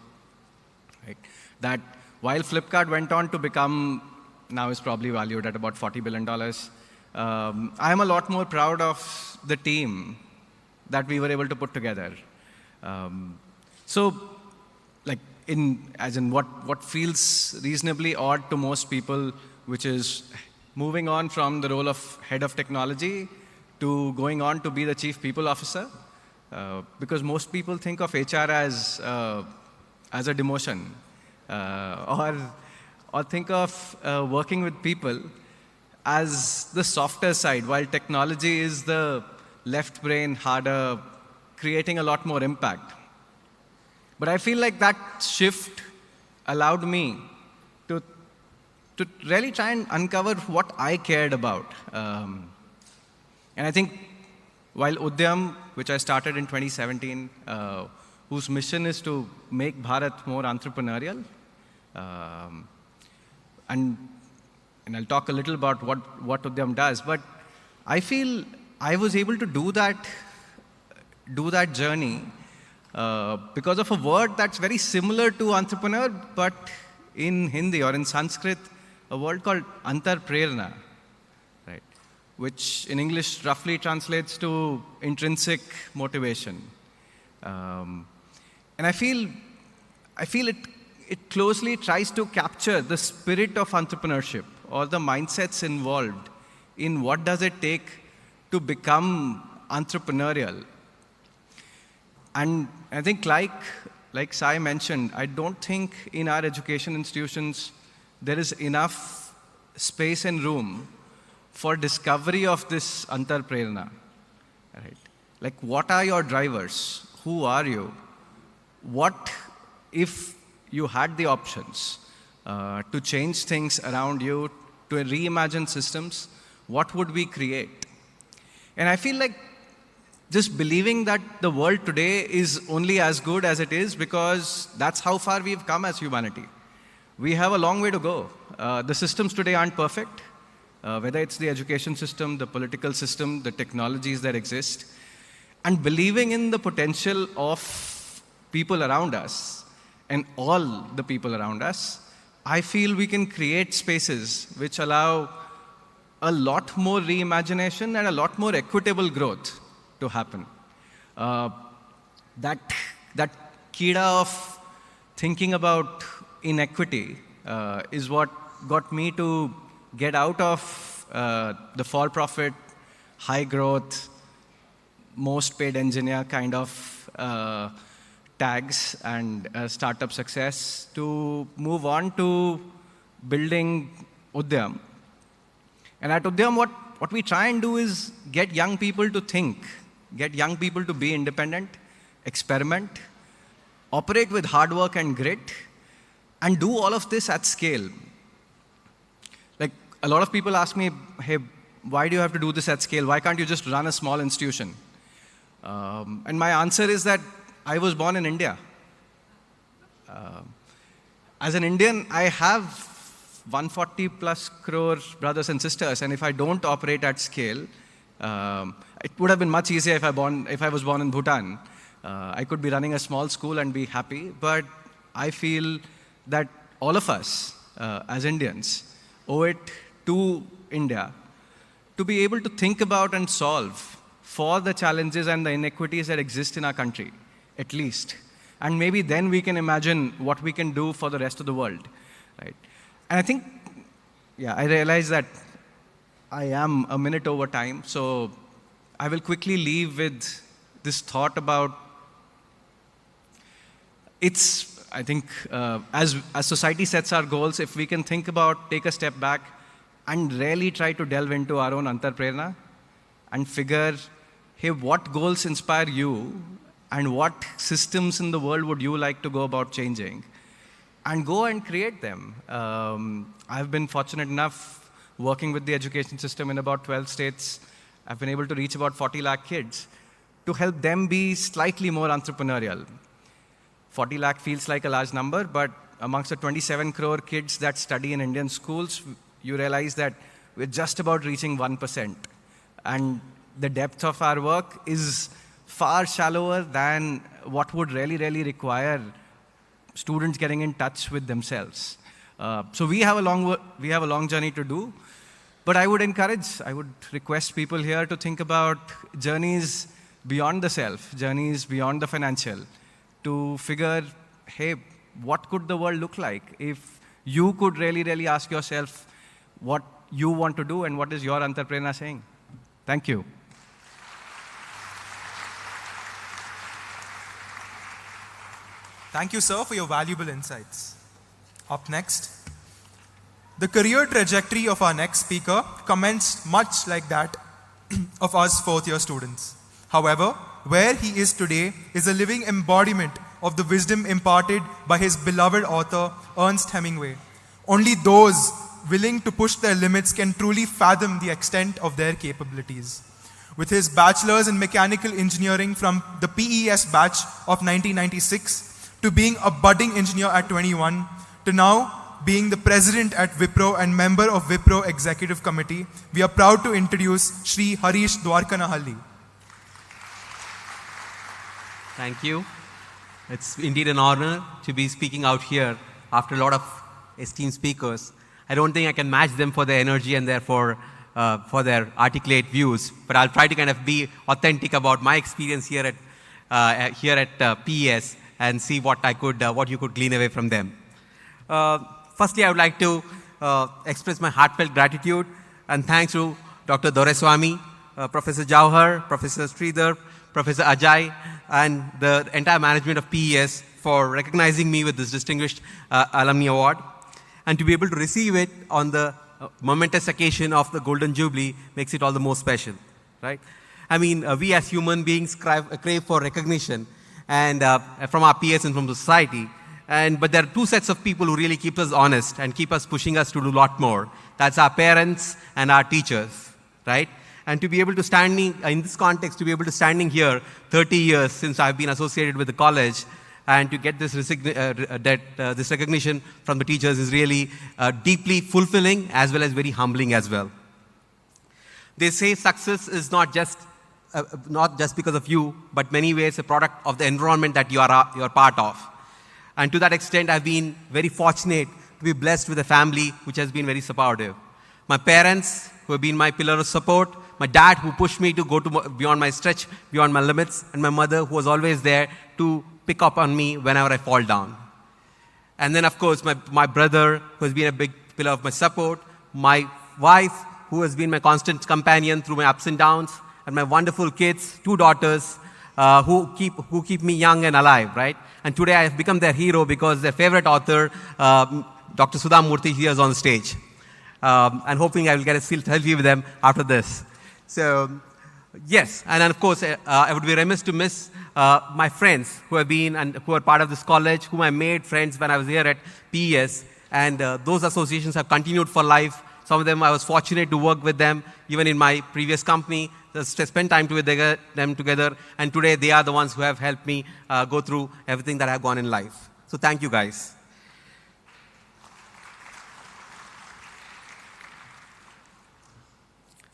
Right? That while Flipkart went on to become, now is probably valued at about $40 billion, I am a lot more proud of the team that we were able to put together. So, like, as in what feels reasonably odd to most people, which is moving on from the role of head of technology to going on to be the chief people officer, because most people think of HR as a demotion, or think of working with people as the softer side, while technology is the left brain, harder, creating a lot more impact. But I feel like that shift allowed me to really try and uncover what I cared about. And I think while Udyam, which I started in 2017, whose mission is to make Bharat more entrepreneurial, and I'll talk a little about what Udyam does, but I feel I was able to do that journey because of a word that's very similar to entrepreneur, but in Hindi or in Sanskrit, a word called antarprerna, right? Which in English roughly translates to intrinsic motivation. And I feel it closely tries to capture the spirit of entrepreneurship or the mindsets involved in what does it take to become entrepreneurial. And I think like Sai mentioned, I don't think in our education institutions there is enough space and room for discovery of this antarprerna. Right? Like, what are your drivers? Who are you? What if you had the options to change things around you, to reimagine systems, what would we create? And I feel like just believing that the world today is only as good as it is, because that's how far we've come as humanity. We have a long way to go. The systems today aren't perfect, whether it's the education system, the political system, the technologies that exist. And believing in the potential of people around us and all the people around us, I feel we can create spaces which allow a lot more reimagination and a lot more equitable growth to happen. That kida of thinking about inequity is what got me to get out of the for-profit, high growth, most paid engineer kind of tags and startup success to move on to building Udyam. And at Udyam, what we try and do is get young people to think, get young people to be independent, experiment, operate with hard work and grit, and do all of this at scale. Like, a lot of people ask me, hey, why do you have to do this at scale? Why can't you just run a small institution? And my answer is that I was born in India. As an Indian, I have 140 plus crore brothers and sisters, and if I don't operate at scale, it would have been much easier if I was born in Bhutan. I could be running a small school and be happy, but I feel that all of us as Indians owe it to India to be able to think about and solve for the challenges and the inequities that exist in our country, at least. And maybe then we can imagine what we can do for the rest of the world, right? And I think, yeah, I realize that I am a minute over time, so I will quickly leave with this thought about, I think, as society sets our goals, if we can think about, take a step back and really try to delve into our own antarprerna and figure, hey, what goals inspire you and what systems in the world would you like to go about changing? And go and create them. I've been fortunate enough working with the education system in about 12 states. I've been able to reach about 40 lakh kids to help them be slightly more entrepreneurial. 40 lakh feels like a large number, but amongst the 27 crore kids that study in Indian schools, you realize that we're just about reaching 1%. And the depth of our work is far shallower than what would really, really require students getting in touch with themselves. So we have a long journey to do, but I would request people here to think about journeys beyond the self, journeys beyond the financial, to figure, hey, what could the world look like if you could really, really ask yourself what you want to do and what is your entrepreneur saying? Thank you. Thank you, sir, for your valuable insights. Up next, the career trajectory of our next speaker commenced much like that of us fourth-year students. However, where he is today is a living embodiment of the wisdom imparted by his beloved author, Ernest Hemingway. Only those willing to push their limits can truly fathom the extent of their capabilities. With his bachelor's in mechanical engineering from the PES batch of 1996, to being a budding engineer at 21, to now being the president at Wipro and member of Wipro Executive Committee, we are proud to introduce Shri Harish Dwarkanahalli. Thank you. It's indeed an honor to be speaking out here after a lot of esteemed speakers. I don't think I can match them for their energy and therefore for their articulate views, but I'll try to kind of be authentic about my experience here at PES and see what you could glean away from them. Firstly, I would like to express my heartfelt gratitude and thanks to Dr. Doraiswamy, Professor Jauhar, Professor Sridhar, Professor Ajay, and the entire management of PES for recognizing me with this distinguished Alumni Award. And to be able to receive it on the momentous occasion of the Golden Jubilee makes it all the more special, right? I mean, we as human beings crave for recognition and from our peers and from the society. But there are two sets of people who really keep us honest and keep us pushing us to do a lot more. That's our parents and our teachers, right? And to be able to standing in this context, to be able to standing here 30 years since I've been associated with the college, and to get this recognition from the teachers is really deeply fulfilling as well as very humbling as well. They say success is not just because of you, but many ways a product of the environment that you're part of. And to that extent, I've been very fortunate to be blessed with a family which has been very supportive. My parents, who have been my pillar of support, my dad, who pushed me to go beyond my stretch, beyond my limits, and my mother, who was always there to pick up on me whenever I fall down. And then, of course, my brother, who has been a big pillar of my support, my wife, who has been my constant companion through my ups and downs, and my wonderful kids, 2 daughters, who keep me young and alive, right? And today I have become their hero because their favorite author, Dr. Sudha Murty, here is on stage. And hoping I will get a selfie with them after this. So, yes, and then of course, I would be remiss to miss my friends who have been and who are part of this college, whom I made friends when I was here at PES. And those associations have continued for life. Some of them I was fortunate to work with them, even in my previous company, to spend time with them together. And today they are the ones who have helped me go through everything that I have gone in life. So thank you guys.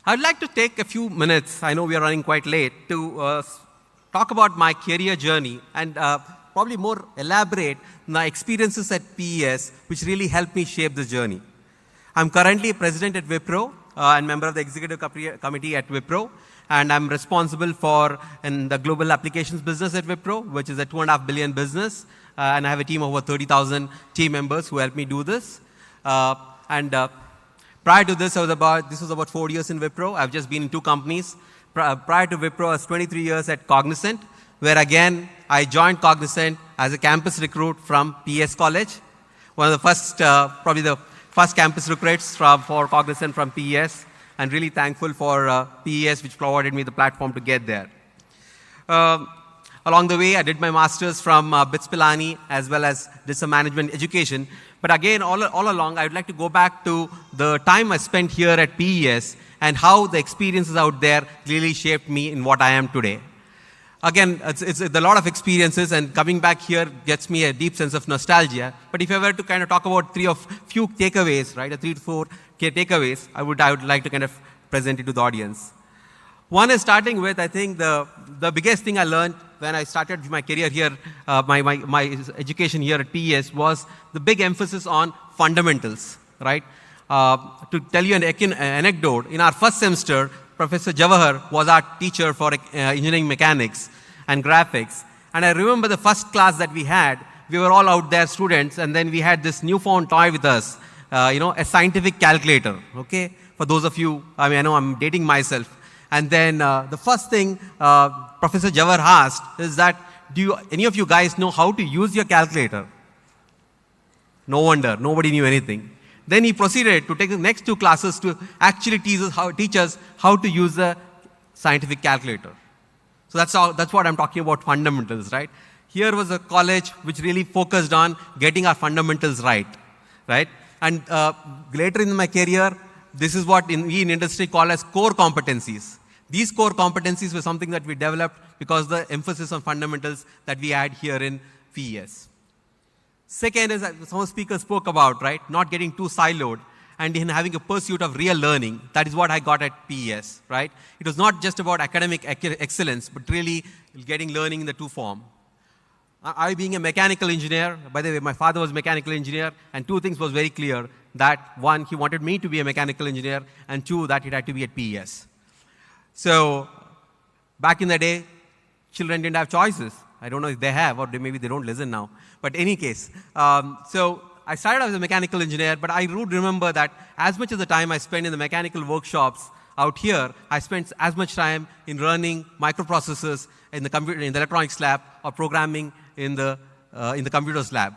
I'd like to take a few minutes, I know we are running quite late, to talk about my career journey and probably more elaborate my experiences at PES, which really helped me shape this journey. I'm currently president at Wipro and member of the executive committee at Wipro, and I'm responsible for the global applications business at Wipro, which is a $2.5 billion business, and I have a team of over 30,000 team members who help me do this. Prior to this, this was about 4 years in Wipro. I've just been in 2 companies. Prior to Wipro, I was 23 years at Cognizant, where again, I joined Cognizant as a campus recruit from PES College. One of the first, probably the first campus recruits for Cognizant from PES, and really thankful for PES, which provided me the platform to get there. Along the way, I did my master's from BITS Pilani, as well as did some management education. But again, all along, I would like to go back to the time I spent here at PES and how the experiences out there really shaped me in what I am today. Again, it's a lot of experiences, and coming back here gets me a deep sense of nostalgia. But if I were to kind of talk about few takeaways, right, 3 to 4 takeaways, I would like to kind of present it to the audience. One is starting with, I think the biggest thing I learned when I started my career here, my education here at PES, was the big emphasis on fundamentals, right? To tell you an anecdote, in our first semester, Professor Jawahar was our teacher for engineering mechanics and graphics. And I remember the first class that we had, we were all out there, students, and then we had this newfound toy with us, a scientific calculator, okay? For those of you, I know I'm dating myself. And then the first thing Professor Jawahar asked is that, do any of you guys know how to use your calculator? No wonder, nobody knew anything. Then he proceeded to take the next 2 classes to actually teach us how to use the scientific calculator. So that's what I'm talking about, fundamentals, right? Here was a college which really focused on getting our fundamentals right? And later in my career, this is what we in industry call as core competencies. These core competencies were something that we developed because of the emphasis on fundamentals that we had here in PES. Second is, some speakers spoke about, right, not getting too siloed and in having a pursuit of real learning. That is what I got at PES, right? It was not just about academic excellence, but really getting learning in the 2 form. I being a mechanical engineer, by the way, my father was a mechanical engineer, and 2 things was very clear. That 1, he wanted me to be a mechanical engineer, and 2, that it had to be at PES. So back in the day, children didn't have choices. I don't know if they have, or maybe they don't listen now. But in any case, so I started as a mechanical engineer, but I would remember that as much of the time I spent in the mechanical workshops out here, I spent as much time in running microprocessors in the electronics lab, or programming in the computers lab.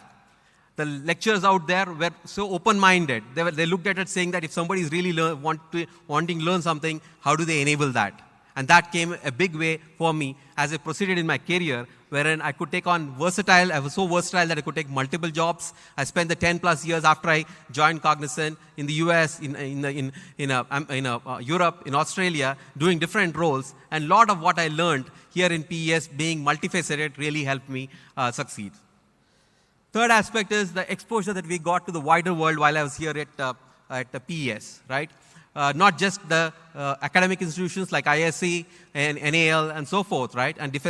The lecturers out there were so open-minded. They looked at it saying that if somebody is really wanting to learn something, how do they enable that? And that came a big way for me as I proceeded in my career, wherein I could take on versatile. I was so versatile that I could take multiple jobs. I spent the 10+ years after I joined Cognizant in the US, in Europe, in Australia, doing different roles. And a lot of what I learned here in PES, being multifaceted, really helped me succeed. Third aspect is the exposure that we got to the wider world while I was here at the PES, right? Not just the academic institutions like ISC and NAL and so forth, right? And the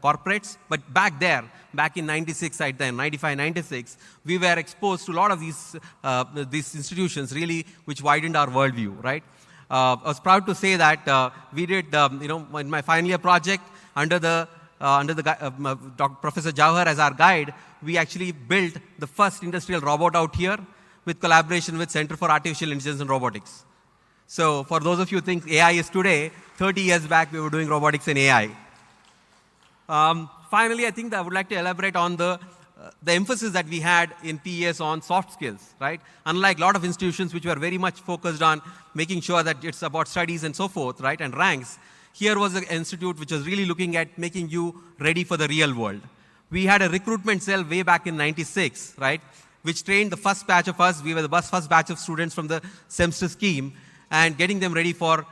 corporates, but back in 96, 95, 96, we were exposed to a lot of these institutions, really, which widened our worldview, right? I was proud to say that we did, in my final year project under Professor Jawahar as our guide, we actually built the first industrial robot out here with collaboration with Center for Artificial Intelligence and Robotics. So for those of you who think AI is today, 30 years back we were doing robotics and AI. Finally, I think that I would like to elaborate on the emphasis that we had in PES on soft skills, right? Unlike a lot of institutions which were very much focused on making sure that it's about studies and so forth, right, and ranks, here was an institute which was really looking at making you ready for the real world. We had a recruitment cell way back in 96, right, which trained the first batch of us. We were the first batch of students from the semester scheme, and getting them ready for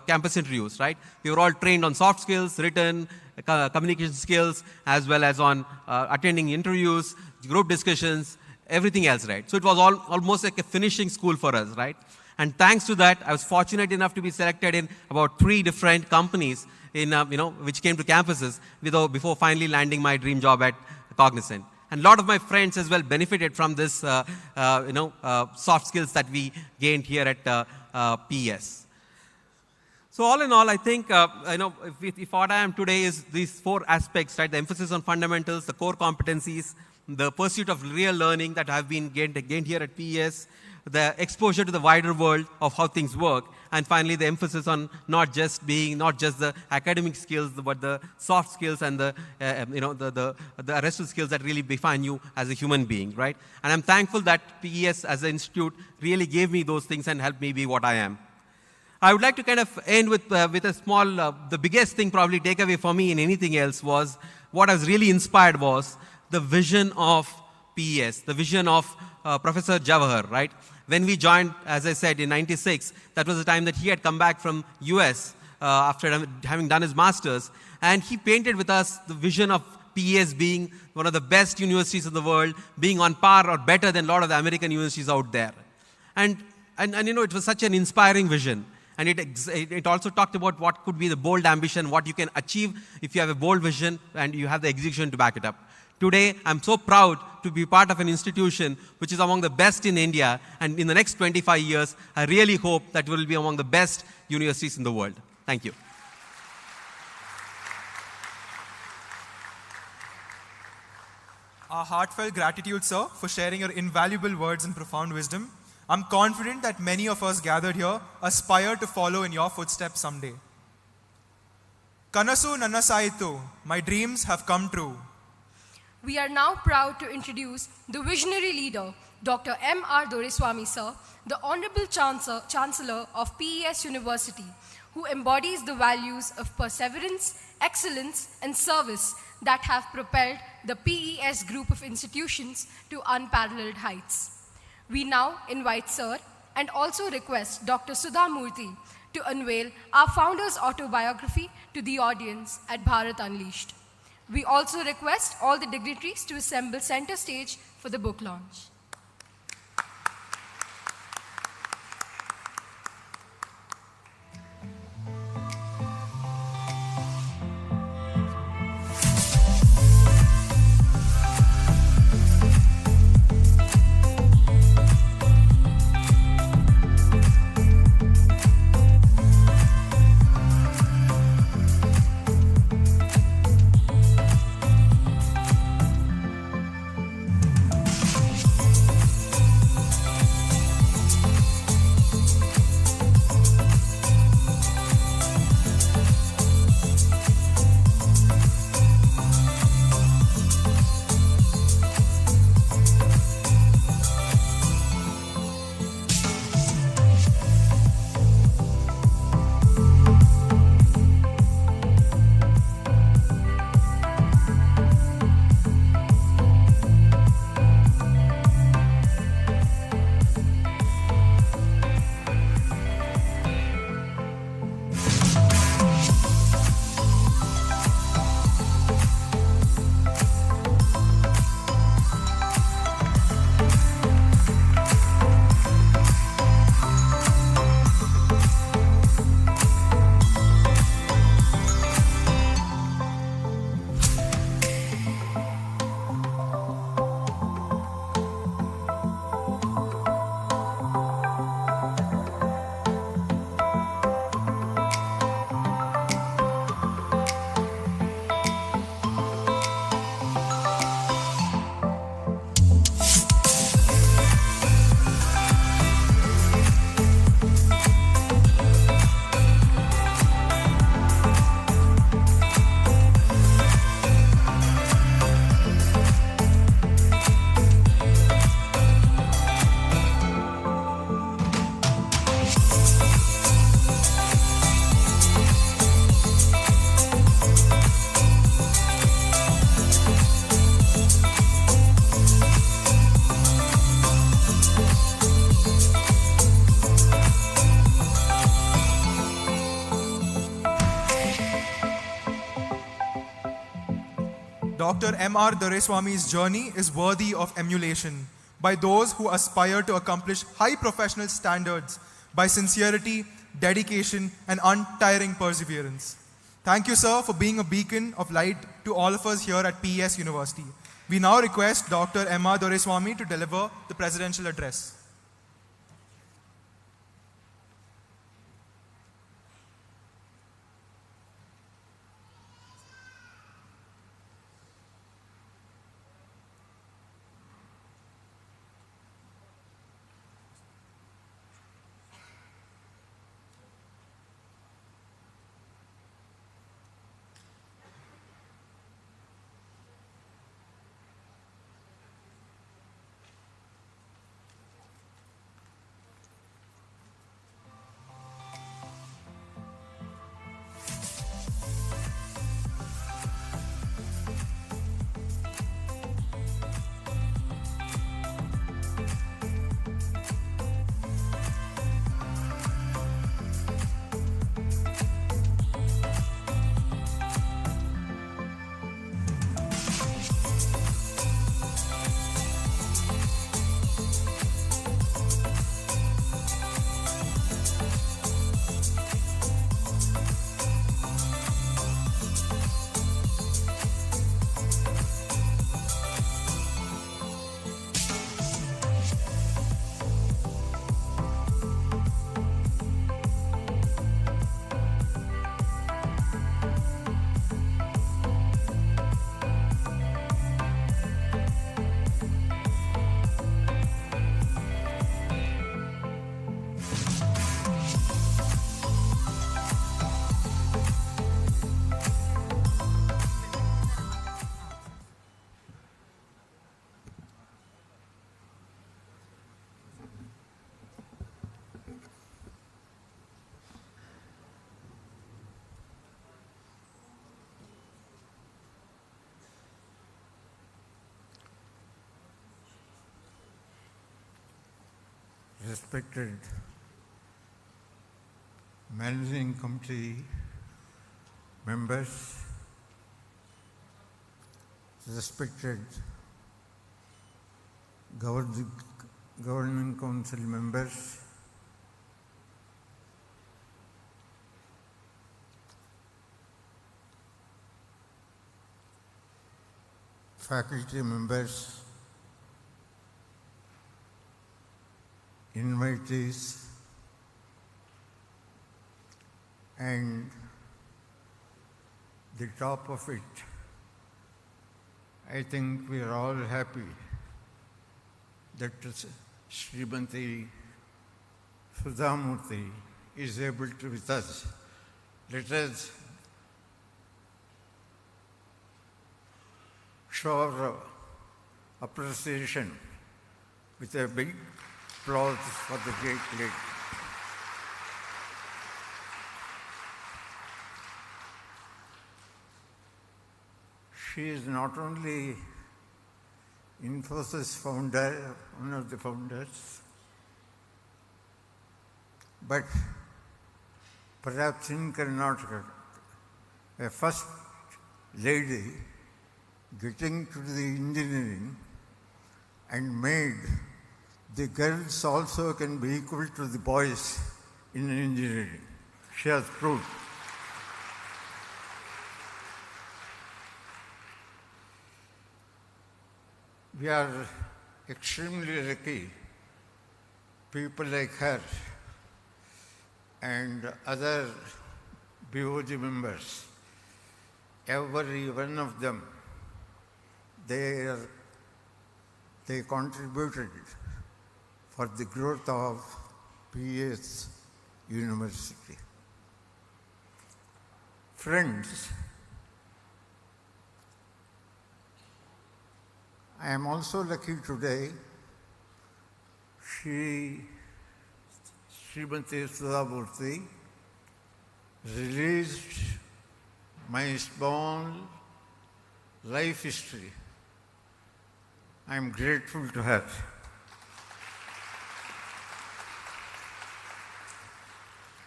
campus interviews, right? We were all trained on soft skills, written, communication skills, as well as on attending interviews, group discussions, everything else, right? So it was almost like a finishing school for us, right? And thanks to that, I was fortunate enough to be selected in about 3 different companies which came to campuses before finally landing my dream job at Cognizant. And a lot of my friends as well benefited from this, soft skills that we gained here at PES. So all in all, I think, if what I am today is these 4 aspects, right? The emphasis on fundamentals, the core competencies, the pursuit of real learning that have been gained here at PES, the exposure to the wider world of how things work, and finally the emphasis on not just the academic skills, but the soft skills and the rest of the skills that really define you as a human being, right? And I'm thankful that PES as an institute really gave me those things and helped me be what I am. I would like to kind of end with a small, the biggest thing probably takeaway for me in anything else was, what I was really inspired was the vision of PES, the vision of Professor Jawahar, right? When we joined, as I said, in '96, that was the time that he had come back from US after having done his master's, and he painted with us the vision of PES being one of the best universities in the world, being on par or better than a lot of the American universities out there. And it was such an inspiring vision. And it also talked about what could be the bold ambition, what you can achieve if you have a bold vision and you have the execution to back it up. Today, I'm so proud to be part of an institution which is among the best in India, and in the next 25 years, I really hope that we will be among the best universities in the world. Thank you. Our heartfelt gratitude, sir, for sharing your invaluable words and profound wisdom. I'm confident that many of us gathered here aspire to follow in your footsteps someday. Kanasu Nanasaitu, my dreams have come true. We are now proud to introduce the visionary leader, Dr. M.R. Doreswamy, sir, the Honorable Chancellor of PES University, who embodies the values of perseverance, excellence, and service that have propelled the PES group of institutions to unparalleled heights. We now invite Sir and also request Dr. Sudha Murty to unveil our founder's autobiography to the audience at Bharat Unleashed. We also request all the dignitaries to assemble center stage for the book launch. Dr. M.R. Doreswamy's journey is worthy of emulation by those who aspire to accomplish high professional standards by sincerity, dedication, and untiring perseverance. Thank you, sir, for being a beacon of light to all of us here at PES University. We now request Dr. M.R. Doreswamy to deliver the presidential address. respected managing committee members, respected governing council members, faculty members, invitees, and the top of it, I think we are all happy that Srimati Sudha Murty is able to be with us. Let us show our appreciation with a big applause for the great lady. She is not only Infosys founder, one of the founders, but perhaps in Karnataka, a first lady getting to the engineering and made the girls also can be equal to the boys in engineering. She has proved. We are extremely lucky, people like her and other BOG members, every one of them, they contributed for the growth of PES University. Friends, I am also lucky today. Srimati Sudha Murty released my small life history. I am grateful to her.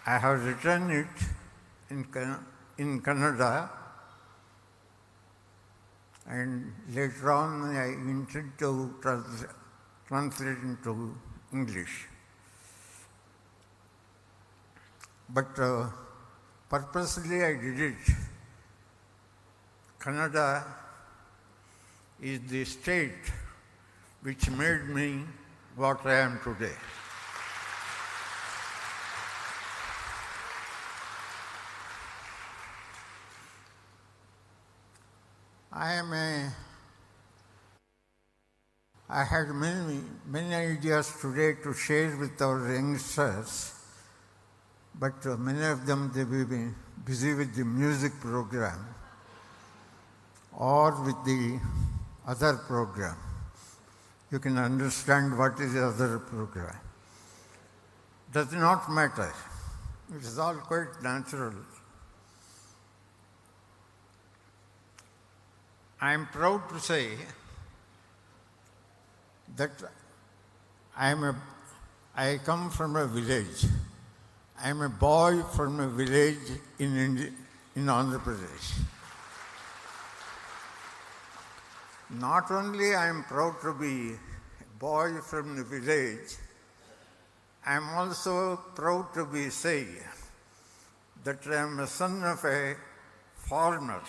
I have written it in Kannada, and later on I intend to translate into English. But purposely I did it. Kannada is the state which made me what I am today. I had many ideas today to share with our youngsters, but many of them they will be busy with the music program or with the other program. You can understand what is the other program. Does not matter. It is all quite natural. I am proud to say that I come from a village. I am a boy from a village in Andhra Pradesh. Not only I am proud to be a boy from the village, I am also proud to be say that I am a son of a farmer.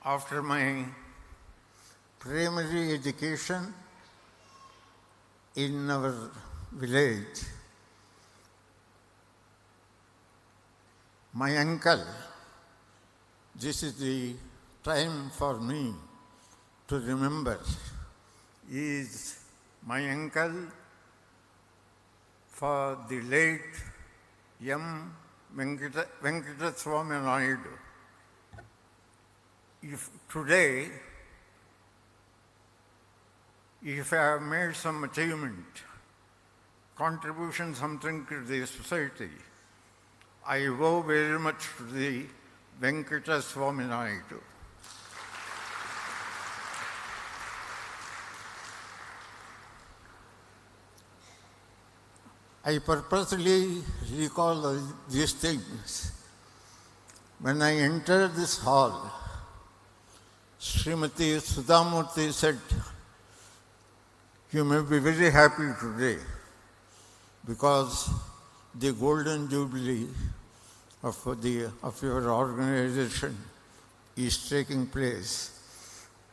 After my primary education in our village, my uncle, this is the time for me to remember, is my uncle for the late M. Venkata Naidu. If today, if I have made some achievement, contribution something to the society, I owe very much to the Venkata Naidu. I purposely recall these things. When I entered this hall, Srimati Sudha Murty said, "You may be very happy today because the golden jubilee of your organization is taking place,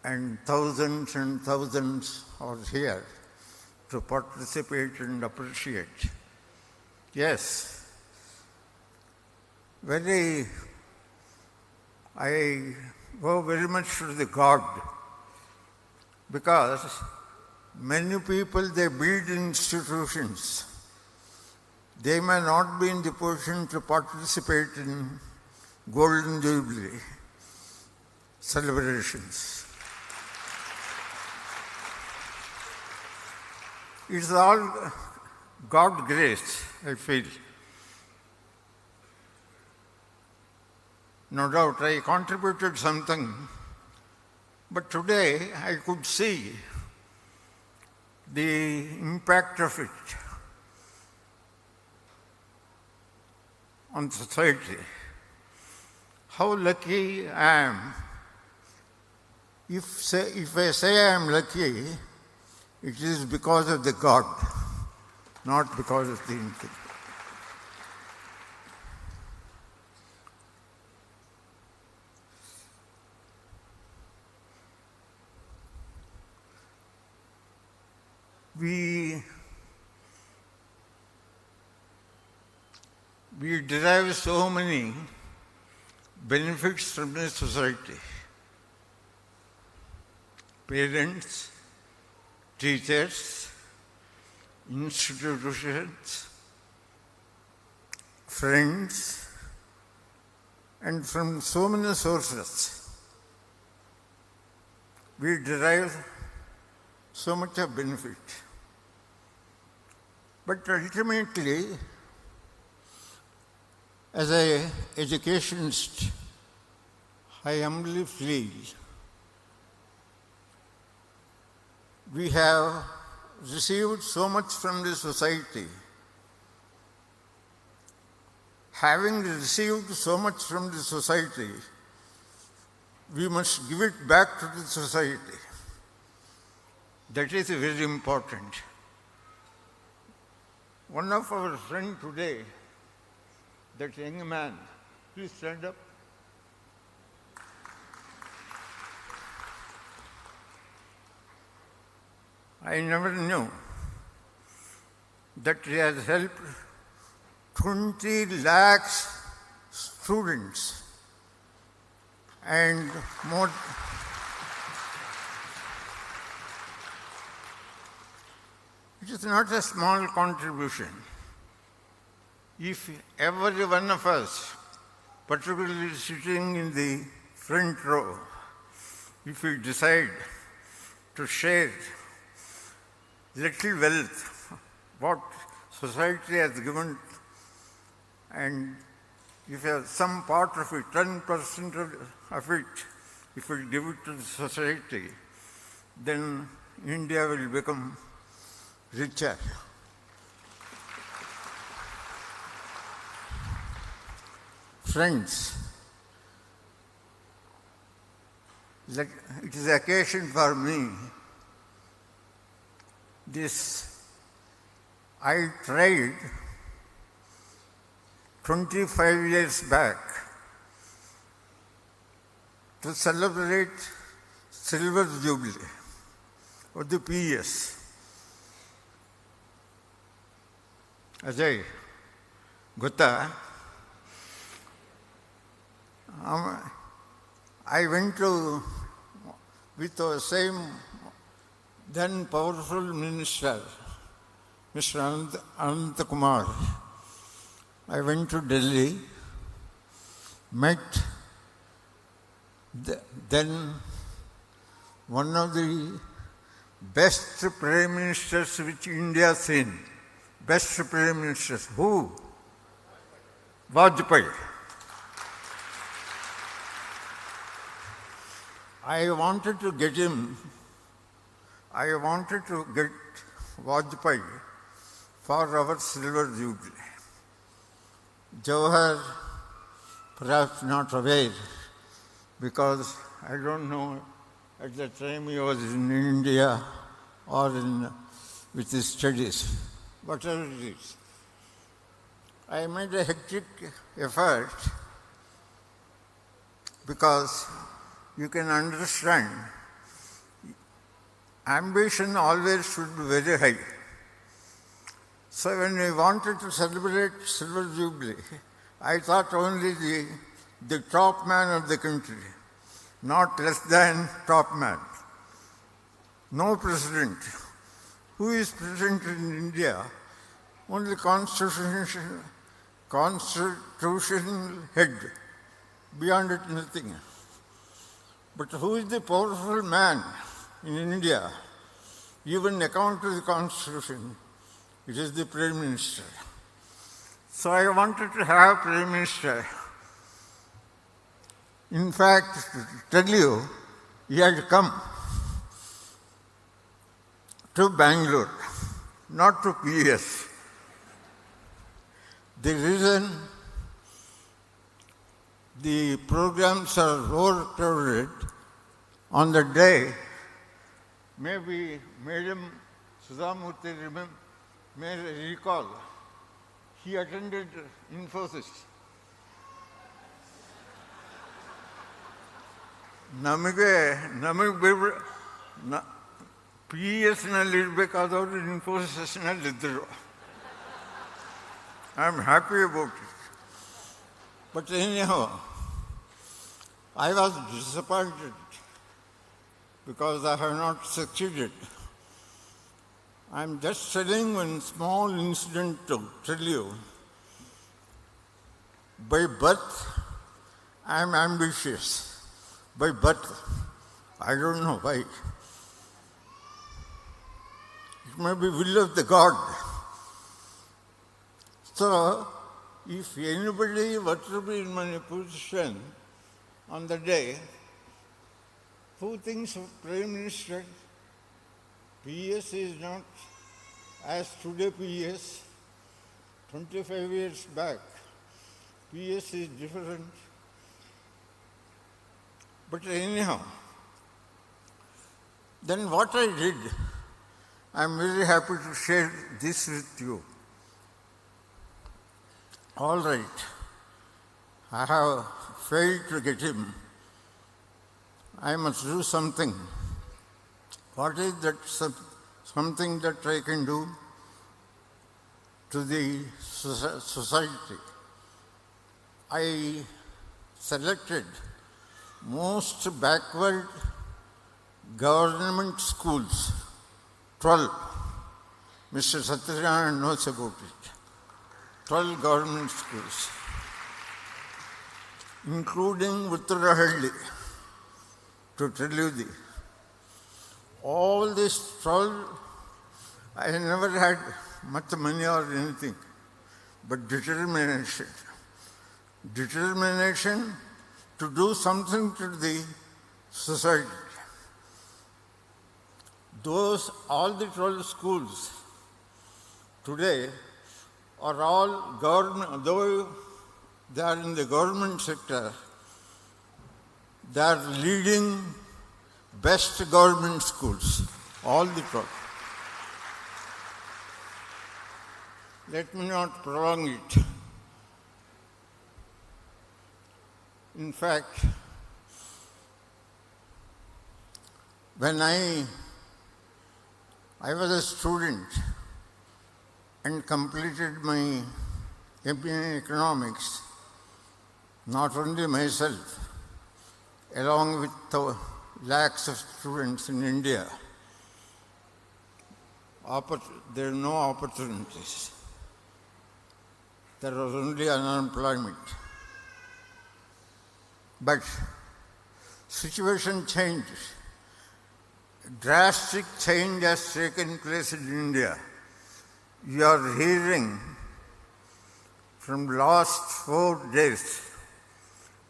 and thousands are here to participate and appreciate." Yes, I owe very much to the God, because many people, they build institutions. They may not be in the position to participate in Golden Jubilee celebrations. It's all God's grace, I feel. No doubt I contributed something, but today I could see the impact of it on society. How lucky I am. If I say I am lucky, it is because of the God, not because of the anything. We derive so many benefits from the society. Parents, teachers, institutions, friends, and from so many sources, we derive so much of benefit. But ultimately, as an educationist, I humbly feel we have received so much from the society. Having received so much from the society, we must give it back to the society. That is very important. One of our friends today, that young man, please stand up. I never knew that he has helped 20 lakhs students and more. It is not a small contribution. If every one of us, particularly sitting in the front row, if we decide to share little wealth, what society has given, and if some part of it, 10% of it, if we give it to the society, then India will become richer. Friends, it is occasion for me. I tried 25 years back to celebrate Silver Jubilee of the PES. Ajay, Gutta, I went with the same then powerful minister, Mr. Anant Kumar. I went to Delhi, met then one of the best prime ministers which India has seen. Best prime ministers. Who? Vajpayee. I wanted to get him. I wanted to get Vajpayee for our silver jubilee. Jawahar, perhaps not aware, because I don't know at the time he was in India or with his studies, whatever it is. I made a hectic effort because you can understand ambition always should be very high. So when we wanted to celebrate Silver Jubilee, I thought only the top man of the country, not less than top man. No president. Who is president in India? Only constitutional head. Beyond it, nothing. But who is the powerful man in India? Even according to the constitution, it is the Prime Minister. So I wanted to have Prime Minister. In fact, to tell you, he had come to Bangalore, not to PES. The reason the programs are overcrowded on the day, maybe Madam Sudha Murty may recall, he attended Infosys. ನಮಗೆ PESನಲ್ಲಿ ಇರಬೇಕಾದವರು ಇನ್ಫೋಸಿಸ್ನಲ್ಲಿ ಇದ್ದರು. I am happy about it. But anyhow, I was disappointed because I have not succeeded. I am just telling one small incident to tell you. By birth, I am ambitious. By birth, I don't know why. It may be will of the God. So, if anybody were to be in my position on the day, who thinks of Prime Minister? PES is not as today PES. 25 years back, PES is different. But anyhow, then what I did, I am very happy to share this with you. All right, I have failed to get him. I must do something. What is that something that I can do to the society? I selected most backward government schools, 12. Mr. Satyanarayana knows about it. 12 government schools, including Uttarahalli, to tell you all these 12, I never had much money or anything, but determination. Determination to do something to the society. All the 12 schools today are all government, though they are in the government sector, they are leading best government schools, all the 12. Let me not prolong it. In fact, when I was a student and completed my MA in economics, not only myself, along with lakhs of students in India, there are no opportunities. There was only unemployment. But situation changed. Drastic change has taken place in India. You are hearing from last 4 days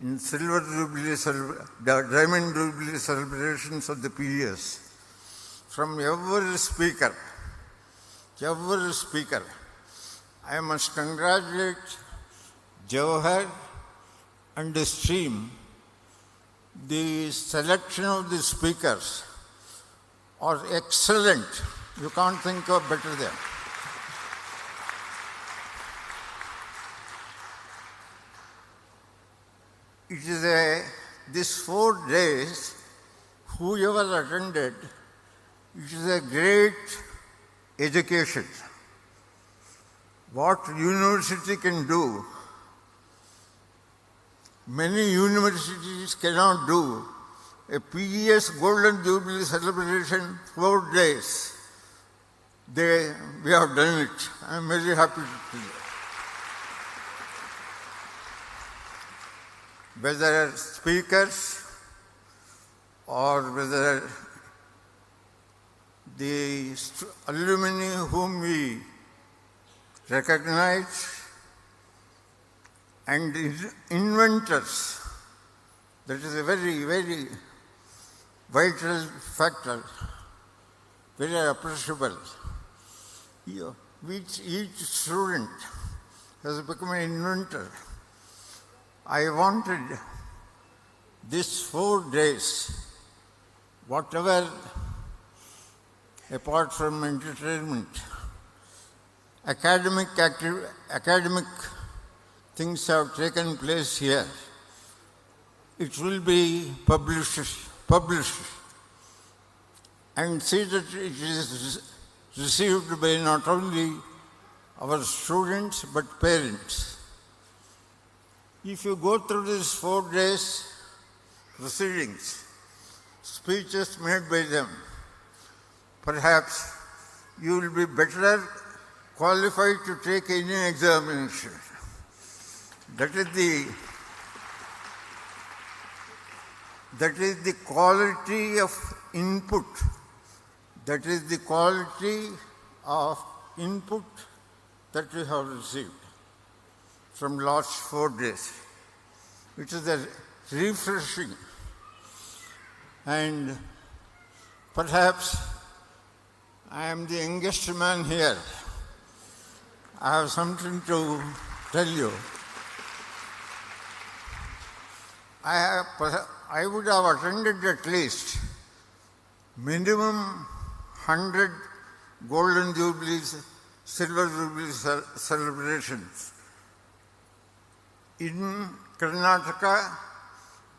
in Silver Jubilee, Diamond Jubilee celebrations of the PES, from every speaker, I must congratulate Jawahar and his team. The selection of the speakers are excellent. You can't think of better than. It is this 4 days, whoever attended, it is a great education. What university can do, many universities cannot do. A PES Golden Jubilee celebration, 4 days. We have done it. I am very happy to tell you. Whether speakers or whether the alumni whom we recognize and inventors, that is a very, very vital factor, very appreciable. Each student has become an inventor. I wanted these 4 days, whatever, apart from entertainment, academic things have taken place here. It will be published and see that it is received by not only our students but parents. If you go through these 4 days proceedings, speeches made by them, perhaps you will be better qualified to take any examination. That is the quality of input. That is the quality of input that we have received from last 4 days. It is a refreshing, and perhaps I am the youngest man here. I have something to tell you. I would have attended at least minimum 100 Golden Jubilees, Silver Jubilee celebrations in Karnataka,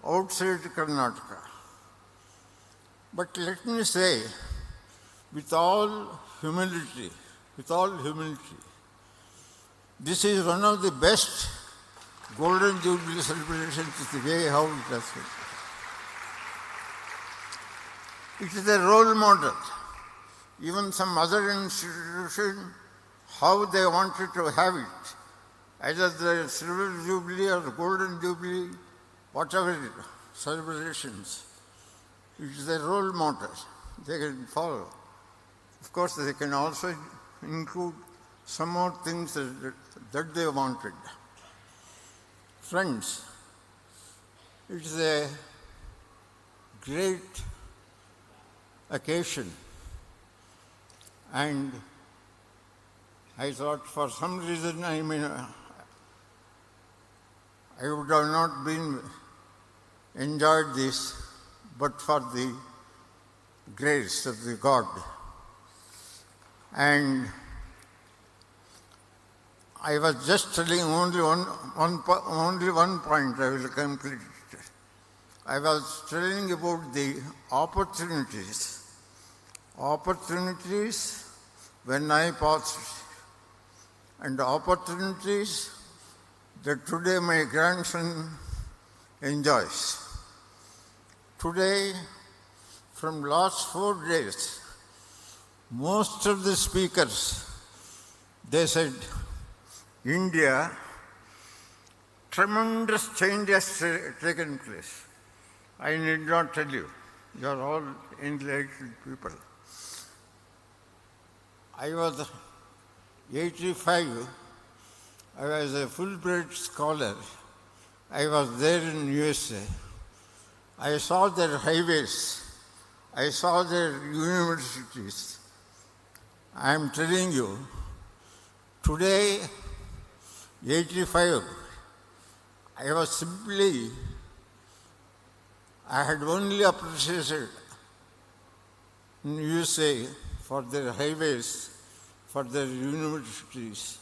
outside Karnataka. But let me say, with all humility, this is one of the best Golden Jubilee celebrations, the way how it has been. It is a role model. Even some other institution, how they wanted to have it, either the Silver Jubilee or the Golden Jubilee, whatever celebrations, it is a role model. They can follow. Of course, they can also include some more things that they wanted. Friends, it is a great occasion, and I thought for some reason I would have not been enjoyed this, but for the grace of the God. And I was just telling only one point, I will complete it. I was telling about the opportunities when I passed, and opportunities that today my grandson enjoys. Today, from last 4 days, most of the speakers, they said, India, tremendous change has taken place. I need not tell you. You are all enlightened people. I was 85. I was a Fulbright scholar. I was there in USA. I saw their highways. I saw their universities. I am telling you, Today, 85, I had only appreciated in USA for their highways, for their universities,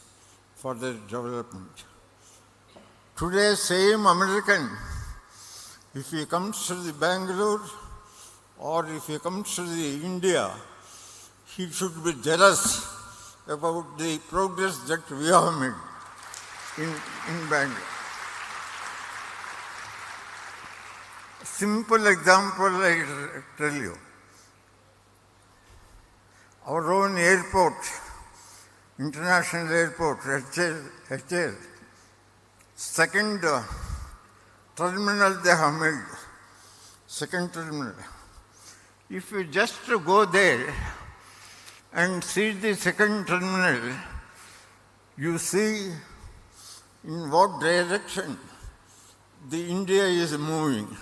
for their development. Today, same American, if he comes to the Bangalore or if he comes to the India, he should be jealous about the progress that we have made in Bangalore. Simple example I tell you. Our own airport, international airport, HL, second terminal they have made, second terminal. If you just go there and see the second terminal, you see in what direction the India is moving.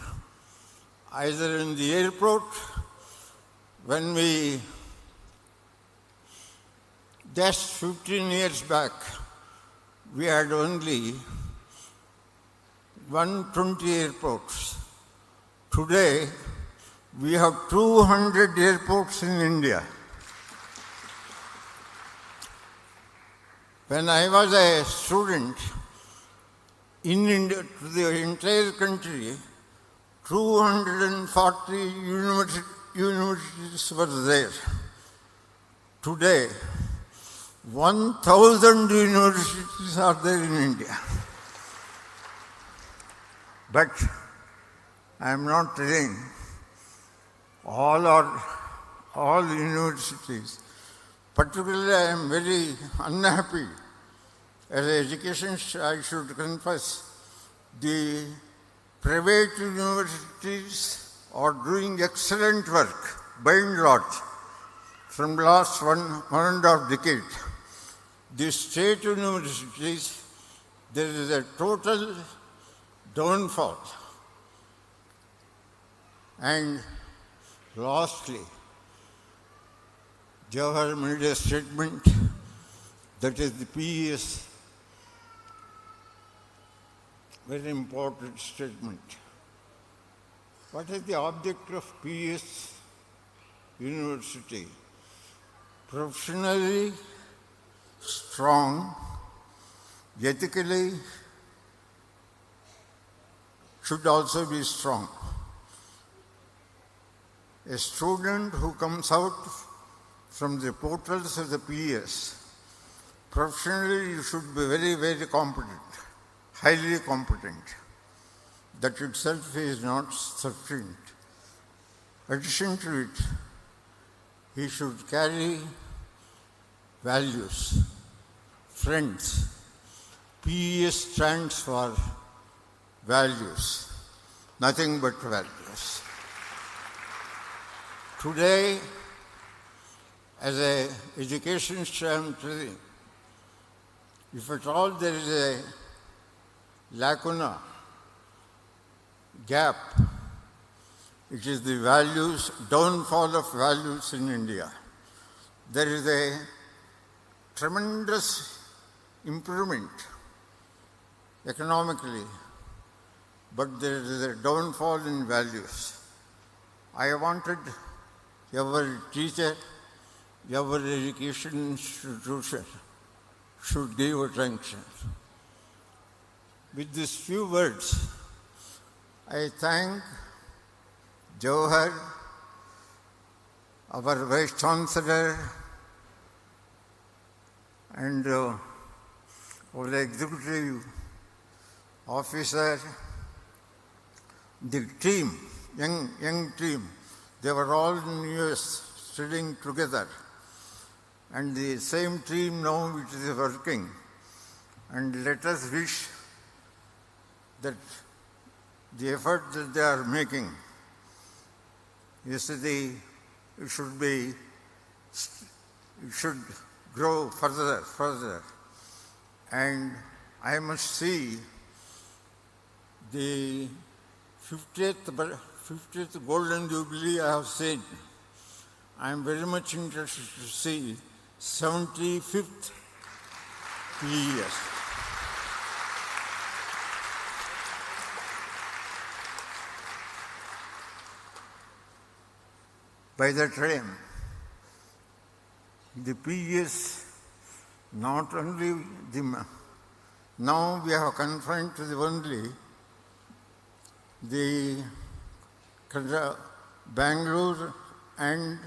Either in the airport, when we just 15 years back, we had only 120 airports. Today, we have 200 airports in India. When I was a student in India, to the entire country, 240 universities were there. Today, 1,000 universities are there in India. But I am not telling all universities. Particularly, I am very unhappy. As an education, I should confess, the private universities are doing excellent work, by and large, from last one and a half decade. The state universities, there is a total downfall. And lastly, Jawahar made a statement, that is the PES, very important statement. What is the object of PES University? Professionally strong, ethically should also be strong. A student who comes out from the portals of the PES, professionally you should be very, very competent, highly competent. That itself is not sufficient. In addition to it, he should carry values, friends. PES stands for values, nothing but values. Today, as an educationist, I am telling, if at all there is a lacuna, gap, it is the values, downfall of values in India. There is a tremendous improvement economically, but there is a downfall in values. I wanted every teacher, every education institution should give attention. With these few words, I thank Jawahar, our Vice Chancellor, and our executive officer, the team, young team. They were all in US studying together. And the same team now which is working. And let us wish that the effort that they are making it should grow further. And I must see the 50th Golden Jubilee I have seen. I am very much interested to see 75th PES. By that time, the PES not only now we have confined to only the Bangalore and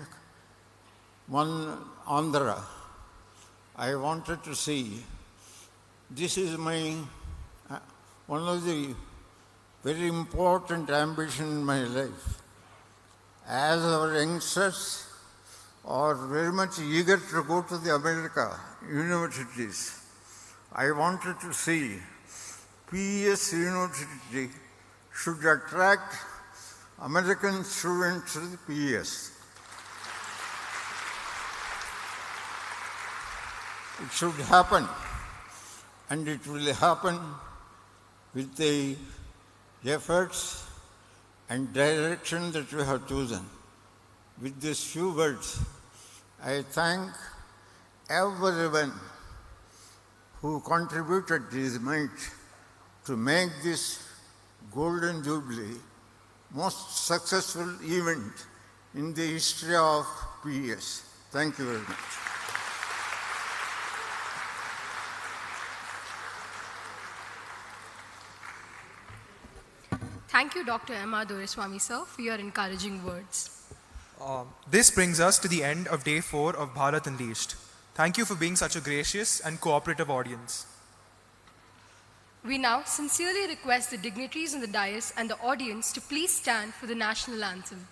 one Andhra. I wanted to see, this is my one of the very important ambition in my life. As our youngsters are very much eager to go to the America universities, I wanted to see PES University should attract American students to the PES. It should happen, and it will happen with the efforts and direction that we have chosen. With these few words, I thank everyone who contributed his might to make this Golden Jubilee most successful event in the history of PES. Thank you very much. Thank you, Dr. M.R. Doreswamy, sir, for your encouraging words. This brings us to the end of day 4 of Bharat Unleashed. Thank you for being such a gracious and cooperative audience. We now sincerely request the dignitaries on the dais and the audience to please stand for the national anthem.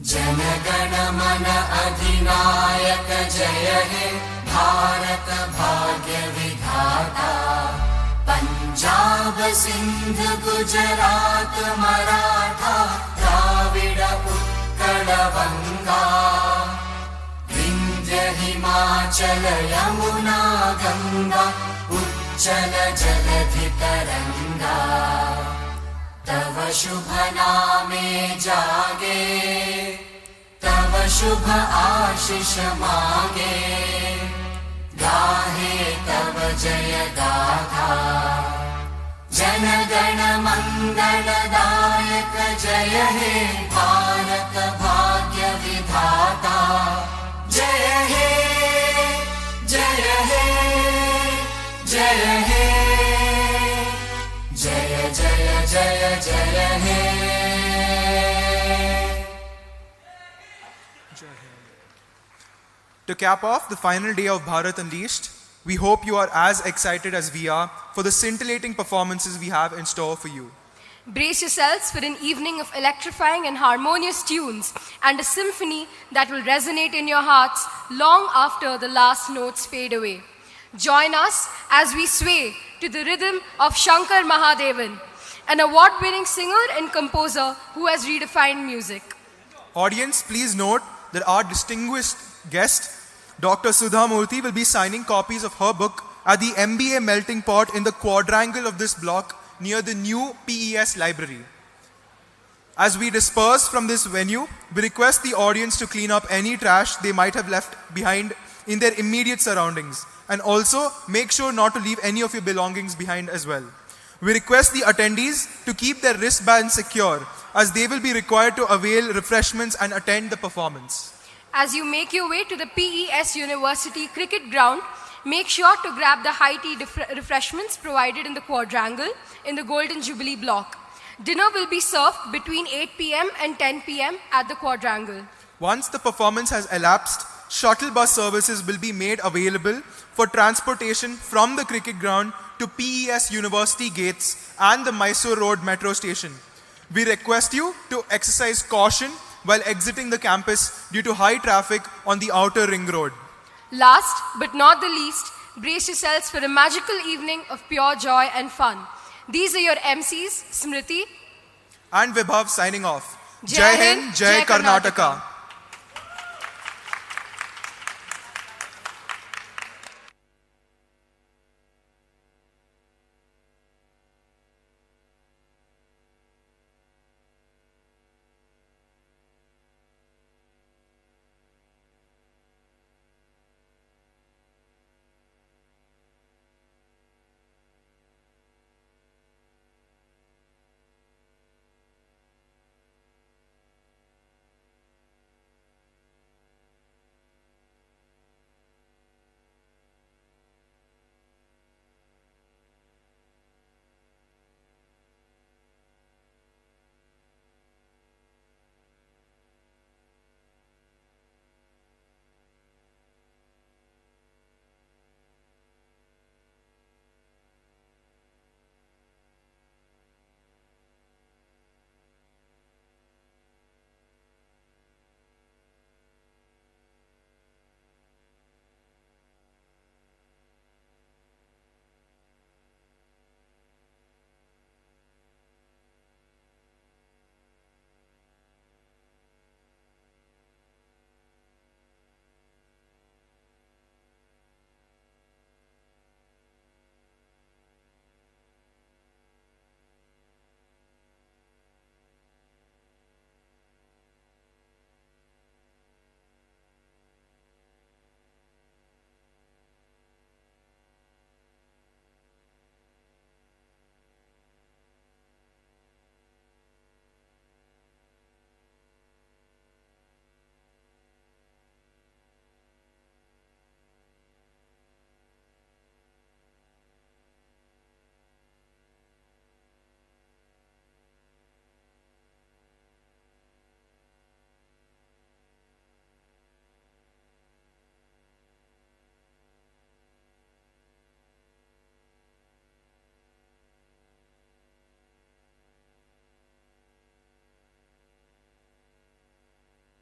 जनगण मन अधिनायक जय हे भारत भाग्य विधाता पंजाब सिंध गुजरात मराठा द्राविड उत्कल बंगा विंध्य हिमाचल यमुना गंगा उच्चल जलधि तरंगा तव शुभ नामे जागे तव शुभ आशीष मांगे गाहे तव जय गाथा जन गण मंगलदायक जय हे भारत भाग्य विधाता जय हे जय हे जय हे जय जय जय जय हे To cap off the final day of Bharat Unleashed, we hope you are as excited as we are for the scintillating performances we have in store for you. Brace yourselves for an evening of electrifying and harmonious tunes and a symphony that will resonate in your hearts long after the last notes fade away. Join us as we sway to the rhythm of Shankar Mahadevan, an award-winning singer and composer who has redefined music. Audience, please note that our distinguished guest, Dr. Sudha Murty, will be signing copies of her book at the MBA melting pot in the quadrangle of this block near the new PES library. As we disperse from this venue, we request the audience to clean up any trash they might have left behind in their immediate surroundings, and also make sure not to leave any of your belongings behind as well. We request the attendees to keep their wristbands secure, as they will be required to avail refreshments and attend the performance. As you make your way to the PES University cricket ground, make sure to grab the high tea refreshments provided in the quadrangle in the Golden Jubilee block. Dinner will be served between 8 p.m. and 10 p.m. at the quadrangle. Once the performance has elapsed, shuttle bus services will be made available for transportation from the cricket ground to PES University gates and the Mysore Road metro station. We request you to exercise caution while exiting the campus due to high traffic on the outer ring road. Last but not the least, brace yourselves for a magical evening of pure joy and fun. These are your MCs, Smriti and Vibhav signing off. Jai Hind, Jai Karnataka.